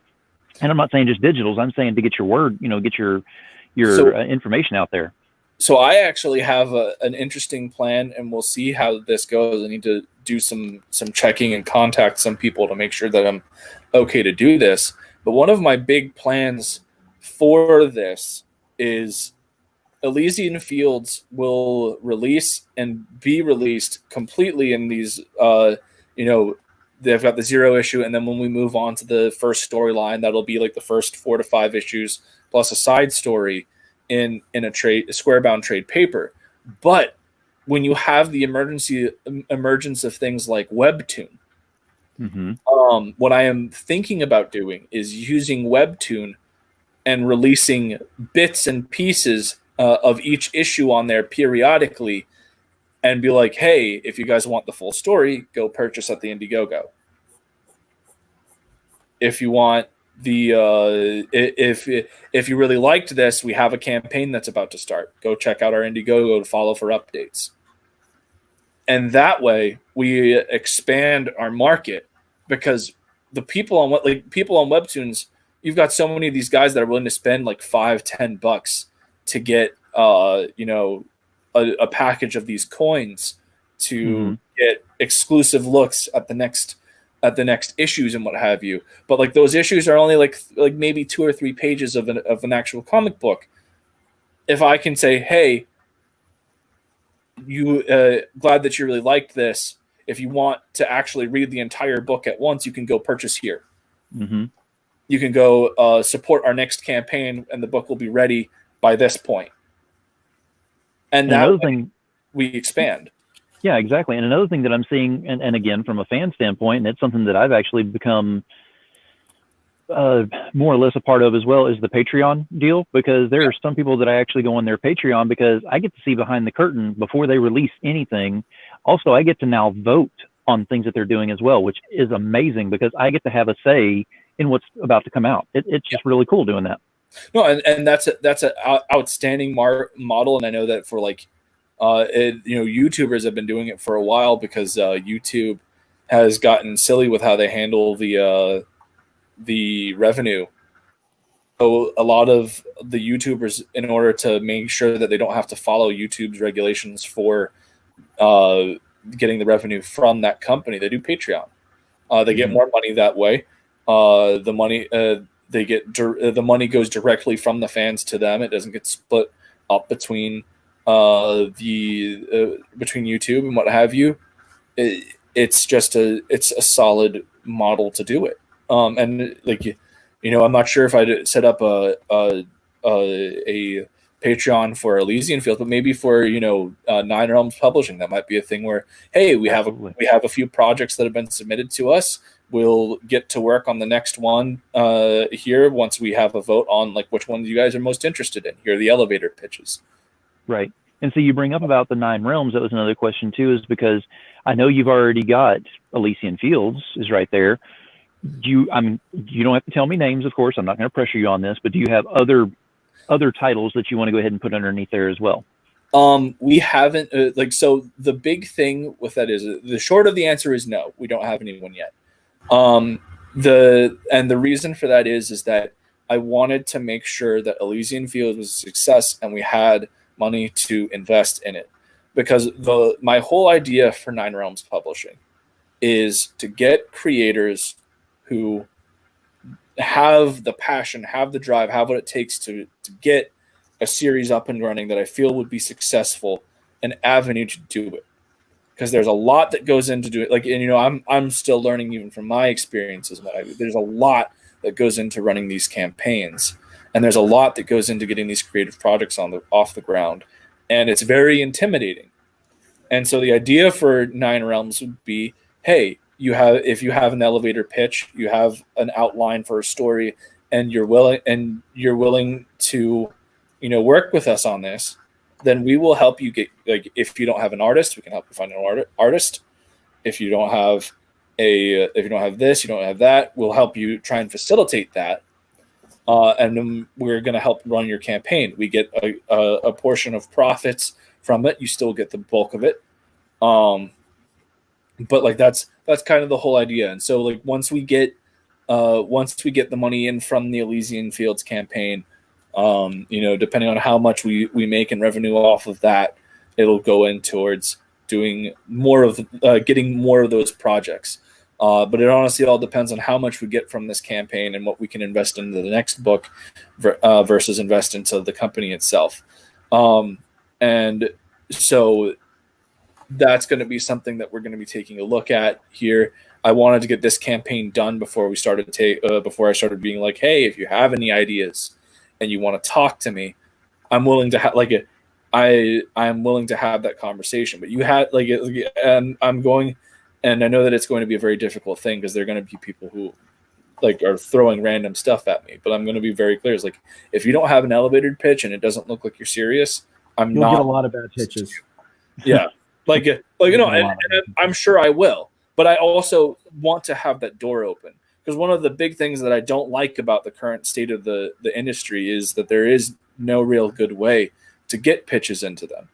I'm not saying just digitals. I'm saying to get your word, get your information out there. So I actually have an interesting plan, and we'll see how this goes. I need to do some checking and contact some people to make sure that I'm okay to do this. But one of my big plans for this is Elysian Fields will release and be released completely in these, they've got the 0 issue. And then when we move on to the first storyline, that'll be like the first 4 to 5 issues plus a side story in a square bound trade paper. But when you have the emergence of things like Webtoon, what I am thinking about doing is using Webtoon and releasing bits and pieces of each issue on there periodically, and be like, hey, if you guys want the full story, go purchase at the Indiegogo. If you want if you really liked this, we have a campaign that's about to start. Go check out our Indiegogo to follow for updates. And that way we expand our market, because the people on Webtoons, you've got so many of these guys that are willing to spend like $5-10 to get a package of these coins to get exclusive looks at the next issues and what have you. But like those issues are only like maybe 2 or 3 pages of an actual comic book. If I can say, hey, you glad that you really liked this. If you want to actually read the entire book at once, you can go purchase here. You can go support our next campaign, and the book will be ready by this point. And that way we expand. Yeah, exactly. And another thing that I'm seeing, and again, from a fan standpoint, and it's something that I've actually become more or less a part of as well, is the Patreon deal, because there are some people that I actually go on their Patreon because I get to see behind the curtain before they release anything. Also, I get to now vote on things that they're doing as well, which is amazing because I get to have a say in what's about to come out. It's just really cool doing that. No, and that's an outstanding model, and I know that for like, YouTubers have been doing it for a while because YouTube has gotten silly with how they handle the revenue. So a lot of the YouTubers, in order to make sure that they don't have to follow YouTube's regulations for getting the revenue from that company, they do Patreon. They get more money that way. The money they get the money goes directly from the fans to them. It doesn't get split up between between YouTube and what have you. It's a solid model to do it. And like I'm not sure if I'd set up a Patreon for Elysian Fields, but maybe for Nine Realms Publishing, that might be a thing where, hey, we have a few projects that have been submitted to us. We'll get to work on the next one here once we have a vote on like which one you guys are most interested in. Here are the elevator pitches. Right. And so you bring up about the Nine Realms. That was another question too, is because I know you've already got Elysian Fields is right there. You don't have to tell me names, of course. I'm not going to pressure you on this, but do you have other titles that you want to go ahead and put underneath there as well? We haven't so the big thing with that is the short of the answer is no, we don't have anyone yet. The reason for that is that I wanted to make sure that Elysian Fields was a success and we had money to invest in it, because my whole idea for Nine Realms Publishing is to get creators who have the passion, have the drive, have what it takes to get a series up and running that I feel would be successful, an avenue to do it. Because there's a lot that goes into doing it. Like, and I'm still learning even from my experiences. There's a lot that goes into running these campaigns, and there's a lot that goes into getting these creative projects off the ground, and it's very intimidating. And so the idea for Nine Realms would be, hey, if you have an elevator pitch, you have an outline for a story, and you're willing to work with us on this, then we will help you get, like, if you don't have an artist, we can help you find an artist. If you don't have this, you don't have that, we'll help you try and facilitate that. And then we're going to help run your campaign. We get a portion of profits from it. You still get the bulk of it. But like that's kind of the whole idea. And so like once we get the money in from the Elysian Fields campaign, depending on how much we make in revenue off of that, it'll go in towards doing more of getting more of those projects. But it honestly all depends on how much we get from this campaign and what we can invest into the next book versus invest into the company itself. And so that's going to be something that we're going to be taking a look at here. I wanted to get this campaign done before we started before I started being like, hey, if you have any ideas and you want to talk to me, I'm willing to have I'm willing to have that conversation. But you had and I'm going, and I know that it's going to be a very difficult thing because there are going to be people who are throwing random stuff at me. But I'm going to be very clear. It's like, if you don't have an elevated pitch and it doesn't look like you're serious, You'll get a lot of bad pitches. Yeah. And I'm sure I will, but I also want to have that door open, because one of the big things that I don't like about the current state of the industry is that there is no real good way to get pitches into them,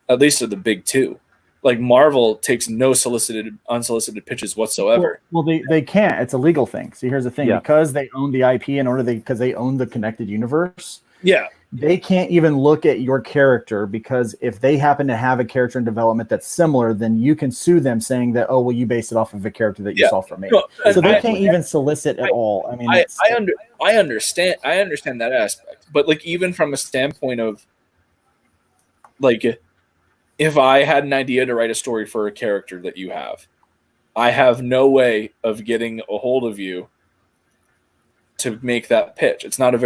at least of the big two. Like Marvel takes no unsolicited pitches whatsoever. Well, they can't. It's a legal thing. So here's the thing: because they own the IP, because they own the connected universe. Yeah. They can't even look at your character, because if they happen to have a character in development that's similar, then you can sue them saying that, oh, well, you based it off of a character that you saw from me. No, so they can't even solicit at all. I mean, I understand that aspect, but like even from a standpoint of like, if I had an idea to write a story for a character that you have, I have no way of getting a hold of you to make that pitch. It's not a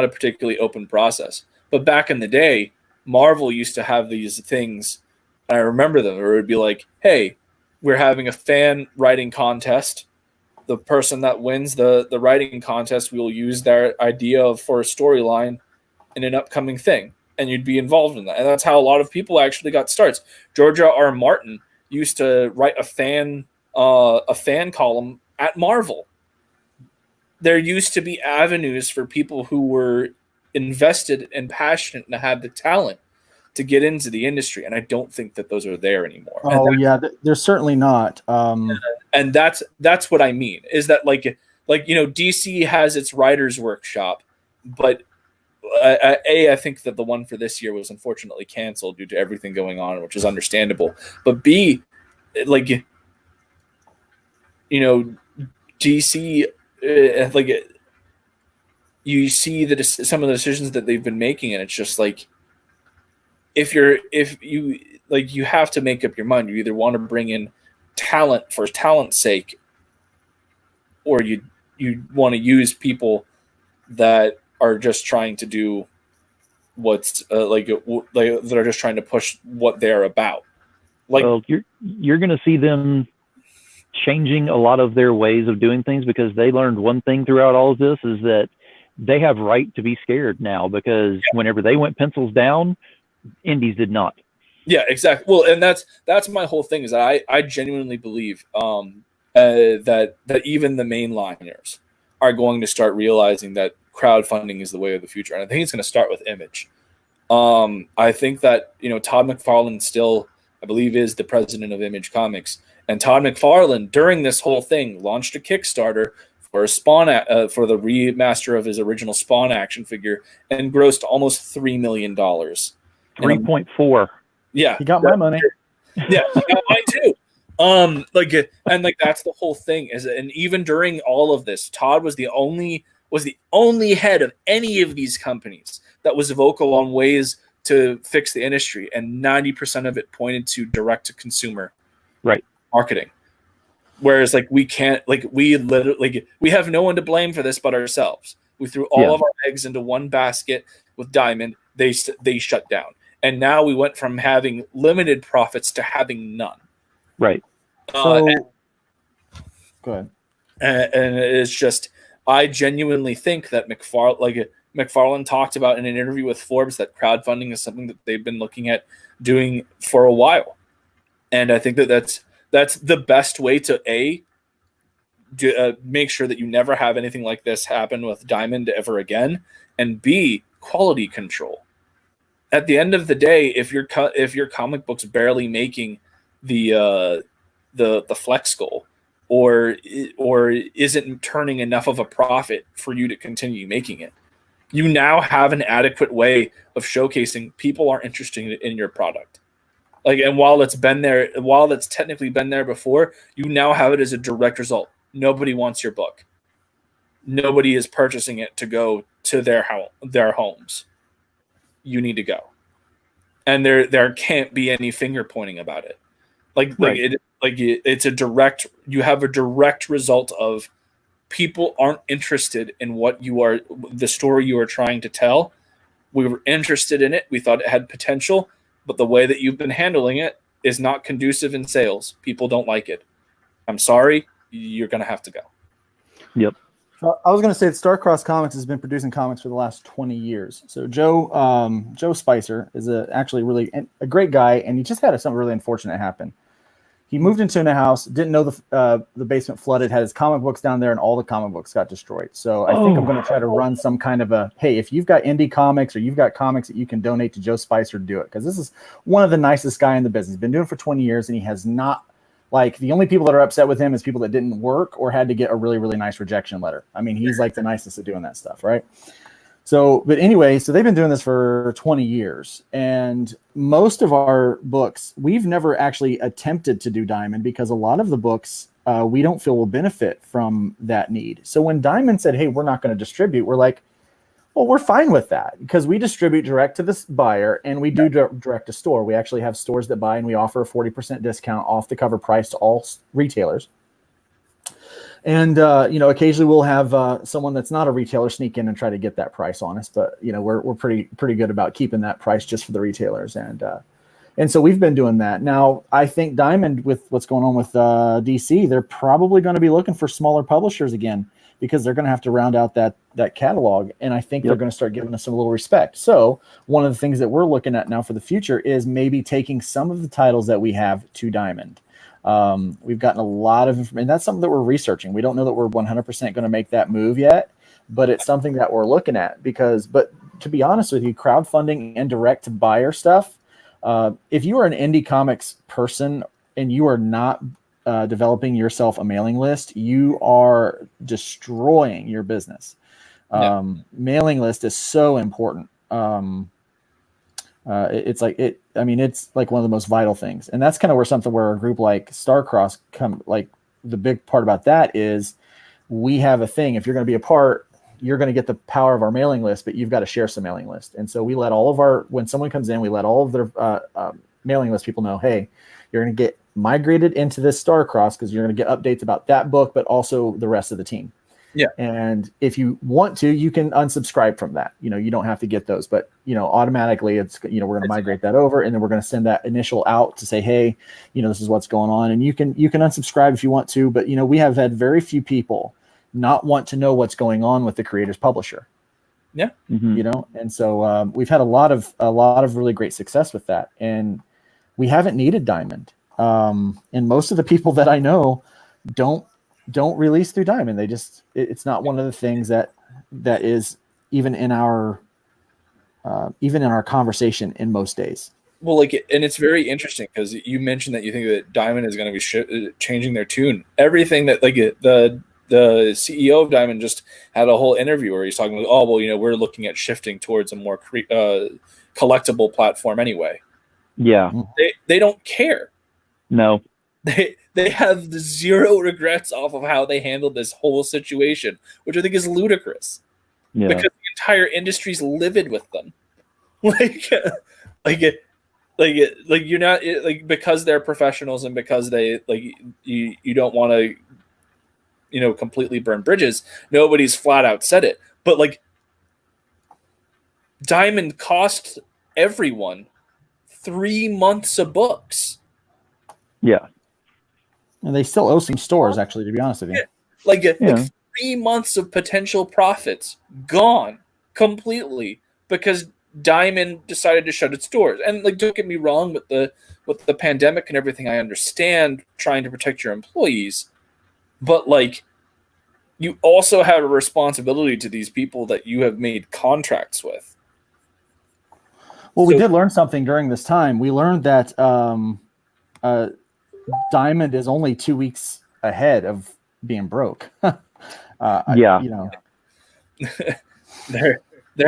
particularly open process. But back in the day, Marvel used to have these things, and I remember them, where it would be like, hey, we're having a fan writing contest. The person that wins the writing contest, we will use their idea for a storyline in an upcoming thing. And you'd be involved in that. And that's how a lot of people actually got starts. George R. Martin used to write a fan column at Marvel. there used to be avenues for people who were invested and passionate and had the talent to get into the industry, and I don't think that those are there anymore. Oh yeah, they're certainly not. And that's what I mean, is that like DC has its writers workshop, but I think that the one for this year was unfortunately canceled due to everything going on, which is understandable. But B, like, DC, you see some of the decisions that they've been making, and it's just like, if you have to make up your mind. You either want to bring in talent for talent's sake, or you want to use people that are just trying to do what's that are just trying to push what they're about. Like, well, you're going to see them changing a lot of their ways of doing things, because they learned one thing throughout all of this, is that they have right to be scared now, because whenever they went pencils down, indies did not. Yeah, exactly. Well, and that's my whole thing, is that I genuinely believe that even the mainliners are going to start realizing that crowdfunding is the way of the future, and I think it's going to start with Image. I think that Todd McFarlane still, I believe, is the president of Image Comics, and Todd McFarlane during this whole thing launched a Kickstarter for for the remaster of his original Spawn action figure, and grossed almost $3 million. 3.4. Yeah, he got my money. Yeah, he got mine too. That's the whole thing, and even during all of this, Todd was the only head of any of these companies that was vocal on ways to fix the industry, and 90% of it pointed to direct to consumer marketing. Whereas we can't, we literally, we have no one to blame for this but ourselves. We threw all of our eggs into one basket with Diamond. They shut down, and now we went from having limited profits to having none. Right. Go ahead. And it's just, I genuinely think that McFarlane talked about in an interview with Forbes that crowdfunding is something that they've been looking at doing for a while, and I think that's the best way to make sure that you never have anything like this happen with Diamond ever again, and B, quality control. At the end of the day, if your comic book's barely making the flex goal, or isn't turning enough of a profit for you to continue making it, you now have an adequate way of showcasing people are interested in your product. And while it's technically been there before, you now have it as a direct result. Nobody wants your book. Nobody is purchasing it to go to their homes. You need to go, and there can't be any finger pointing about it. It's a direct. You have a direct result of people aren't interested in the story you are trying to tell. We were interested in it. We thought it had potential. But the way that you've been handling it is not conducive in sales. People don't like it. I'm sorry. You're going to have to go. Yep. I was going to say that Starcross Comics has been producing comics for the last 20 years. So Joe Spicer is actually really a great guy, and he just had something really unfortunate happen. He moved into a house, didn't know the basement flooded, had his comic books down there, and all the comic books got destroyed. So I think I'm going to try to run some kind of hey, if you've got indie comics or you've got comics that you can donate to Joe Spicer, do it. Because this is one of the nicest guy in the business. He's been doing it for 20 years, and he has not, the only people that are upset with him is people that didn't work or had to get a really, really nice rejection letter. I mean, he's the nicest at doing that stuff, right? So, but anyway, so they've been doing this for 20 years, and most of our books, we've never actually attempted to do Diamond, because a lot of the books we don't feel will benefit from that need. So when Diamond said, hey, we're not going to distribute, we're like, well, we're fine with that, because we distribute direct to this buyer, and we do direct to store. We actually have stores that buy, and we offer a 40% discount off the cover price to all retailers. And, occasionally we'll have someone that's not a retailer sneak in and try to get that price on us. But, we're pretty good about keeping that price just for the retailers. And so we've been doing that. Now, I think Diamond, with what's going on with DC, they're probably going to be looking for smaller publishers again, because they're going to have to round out that catalog. And I think they're going to start giving us a little respect. So one of the things that we're looking at now for the future is maybe taking some of the titles that we have to Diamond. We've gotten a lot of information. That's something that we're researching. We don't know that we're 100% going to make that move yet, but it's something that we're looking at but to be honest with you, crowdfunding and direct to buyer stuff, if you are an indie comics person and you are not developing yourself a mailing list, you are destroying your business. Mailing list is so important. It's like one of the most vital things, and that's kind of where a group like Starcross the big part about that is we have a thing. If you're going to be a part, you're going to get the power of our mailing list, but you've got to share some mailing list. And so we let when someone comes in, we let all of their mailing list people know, hey, you're going to get migrated into this Starcross because you're going to get updates about that book, but also the rest of the team. Yeah. And if you want to, you can unsubscribe from that. You don't have to get those, but automatically it's, we're going to migrate that over, and then we're going to send that initial out to say, hey, this is what's going on. And you can unsubscribe if you want to, but we have had very few people not want to know what's going on with the creator's publisher. Yeah. Mm-hmm. And so we've had a lot of really great success with that. And we haven't needed Diamond. And most of the people that I know don't release through Diamond. It's not one of the things that is even in our conversation in most days. Well, and it's very interesting because you mentioned that you think that Diamond is going to be changing their tune. Everything that the CEO of Diamond just had a whole interview where he's talking about, we're looking at shifting towards a more collectible platform anyway. Yeah. They don't care. No. They have zero regrets off of how they handled this whole situation, which I think is ludicrous. Yeah. Because the entire industry's livid with them. You're not because they're professionals and because they you don't want to completely burn bridges. Nobody's flat out said it, but Diamond cost everyone 3 months of books. Yeah. And they still owe some stores, actually, to be honest with you. Like 3 months of potential profits gone completely because Diamond decided to shut its doors. And don't get me wrong, with the pandemic and everything, I understand trying to protect your employees, but you also have a responsibility to these people that you have made contracts with. Well, we did learn something during this time. We learned that Diamond is only 2 weeks ahead of being broke. They're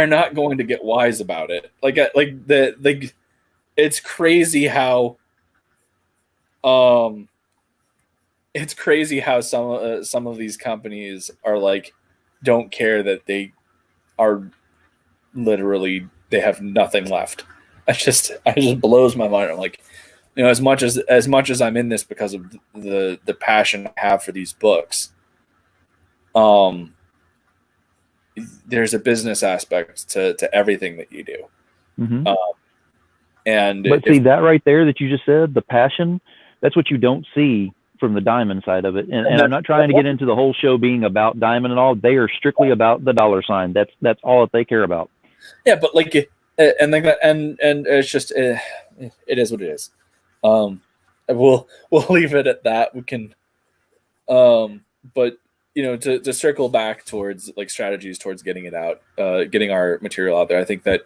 not going to get wise about it. It's crazy how some of these companies are don't care that they are literally, they have nothing left. It just blows my mind. I'm like, as much as I'm in this because of the passion I have for these books, there's a business aspect to everything that you do. Mm-hmm. But see that right there that you just said, the passion, that's what you don't see from the Diamond side of it. And I'm not trying to get into the whole show being about Diamond and all. They are strictly about the dollar sign. That's all that they care about. Yeah, but and it's just it is what it is. We'll leave it at that. We can, but to circle back towards strategies towards getting it out, getting our material out there. I think that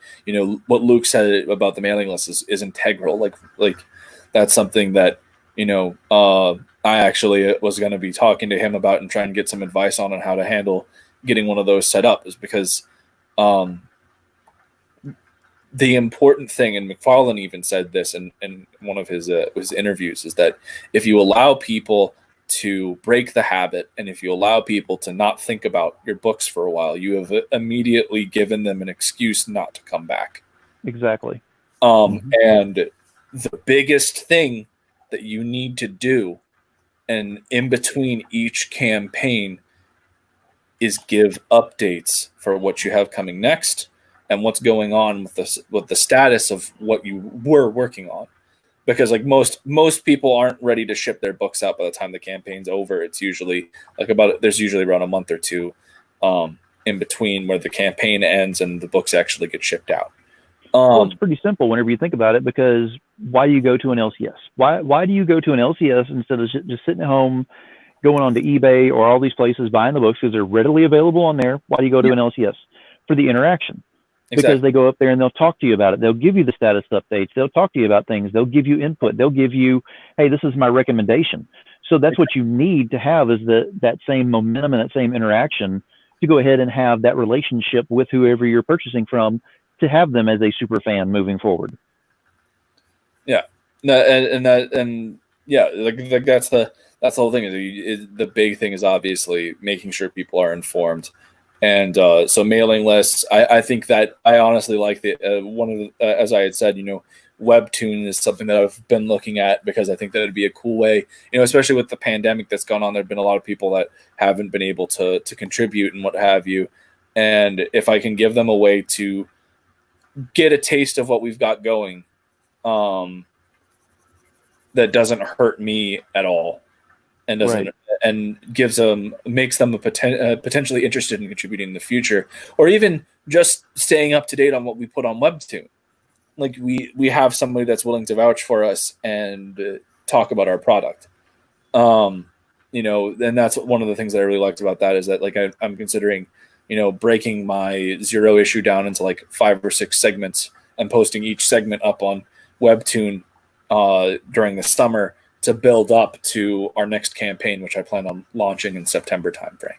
what Luke said about the mailing list is integral. That's something that I actually was going to be talking to him about and trying to get some advice on how to handle getting one of those set up, is because the important thing, and McFarlane even said this in one of his interviews, is that if you allow people to break the habit, and if you allow people to not think about your books for a while, you have immediately given them an excuse not to come back. Exactly. And the biggest thing that you need to do, and in between each campaign, is give updates for what you have coming next and what's going on with the status of what you were working on. Because most people aren't ready to ship their books out by the time the campaign's over. It's usually there's usually around a month or two in between where the campaign ends and the books actually get shipped out. Well, it's pretty simple whenever you think about it, because why do you go to an LCS? Why do you go to an LCS instead of just sitting at home, going on to eBay or all these places buying the books because they're readily available on there? Why do you go to an LCS? For the interaction. Because they go up there and they'll talk to you about it. They'll give you the status updates. They'll talk to you about things. They'll give you input. They'll give you, hey, this is my recommendation. So that's what you need to have, is that same momentum and that same interaction to go ahead and have that relationship with whoever you're purchasing from, to have them as a super fan moving forward. Yeah. And yeah, like that's the whole thing. The big thing is obviously making sure people are informed. And so mailing lists, I think that I honestly like one of the, as I had said, Webtoon is something that I've been looking at, because I think that it'd be a cool way, especially with the pandemic that's gone on. There've been a lot of people that haven't been able to contribute and what have you. And if I can give them a way to get a taste of what we've got going, that doesn't hurt me at all, and doesn't and makes them potentially interested in contributing in the future, or even just staying up to date on what we put on Webtoon. Like we have somebody that's willing to vouch for us and talk about our product. And that's one of the things that I really liked about that, is that like I'm considering, breaking my zero issue down into like 5 or 6 segments and posting each segment up on Webtoon during the summer, to build up to our next campaign, which I plan on launching in September timeframe.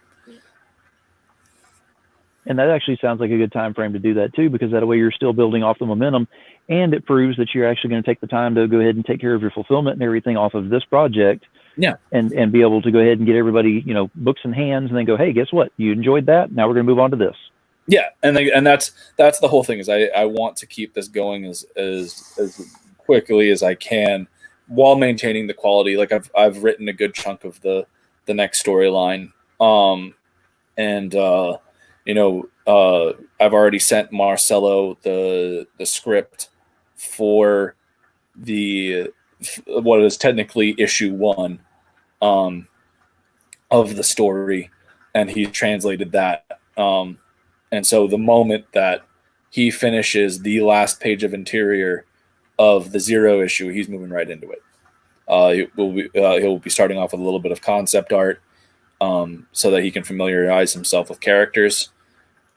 And that actually sounds like a good time frame to do that too, because that way you're still building off the momentum, and it proves that you're actually going to take the time to go ahead and take care of your fulfillment and everything off of this project. Yeah. And be able to go ahead and get everybody, books in hands, and then go, hey, guess what? You enjoyed that. Now we're going to move on to this. Yeah. And that's the whole thing, is I want to keep this going as quickly as I can, while maintaining the quality. Like I've written a good chunk of the next storyline. I've already sent Marcelo the script for what is technically issue 1 of the story, and he translated that. And so the moment that he finishes the last page of interior of the zero issue, he's moving right into it. He'll be starting off with a little bit of concept art, so that he can familiarize himself with characters,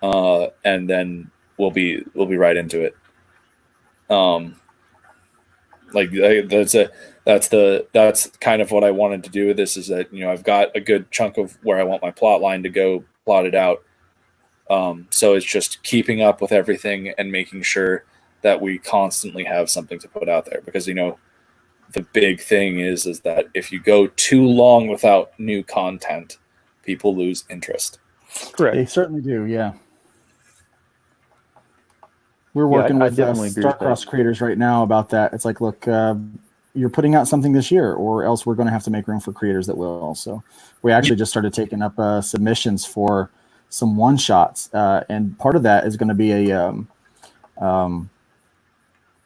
and then we'll be right into it. That's kind of what I wanted to do with this, is that I've got a good chunk of where I want my plot line to go plotted out. So it's just keeping up with everything and making sure that we constantly have something to put out there, because the big thing is that if you go too long without new content, people lose interest. Correct. They certainly do. Yeah. We're working with Starcross creators right now about that. It's like, look, you're putting out something this year, or else we're going to have to make room for creators that will. So we actually just started taking up submissions for some one-shots, and part of that is going to be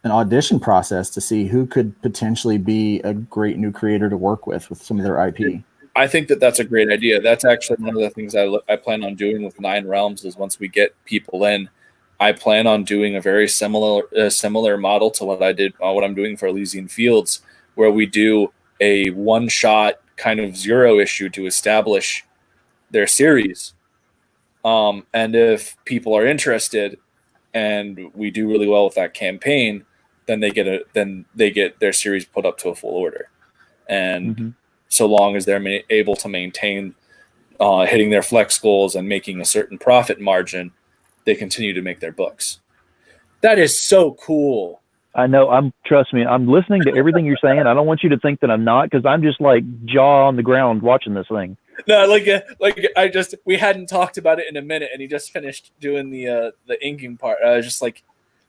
an audition process to see who could potentially be a great new creator to work with some of their IP. I think that that's a great idea. That's actually one of the things I plan on doing with 9 Realms, is once we get people in, I plan on doing a very similar model to what I'm doing for Elysian Fields, where we do a one-shot kind of zero issue to establish their series. And if people are interested and we do really well with that campaign, then they get their series put up to a full order. And so long as they're able to maintain hitting their flex goals and making a certain profit margin, they continue to make their books. That is so cool. I know. Trust me, I'm listening to everything you're saying. I don't want you to think that I'm not, because I'm just like jaw on the ground watching this thing. No, we hadn't talked about it in a minute, and he just finished doing the inking part. I was just like,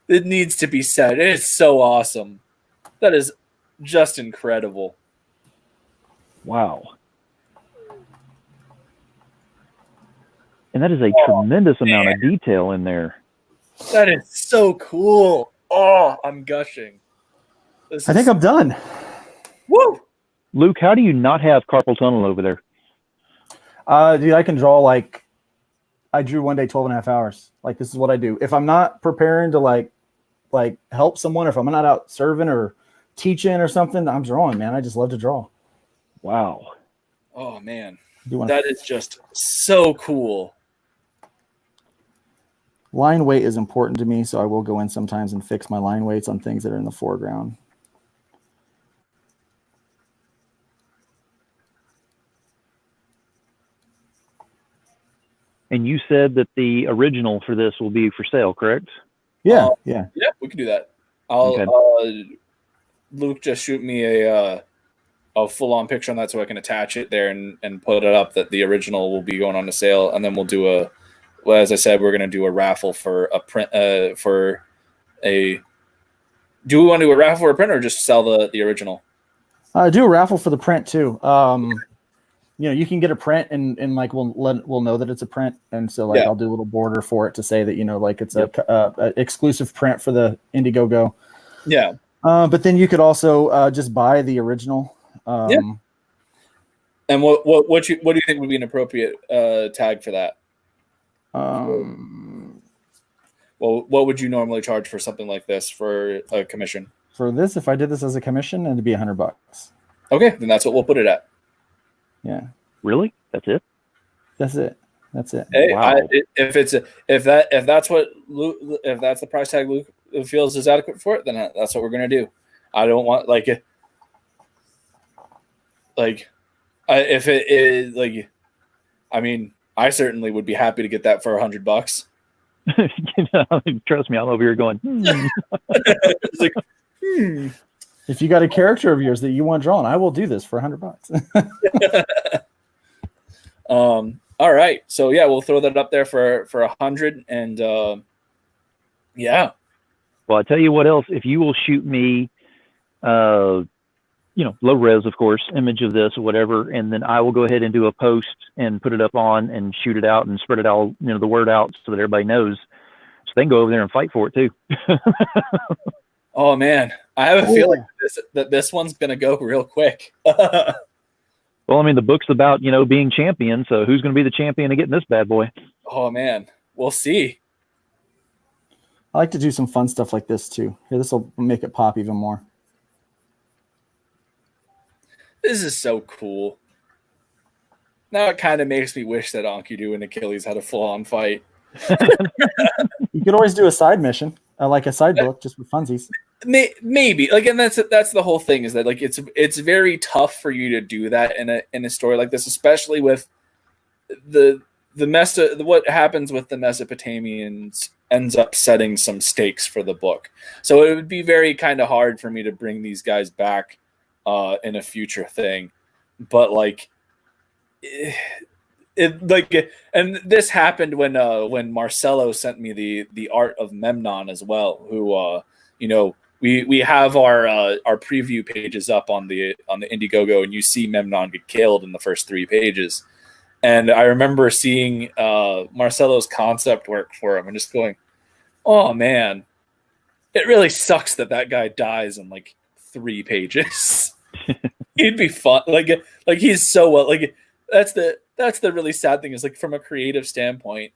it needs to be said. It is so awesome. That is just incredible. Wow. And that is a tremendous amount of detail in there. That is so cool. Oh, I'm gushing. I think I'm done. Woo! Luke, how do you not have carpal tunnel over there? Dude, I can draw I drew one day 12 and a half hours. Like, this is what I do. If I'm not preparing to like help someone, or if I'm not out serving or teaching or something, I'm drawing, man. I just love to draw. Wow. Oh man, that is just so cool. Line weight is important to me, so I will go in sometimes and fix my line weights on things that are in the foreground. And you said that the original for this will be for sale, correct? Yeah, yeah, we can do that. Luke, just shoot me a full-on picture on that so I can attach it there and put it up that the original will be going on the sale, and then we'll do as I said, we're going to do a raffle for a print do we want to do a raffle for a print or just sell the original? Do a raffle for the print too. You can get a print and like we'll know that it's a print, and so like I'll do a little border for it to say that like it's a exclusive print for the Indiegogo. Yeah. But then you could also just buy the original. And what do you think would be an appropriate tag for that? Well, what would you normally charge for something like this for a commission? For this, if I did this as a commission, it'd be $100. Okay, then that's what we'll put it at. Yeah. Really? That's it? That's it. Hey, wow. If that's the price tag Luke feels is adequate for it, then that's what we're gonna do. I don't want if it is I certainly would be happy to get that for $100. Trust me, I'm over here going. It's like, If you got a character of yours that you want drawn, I will do this for $100. All right, so yeah, we'll throw that up there for 100, and yeah. Well, I tell you what else. If you will shoot me, low res, of course, image of this or whatever, and then I will go ahead and do a post and put it up on and shoot it out and spread it all, the word out so that everybody knows, so they can go over there and fight for it too. Oh man, I have a feeling that this one's gonna go real quick. Well, the book's about, being champion. So who's going to be the champion of getting this bad boy? Oh man, we'll see. I like to do some fun stuff like this too. Here, this will make it pop even more. This is so cool. Now it kind of makes me wish that Enkidu and Achilles had a full-on fight. You could always do a side mission, like a side book, just for funsies. Maybe, and that's the whole thing, is that it's very tough for you to do that in a story like this, especially with what happens with the Mesopotamians ends up setting some stakes for the book. So it would be very kind of hard for me to bring these guys back in a future thing, but and this happened when Marcelo sent me the art of Memnon as well, who we have our preview pages up on the Indiegogo, and you see Memnon get killed in the first 3 pages. And I remember seeing Marcelo's concept work for him and just going, oh man, it really sucks that guy dies in 3 pages. He'd be fun. He's so well, that's the really sad thing, is from a creative standpoint,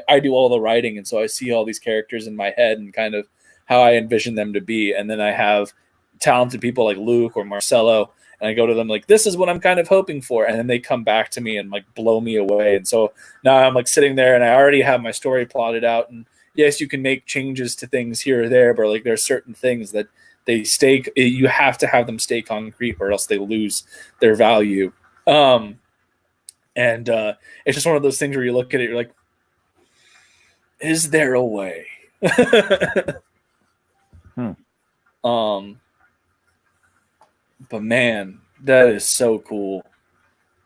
I do all the writing, and so I see all these characters in my head and kind of how I envision them to be. And then I have talented people like Luke or Marcelo, and I go to them this is what I'm kind of hoping for. And then they come back to me and blow me away. And so now I'm sitting there and I already have my story plotted out. And yes, you can make changes to things here or there, but there's certain things that you have to have them stay concrete, or else they lose their value. And it's just one of those things where you look at it, you're like, is there a way? But man, that is so cool.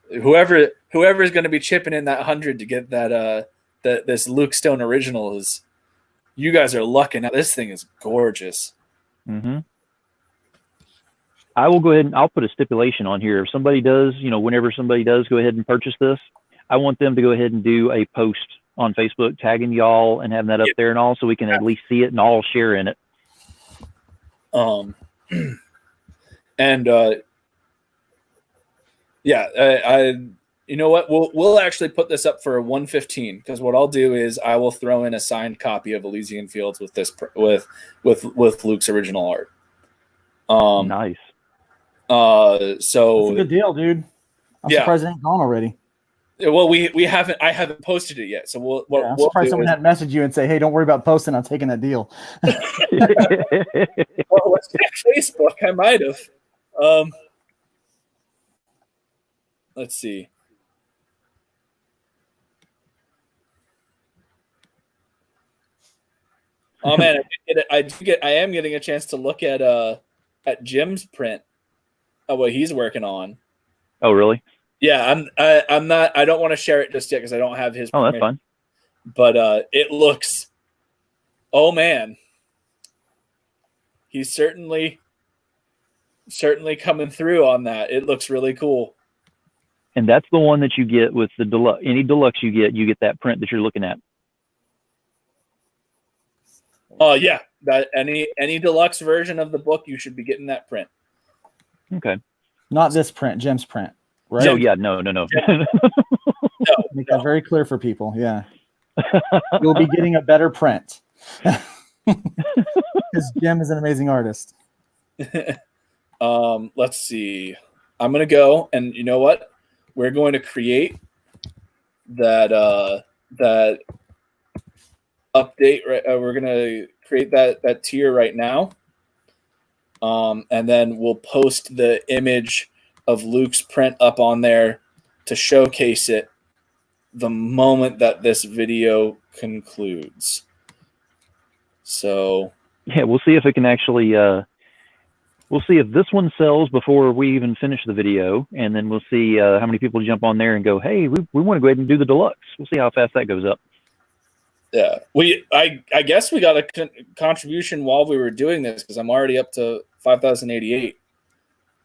Whoever is going to be chipping in that 100 to get that this Luke Stone original, you guys are lucking out. This thing is gorgeous. Mm-hmm. I will go ahead and I'll put a stipulation on here. If somebody does, whenever somebody does go ahead and purchase this, I want them to go ahead and do a post on Facebook tagging y'all and having that up there and all, so we can at least see it and all share in it. You know what? We'll actually put this up for a 115 because what I'll do is I will throw in a signed copy of Elysian Fields with this with Luke's original art. Nice. So That's a good deal, dude. I'm surprised it ain't gone already. Well, we haven't. I haven't posted it yet, so I'm surprised someone hadn't messaged you and say, "Hey, don't worry about posting. I'm taking that deal." Well, let's check Facebook. I might have. Let's see. Oh man, I am getting a chance to look at Jim's print of what he's working on. Oh, really? Yeah, I'm not. I don't want to share it just yet because I don't have his. Oh, that's fine. But it looks. Oh man, he's certainly coming through on that. It looks really cool. And that's the one that you get with the deluxe. Any deluxe you get that print that you're looking at. Oh yeah, that any deluxe version of the book, you should be getting that print. Okay. Not this print, Jim's print, right? No, yeah, no. Make that very clear for people. Yeah, you'll be getting a better print because Jim is an amazing artist. Let's see. I'm gonna go, and you know what? We're going to create that update. Right, we're gonna create that tier right now, and then we'll post the image of Luke's print up on there to showcase it the moment that this video concludes. So yeah, we'll see if it can actually. We'll see if this one sells before we even finish the video, and then we'll see how many people jump on there and go, "Hey, we want to go ahead and do the deluxe." We'll see how fast that goes up. Yeah, I guess we got a contribution while we were doing this because I'm already up to 5,088.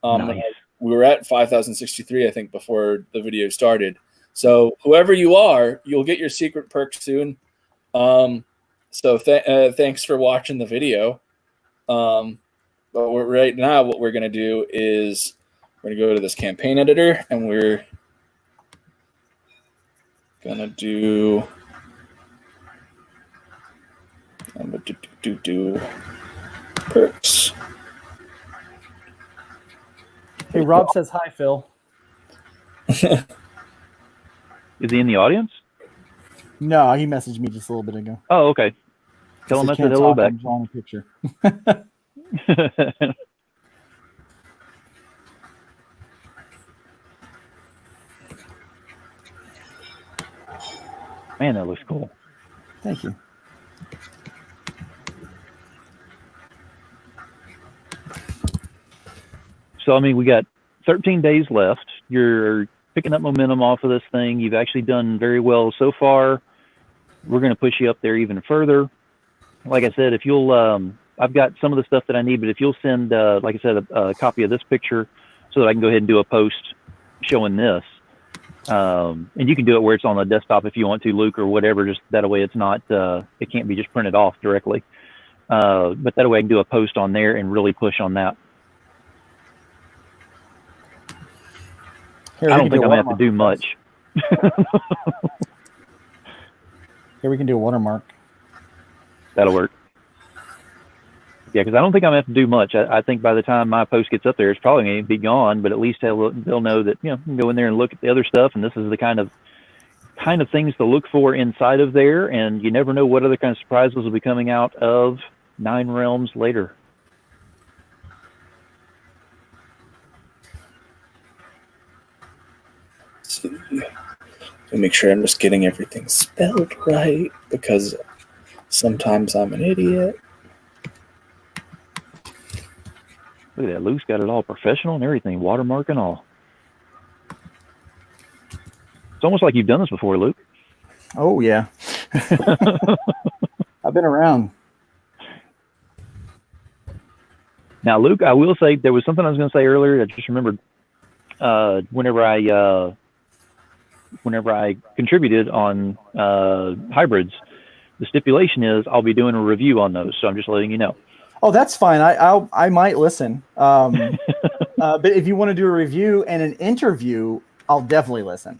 Nice. We were at 5,063, I think, before the video started. So whoever you are, you'll get your secret perk soon. So thanks for watching the video. But right now, what we're going to do is we're going to go to this campaign editor, and we're going to do perks. Hey, Rob says hi, Phil. Is he in the audience? No, he messaged me just a little bit ago. Oh, okay. Tell him I said hello back. I'm drawing a picture. Man, that looks cool. Thank you. So, I mean, we got 13 days left. You're picking up momentum off of this thing. You've actually done very well so far. We're going to push you up there even further. Like I said, if you'll, I've got some of the stuff that I need, but if you'll send, like I said, a copy of this picture so that I can go ahead and do a post showing this. And you can do it where it's on the desktop if you want to, Luke, or whatever. Just that way it's not, it can't be just printed off directly. But that way I can do a post on there and really push on that. Here, I don't think I'm going to have to do much. Here, we can do a watermark. That'll work. Yeah, because I don't think I'm going to have to do much. I think by the time my post gets up there, it's probably going to be gone, but at least they'll know that, you can go in there and look at the other stuff, and this is the kind of things to look for inside of there, and you never know what other kind of surprises will be coming out of 9 Realms later. Make sure I'm just getting everything spelled right because sometimes I'm an idiot. Look at that. Luke's got it all professional and everything, watermark and all. It's almost like you've done this before, Luke. Oh, yeah. I've been around. Now, Luke, I will say there was something I was going to say earlier. I just remembered whenever I contributed on hybrids, the stipulation is I'll be doing a review on those. So I'm just letting you know. Oh, that's fine. I might listen. But if you want to do a review and an interview, I'll definitely listen.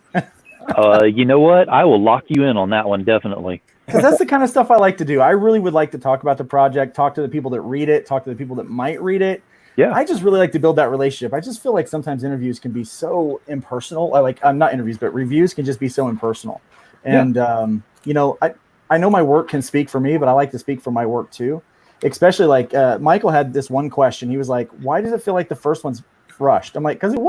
You know what? I will lock you in on that one, definitely. Because that's the kind of stuff I like to do. I really would like to talk about the project, talk to the people that read it, talk to the people that might read it. Yeah. I just really like to build that relationship. I just feel like sometimes interviews can be so impersonal. Not interviews, but reviews can just be so impersonal. And, you know, I know my work can speak for me, but I like to speak for my work too. Especially like Michael had this one question. He was like, why does it feel like the first one's rushed? I'm like, because it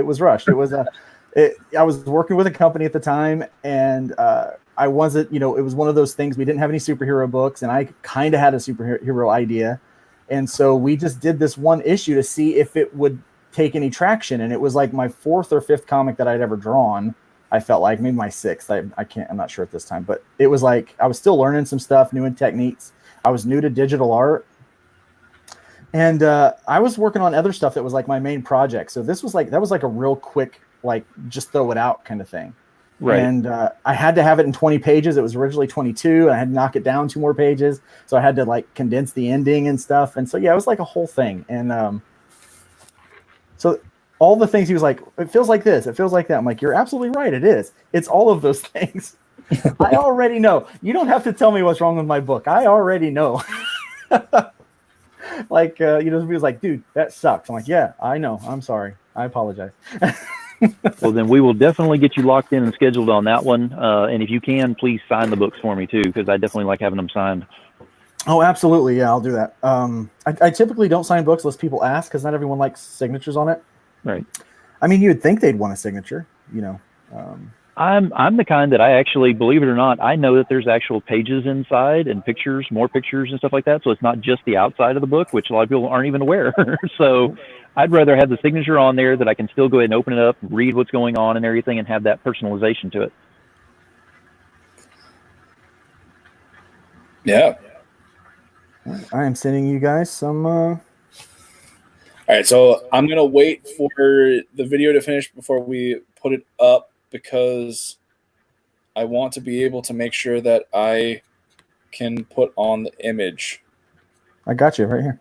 was rushed. It was I was working with a company at the time, and I wasn't, you know, it was one of those things. We didn't have any superhero books, and I kind of had a superhero idea. And so we just did this one issue to see if it would take any traction. And it was like my 4th or 5th comic that I'd ever drawn. I felt like maybe my 6th. I'm not sure at this time, but it was like, I was still learning some stuff, new in techniques. I was new to digital art. And I was working on other stuff that was like my main project. So that was like a real quick, like just throw it out kind of thing. Right. And I had to have it in 20 pages. It was originally 22. I had to knock it down 2 more pages. So I had to like condense the ending and stuff. And so, yeah, it was like a whole thing. And so all the things he was like, it feels like this, it feels like that. I'm like, you're absolutely right. It is. It's all of those things. I already know. You don't have to tell me what's wrong with my book. I already know. Like, you know, he was like, dude, that sucks. I'm like, yeah, I know. I'm sorry. I apologize. Well, then we will definitely get you locked in and scheduled on that one. And if you can, please sign the books for me too, because I definitely like having them signed. Oh, absolutely. Yeah, I'll do that. I typically don't sign books unless people ask, because not everyone likes signatures on it. Right. I mean, you would think they'd want a signature, you know. I'm the kind that I actually, believe it or not, I know that there's actual pages inside and pictures, more pictures and stuff like that. So it's not just the outside of the book, which a lot of people aren't even aware. So I'd rather have the signature on there that I can still go ahead and open it up, read what's going on and everything, and have that personalization to it. Yeah. I am sending you guys some. All right, so I'm going to wait for the video to finish before we put it up, because I want to be able to make sure that I can put on the image. I got you right here.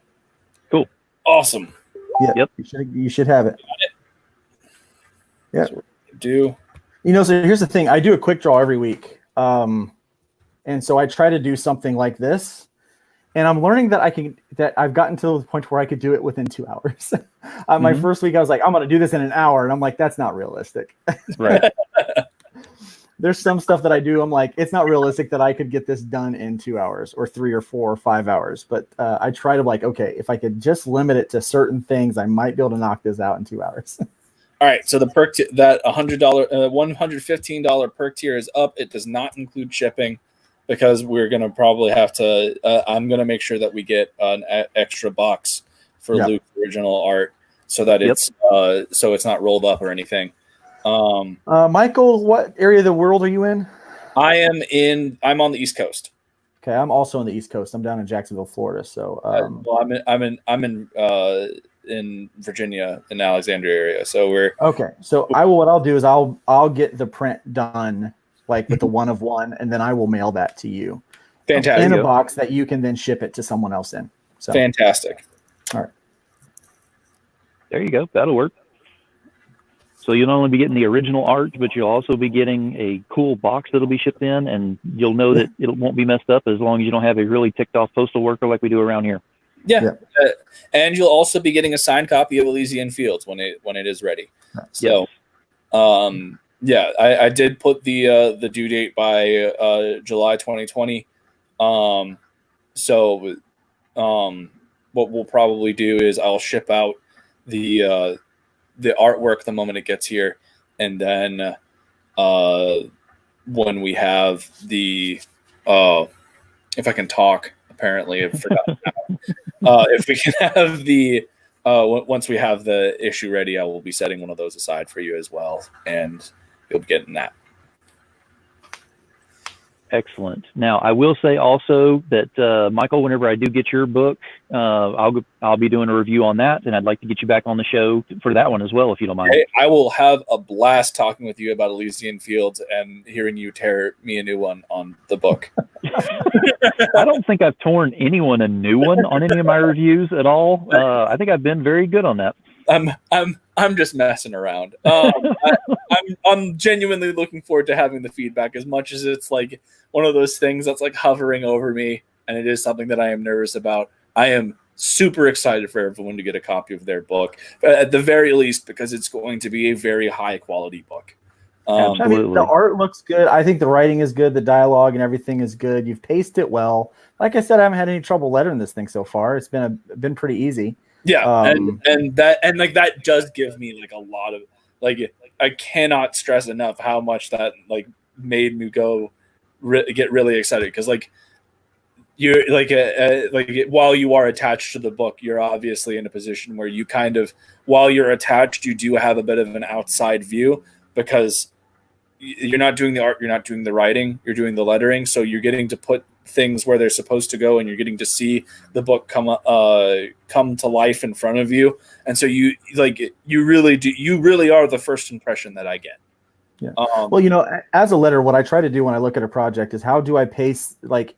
Cool. Awesome. Yeah. Yep. You should have it. Yeah. Do. You know, so here's the thing. I do a quick draw every week. And so I try to do something like this. And I'm learning that I've gotten to the point where I could do it within 2 hours. My first week, I was like, I'm going to do this in an hour. And I'm like, that's not realistic. Right. There's some stuff that I do. I'm like, it's not realistic that I could get this done in 2 hours or 3 or 4 or 5 hours. But I try to like, okay, if I could just limit it to certain things, I might be able to knock this out in 2 hours. All right. So the perk, that $115 perk tier is up. It does not include shipping, because we're going to probably have to, I'm going to make sure that we get an extra box for Luke's original art, so that it's so it's not rolled up or anything. Michael, what area of the world are you in? I'm on the East Coast. Okay, I'm also on the East Coast. I'm down in Jacksonville, Florida. So well, I'm in Virginia, in the Alexandria area. So we're okay. So what I'll do is I'll get the print done, like with the 1 of 1, and then I will mail that to you. Fantastic. In a box that you can then ship it to someone else in. So fantastic. All right. There you go. That'll work. So you'll not only be getting the original art, but you'll also be getting a cool box that'll be shipped in, and you'll know that it won't be messed up as long as you don't have a really ticked off postal worker like we do around here. Yeah. And you'll also be getting a signed copy of Elysian Fields when it is ready. So, yeah, I did put the due date by July 2020. So what we'll probably do is I'll ship out the artwork the moment it gets here, and then when we have the if I can talk, apparently I've forgotten how. If we can have the once we have the issue ready, I will be setting one of those aside for you as well, and you'll be getting that. Excellent. Now, I will say also that, Michael, whenever I do get your book, I'll be doing a review on that, and I'd like to get you back on the show for that one as well, if you don't mind. Hey, I will have a blast talking with you about Elysian Fields and hearing you tear me a new one on the book. I don't think I've torn anyone a new one on any of my reviews at all. I think I've been very good on that. I'm just messing around. I'm genuinely looking forward to having the feedback, as much as it's like one of those things that's like hovering over me, and it is something that I am nervous about. I am super excited for everyone to get a copy of their book, at the very least, because it's going to be a very high quality book. I mean, the art looks good. I think the writing is good. The dialogue and everything is good. You've paced it well. Like I said, I haven't had any trouble lettering this thing so far. It's been pretty easy. Yeah, and that does give me like a lot of like, I cannot stress enough how much that like made me get really excited, because like you're like while you are attached to the book, you're obviously in a position where you kind of, while you're attached, you do have a bit of an outside view, because you're not doing the art, you're not doing the writing, you're doing the lettering, so you're getting to put things where they're supposed to go, and you're getting to see the book come to life in front of you. And so you really are the first impression that I get. Yeah. Well, as a letterer, what I try to do when I look at a project is, how do I pace? Like,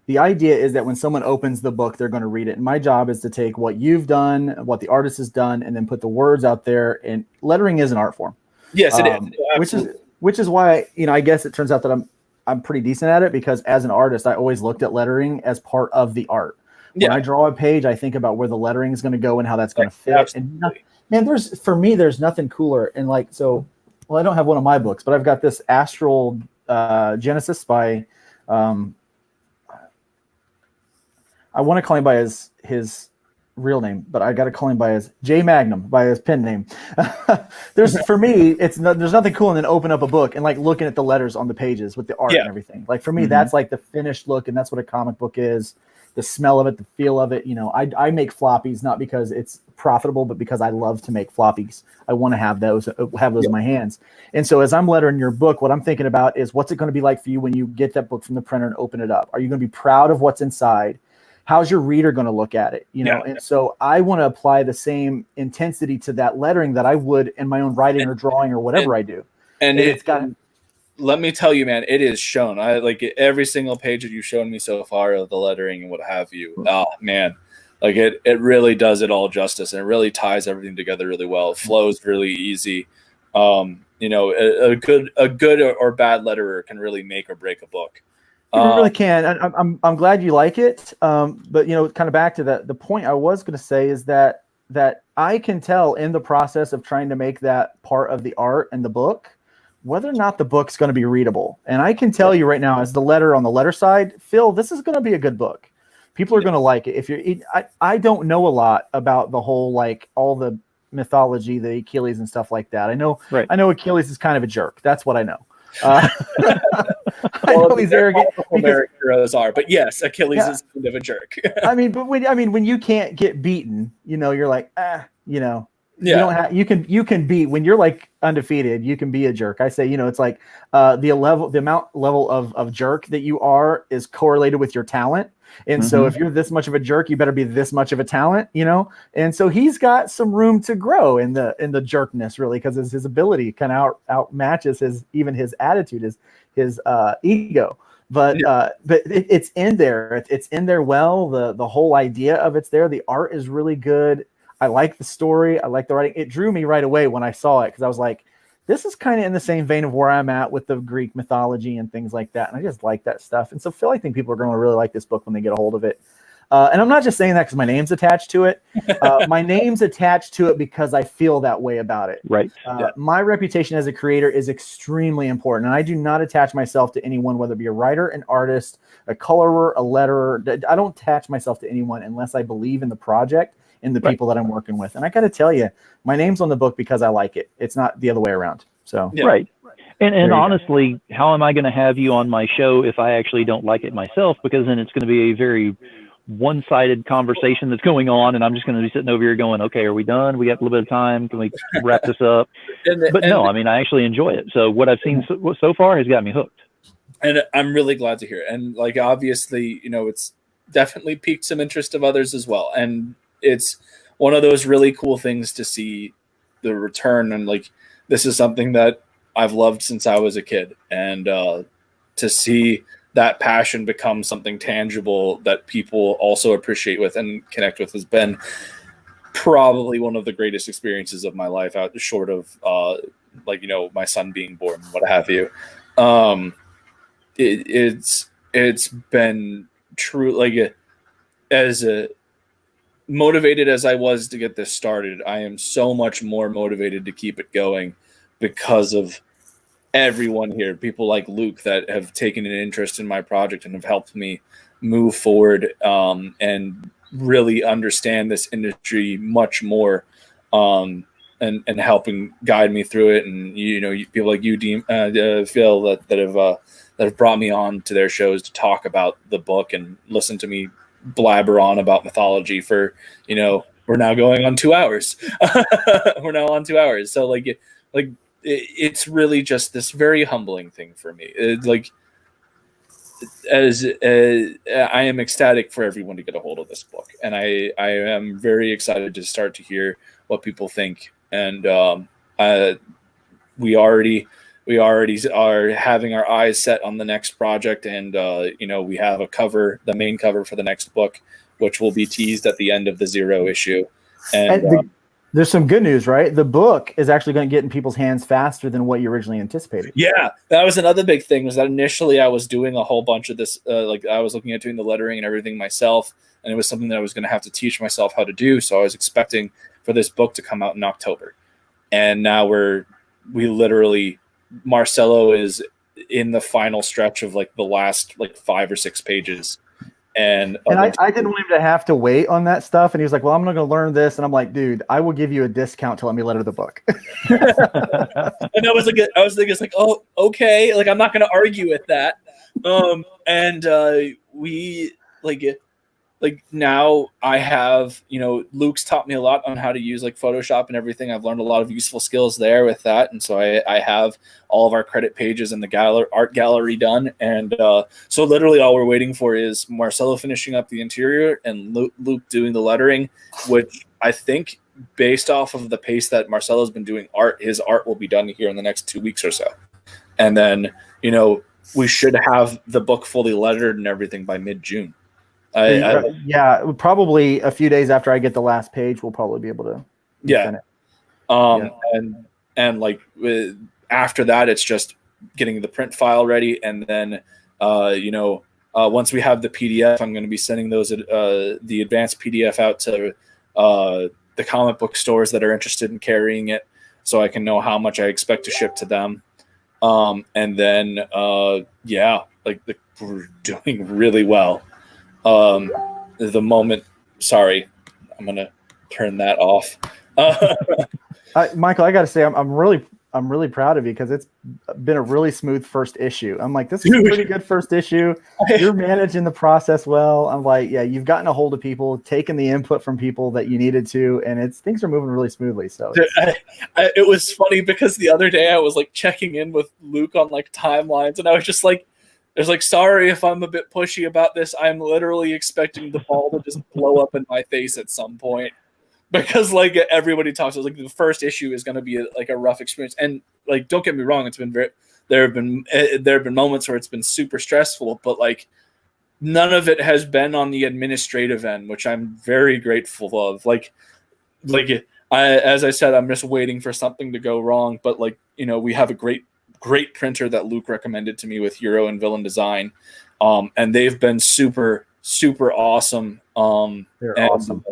the idea is that when someone opens the book, they're going to read it. And my job is to take what you've done, what the artist has done, and then put the words out there. And lettering is an art form. Yes, it is. Which is why, I guess it turns out that I'm pretty decent at it, because as an artist, I always looked at lettering as part of the art. When I draw a page, I think about where the lettering is going to go and how that's going to fit. Absolutely. And there's nothing cooler. And I don't have one of my books, but I've got this Astral Genesis by, I want to call him by his real name, but I got to call him by his J Magnum, by his pen name. For me, there's nothing cooler than open up a book and like looking at the letters on the pages with the art and everything. Like, for me, that's like the finished look, and that's what a comic book is. The smell of it, the feel of it. I make floppies not because it's profitable, but because I love to make floppies. I want to have those in my hands. And so as I'm lettering your book, what I'm thinking about is, what's it going to be like for you when you get that book from the printer and open it up? Are you going to be proud of what's inside? How's your reader going to look at it? And so I want to apply the same intensity to that lettering that I would in my own writing or drawing or whatever I do. And it's got. Let me tell you, man, it is shown. I like every single page that you've shown me so far of the lettering and what have you. Oh man, like it really does it all justice, and it really ties everything together really well. It flows really easy. A good or bad letterer can really make or break a book. It really can. I'm glad you like it. But kind of back to the point I was going to say is that I can tell in the process of trying to make that part of the art and the book, whether or not the book's going to be readable. And I can tell you right now, as the letter on the letter side, Phil, this is going to be a good book. People are going to like it. I don't know a lot about the whole, like, all the mythology, the Achilles and stuff like that. I know Achilles is kind of a jerk. That's what I know. I know he's arrogant. American heroes are, but yes, Achilles is kind of a jerk. when you can't get beaten, you're like, you can be, when you're like undefeated, you can be a jerk. I say, it's like the level of jerk that you are is correlated with your talent. And so if you're this much of a jerk, you better be this much of a talent, And so he's got some room to grow in the jerkness, really, because his ability kind of outmatches his attitude, his ego. But it's in there. It's in there well. The whole idea of it's there. The art is really good. I like the story. I like the writing. It drew me right away when I saw it, because I was like, this is kind of in the same vein of where I'm at with the Greek mythology and things like that. And I just like that stuff. And so Phil, I think people are going to really like this book when they get a hold of it. And I'm not just saying that because my name's attached to it. My name's attached to it because I feel that way about it. Right. My reputation as a creator is extremely important. And I do not attach myself to anyone, whether it be a writer, an artist, a colorer, a letterer. I don't attach myself to anyone unless I believe in the project and the people that I'm working with. And I got to tell you, my name's on the book because I like it. It's not the other way around. So Right. And honestly, how am I going to have you on my show if I actually don't like it myself? Because then it's going to be a very one-sided conversation that's going on, and I'm just going to be sitting over here going, okay, are we done? We got a little bit of time. Can we wrap this up? I actually enjoy it. So what I've seen so far has got me hooked. And I'm really glad to hear it. And like, obviously, it's definitely piqued some interest of others as well. And it's one of those really cool things to see the return. And like, this is something that I've loved since I was a kid. And to see that passion become something tangible that people also appreciate with and connect with has been probably one of the greatest experiences of my life, out short of my son being born, what have you. It's been true. Like, as motivated as I was to get this started, I am so much more motivated to keep it going because of everyone here. People like Luke that have taken an interest in my project and have helped me move forward and really understand this industry much more, and helping guide me through it. And people like you, Phil, that have brought me on to their shows to talk about the book and listen to me blabber on about mythology for, we're now going on 2 hours. We're now on 2 hours. So it's really just this very humbling thing for me. As I am ecstatic for everyone to get a hold of this book, and I am very excited to start to hear what people think. And we already are having our eyes set on the next project, and we have the main cover for the next book, which will be teased at the end of the 0 issue. And there's some good news, right? The book is actually going to get in people's hands faster than what you originally anticipated. Yeah, that was another big thing, was that initially I was doing a whole bunch of this, I was looking at doing the lettering and everything myself, and it was something that I was going to have to teach myself how to do. So I was expecting for this book to come out in October. And now Marcelo is in the final stretch of the last 5 or 6 pages. And I didn't want him to have to wait on that stuff. And he was like, well, I'm going to learn this. And I'm like, dude, I will give you a discount to let me letter the book. And I was thinking, it's like, oh, okay. I'm not going to argue with that. Now I have, Luke's taught me a lot on how to use Photoshop and everything. I've learned a lot of useful skills there with that. And so I have all of our credit pages in the art gallery done. And so literally all we're waiting for is Marcelo finishing up the interior and Luke doing the lettering, which I think, based off of the pace that Marcelo's been doing his art will be done here in the next 2 weeks or so. And then, we should have the book fully lettered and everything by mid-June. Probably a few days after I get the last page, we'll probably be able to. And after that, it's just getting the print file ready, and then once we have the PDF, I'm going to be sending the advanced PDF out to the comic book stores that are interested in carrying it, so I can know how much I expect to ship to them. And then we're doing really well. The moment, sorry, I'm going to turn that off. Michael, I got to say, I'm really proud of you, because it's been a really smooth first issue. I'm like, this is a pretty good first issue. You're managing the process well. I'm like, yeah, you've gotten a hold of people, taken the input from people that you needed to, and things are moving really smoothly. So it was funny because the other day I was checking in with Luke on timelines, and I was just sorry if I'm a bit pushy about this. I'm literally expecting the ball to just blow up in my face at some point, because everybody talks about the first issue is going to be a rough experience. And don't get me wrong, it's been there have been moments where it's been super stressful, but none of it has been on the administrative end, which I'm very grateful of. As I said, I'm just waiting for something to go wrong, but we have a great printer that Luke recommended to me with Euro and Villain Design, and they've been super awesome. They're awesome.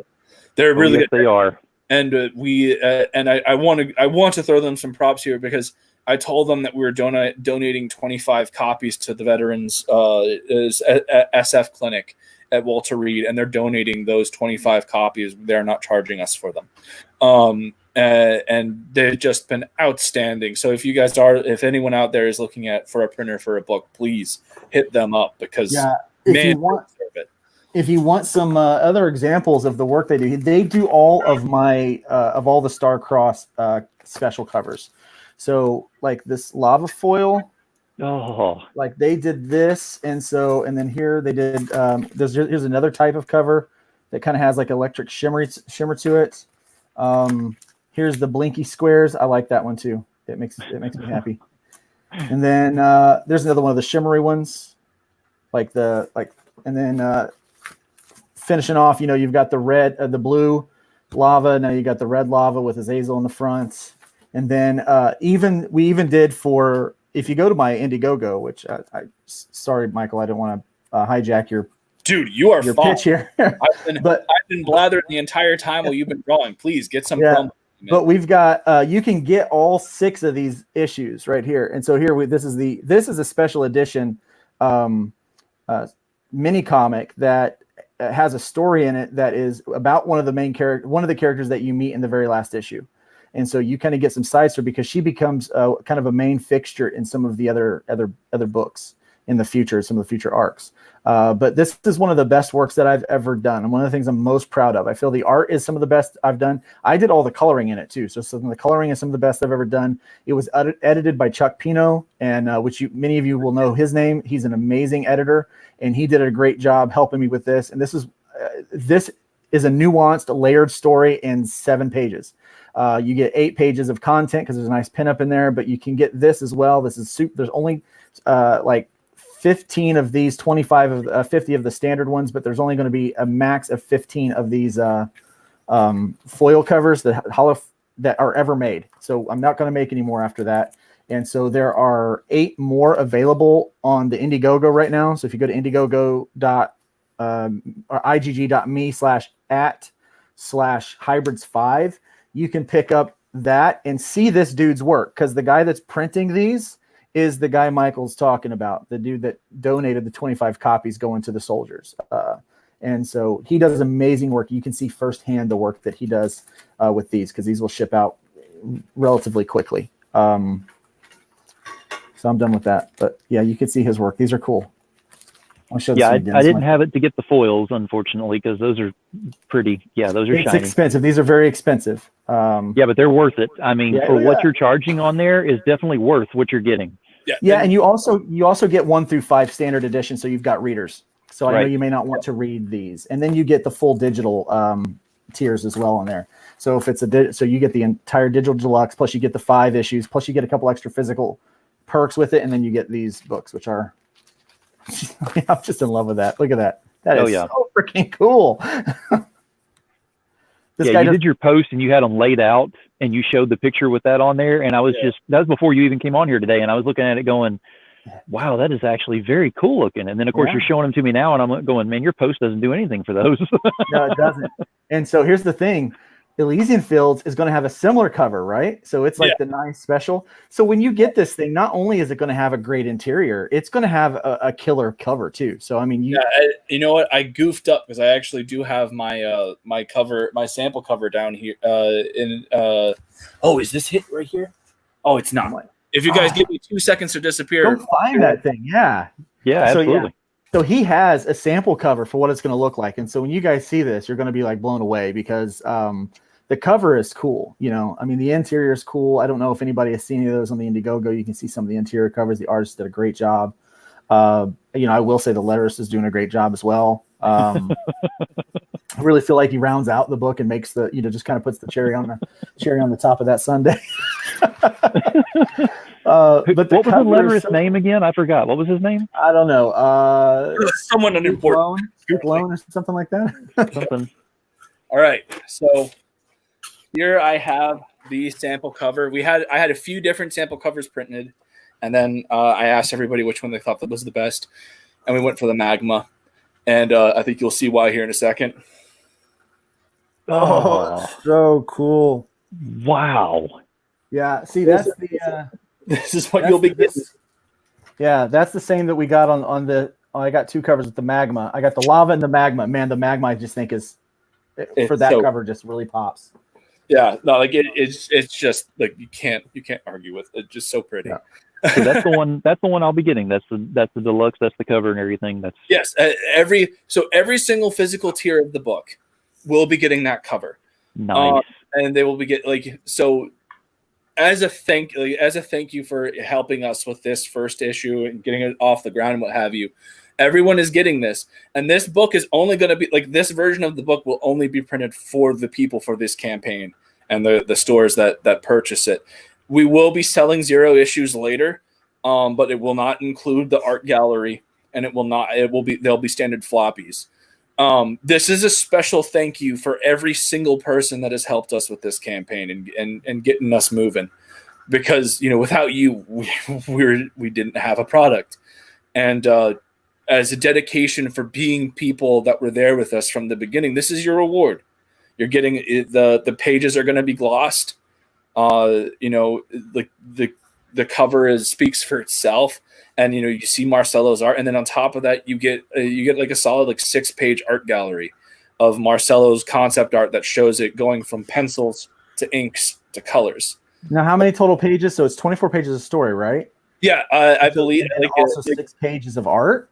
They're really good. They are. And I want to throw them some props here, because I told them that we were donating 25 copies to the Veterans SF Clinic at Walter Reed, and they're donating those 25 copies. They're not charging us for them. And they've just been outstanding. So if anyone out there is looking for a printer for a book, please hit them up, because if you want some other examples of the work they do all of all the Star Cross special covers. So this lava foil, they did this, and then here they did. Here's another type of cover that kind of has electric shimmer to it. Here's the blinky squares. I like that one too. It makes me happy. And then there's another one of the shimmery ones, and then finishing off, you've got the red, the blue lava. Now you got the red lava with Azazel in the front. And then we even did for, if you go to my Indiegogo, which sorry, Michael, I don't want to hijack your dude, you are your fine. pitch here. I've been blathering the entire time while you've been drawing. Please get some promo. But we've got you can get all 6 of these issues right here. And so here this is a special edition mini comic that has a story in it that is about one of the characters that you meet in the very last issue. And so you kind of get some side story because she becomes kind of a main fixture in some of the other books in the future, some of the future arcs. But this is one of the best works that I've ever done. And one of the things I'm most proud of. I feel the art is some of the best I've done. I did all the coloring in it too. So some of the coloring is some of the best I've ever done. It was edited by Chuck Pino, and many of you will know his name. He's an amazing editor, and he did a great job helping me with this. And this is a nuanced, layered story in 7 pages. You get 8 pages of content because there's a nice pinup in there, but you can get this as well. This is there's only like 15 of these, 25 of 50 of the standard ones, but there's only going to be a max of 15 of these foil covers that are ever made. So I'm not going to make any more after that. And so there are 8 more available on the Indiegogo right now. So if you go to Indiegogo or igg.me/@/hybrids5, you can pick up that and see this dude's work, because the guy that's printing these is the guy Michael's talking about, the dude that donated the 25 copies going to the soldiers. And so he does amazing work. You can see firsthand the work that he does with these, because these will ship out relatively quickly. So I'm done with that. But yeah, you can see his work. These are cool. I'll show I didn't have it to get the foils, unfortunately, because those are pretty. Yeah, those are it's shiny. Expensive. These are very expensive. Yeah, but they're worth it. I mean, what you're charging on there is definitely worth what you're getting. Yeah, and you also get 1 through 5 standard edition, so you've got readers. So I know you may not want to read these, and then you get the full digital tiers as well on there. So if it's so you get the entire digital deluxe, plus you get the 5 issues, plus you get a couple extra physical perks with it, and then you get these books, which are I'm just in love with that. Look at that. That is so freaking cool. You did your post and you had them laid out and you showed the picture with that on there. And I was that was before you even came on here today. And I was looking at it going, wow, that is actually very cool looking. And then of course you're showing them to me now and I'm going, man, your post doesn't do anything for those. No, it doesn't. And so here's the thing. Elysian Fields is going to have a similar cover, right? So it's like the nice special. So when you get this thing, not only is it going to have a great interior, it's going to have a killer cover too. So I mean, you know what? I goofed up because I actually do have my my sample cover down here. Is this it right here? Oh, it's not. If you guys give me 2 seconds to disappear, go find that thing. Yeah, absolutely. So he has a sample cover for what it's going to look like, and so when you guys see this, you're going to be like blown away because the cover is cool. You know, I mean, the interior is cool. I don't know if anybody has seen any of those on the Indiegogo. You can see some of the interior covers. The artist did a great job. I will say the letterist is doing a great job as well. I really feel like he rounds out the book and makes the, just kind of puts the cherry on the top of that sundae. But what was the letterist's name again? I forgot. What was his name? I don't know. Someone unimportant. Loan or something like that. Something. All right. So here I have the sample cover. I had a few different sample covers printed, and then I asked everybody which one they thought that was the best, and we went for the Magma. And I think you'll see why here in a second. Oh, so cool! Wow. Yeah. See, that's this is what you'll be getting. Yeah, that's the same that we got on the. I got 2 covers with the Magma. I got the Lava and the Magma. Man, the Magma I just think is for that cover just really pops. Yeah, no, like it's just like you can't argue with it. It's just so pretty. Yeah. So that's the one. That's the one I'll be getting. That's the deluxe. That's the cover and everything. That's every single physical tier of the book will be getting that cover. Nice. And they will be as a thank you for helping us with this first issue and getting it off the ground and what have you. Everyone is getting this, and this book is only going to be this version of the book will only be printed for the people for this campaign and the stores that purchase it. We will be selling 0 issues later, but it will not include the art gallery, and they'll be standard floppies. This is a special thank you for every single person that has helped us with this campaign and getting us moving, because without you, we didn't have a product. And as a dedication for being people that were there with us from the beginning, this is your reward. You're getting the pages are going to be glossed. The cover speaks for itself, and you see Marcelo's art, and then on top of that, you get like a solid 6-page art gallery of Marcelo's concept art that shows it going from pencils to inks to colors. Now, how many total pages? So it's 24 pages of story, right? Yeah, I believe. And also 6 pages of art.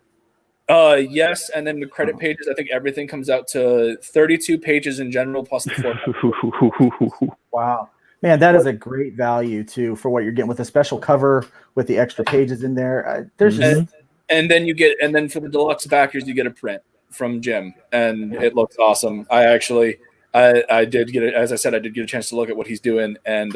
Yes, and then the credit pages. I think everything comes out to 32 pages in general, plus the 4. Wow. Man, that is a great value too for what you're getting with a special cover with the extra pages in there. There's just and then for the deluxe backers, you get a print from Jim, and it looks awesome. I did get it, as I said, I did get a chance to look at what he's doing, and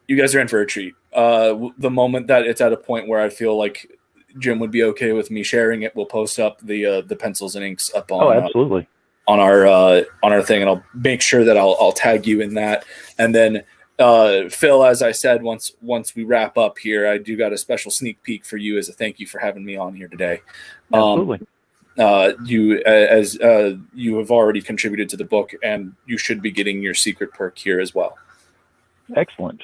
you guys are in for a treat. The moment that it's at a point where I feel like Jim would be okay with me sharing it, we'll post up the pencils and inks up on. Oh, absolutely. On our thing, and I'll make sure that I'll tag you in that. And then Phil, as I said, once we wrap up here, I do got a special sneak peek for you as a thank you for having me on here today. Absolutely. You have already contributed to the book, and you should be getting your secret perk here as well. Excellent.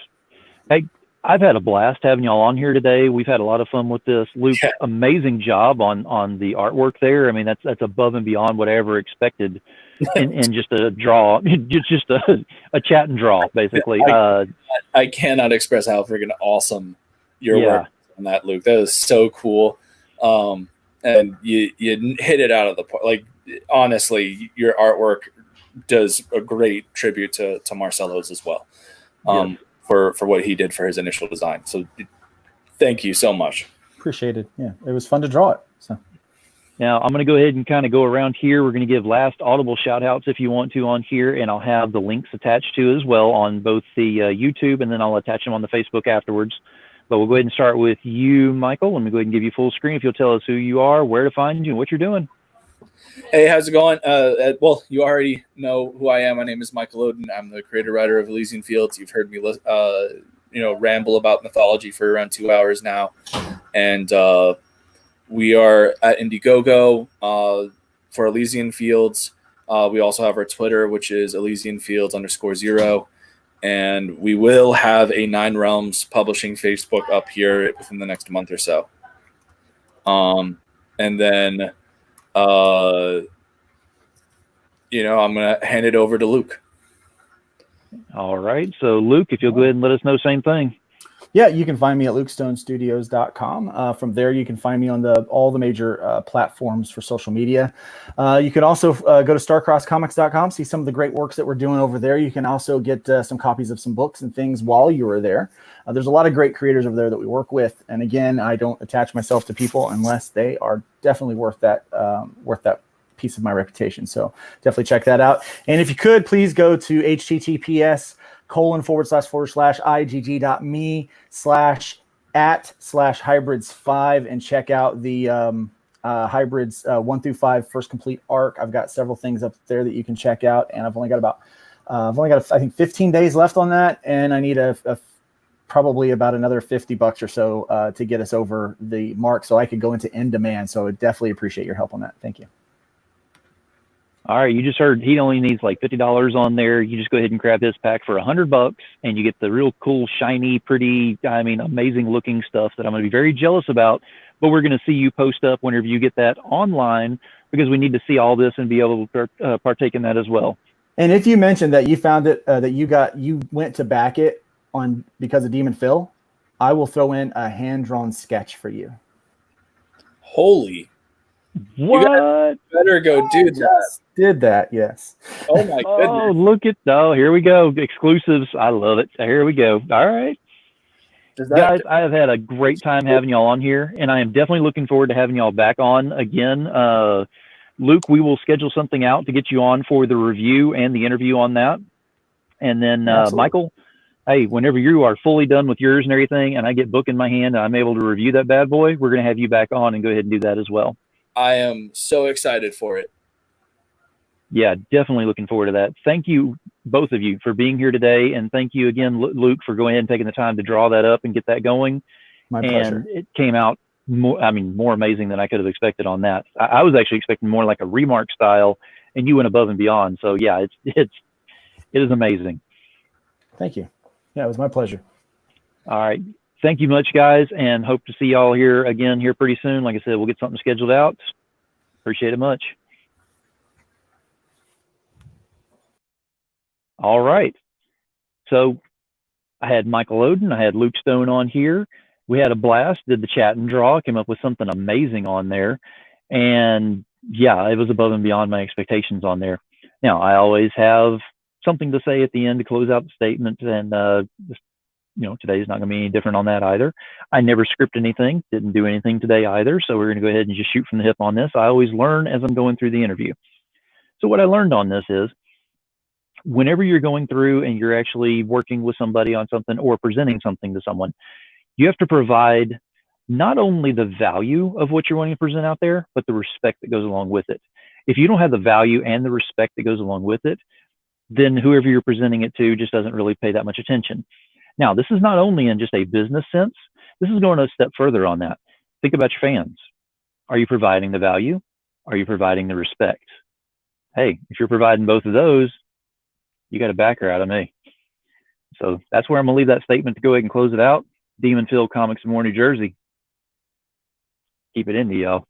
Hey, I've had a blast having y'all on here today. We've had a lot of fun with this. Luke, amazing job on the artwork there. I mean, that's above and beyond what I ever expected in just a draw, just a chat and draw, basically. I cannot express how freaking awesome your work on that, Luke. That was so cool. And you hit it out of the park. Like, honestly, your artwork does a great tribute to Marcelo's as well. For what he did for his initial design. So thank you so much. Appreciate it. Yeah, it was fun to draw it. So now I'm going to go ahead and kind of go around here. We're going to give last audible shout outs if you want to on here, and I'll have the links attached to as well on both the YouTube, and then I'll attach them on the Facebook afterwards. But we'll go ahead and start with you, Michael. Let me go ahead and give you full screen if you'll tell us who you are, where to find you, and what you're doing. Hey, how's it going? Well, you already know who I am. My name is Michael Oden. I'm the creator writer of Elysian Fields. You've heard me, ramble about mythology for around 2 hours now, and we are at Indiegogo for Elysian Fields. We also have our Twitter, which is Elysian Fields _0, and we will have a 9 Realms publishing Facebook up here within the next month or so. And then. I'm going to hand it over to Luke. All right. So, Luke, if you'll go ahead and let us know, same thing. Yeah, you can find me at lukestonestudios.com. From there, you can find me on all the major platforms for social media. You can also go to starcrosscomics.com, see some of the great works that we're doing over there. You can also get some copies of some books and things while you are there. There's a lot of great creators over there that we work with. And again, I don't attach myself to people unless they are definitely worth that piece of my reputation. So definitely check that out. And if you could, please go to https://igg.me/@/hybrids5 and check out the hybrids 1 through 5 first complete arc. I've got several things up there that you can check out, and I've only got I think 15 days left on that, and I need probably about another $50 or so to get us over the mark so I could go into in demand. So I definitely appreciate your help on that. Thank you. All right, you just heard he only needs like $50 on there. You just go ahead and grab his pack for $100, and you get the real cool, shiny, pretty, amazing looking stuff that I'm going to be very jealous about. But we're going to see you post up whenever you get that online, because we need to see all this and be able to partake in that as well. And if you mentioned that you found it, that you went to back it on because of Demon Phil, I will throw in a hand-drawn sketch for you. Holy. What? Better go do that. Did that, yes. Oh my goodness. Here we go. Exclusives. I love it. Here we go. All right. Guys, I have had a great time having y'all on here, and I am definitely looking forward to having y'all back on again. Luke, we will schedule something out to get you on for the review and the interview on that. And then Michael, hey, whenever you are fully done with yours and everything, and I get book in my hand and I'm able to review that bad boy, we're going to have you back on and go ahead and do that as well. I am so excited for it. Yeah, definitely looking forward to that. Thank you, both of you, for being here today. And thank you again, Luke, for going ahead and taking the time to draw that up and get that going. My pleasure. And it came out more amazing than I could have expected on that. I was actually expecting more like a remark style, and you went above and beyond. So yeah, it is amazing. Thank you. Yeah, it was my pleasure. All right. Thank you much, guys, and hope to see y'all here again here pretty soon. Like I said, we'll get something scheduled out. Appreciate it much. All right. So I had Michael Oden, I had Luke Stone on here. We had a blast, did the chat and draw, came up with something amazing on there. And yeah, it was above and beyond my expectations on there. Now, I always have something to say at the end to close out the statement. And, today's not going to be any different on that either. I never script anything, didn't do anything today either. So we're going to go ahead and just shoot from the hip on this. I always learn as I'm going through the interview. So what I learned on this is, whenever you're going through and you're actually working with somebody on something or presenting something to someone, you have to provide not only the value of what you're wanting to present out there, but the respect that goes along with it. If you don't have the value and the respect that goes along with it, then whoever you're presenting it to just doesn't really pay that much attention. Now, this is not only in just a business sense, this is going a step further on that. Think about your fans. Are you providing the value? Are you providing the respect? Hey, if you're providing both of those, you got a backer out of me. So that's where I'm going to leave that statement to go ahead and close it out. Demon Field Comics in New Jersey. Keep it indie, y'all.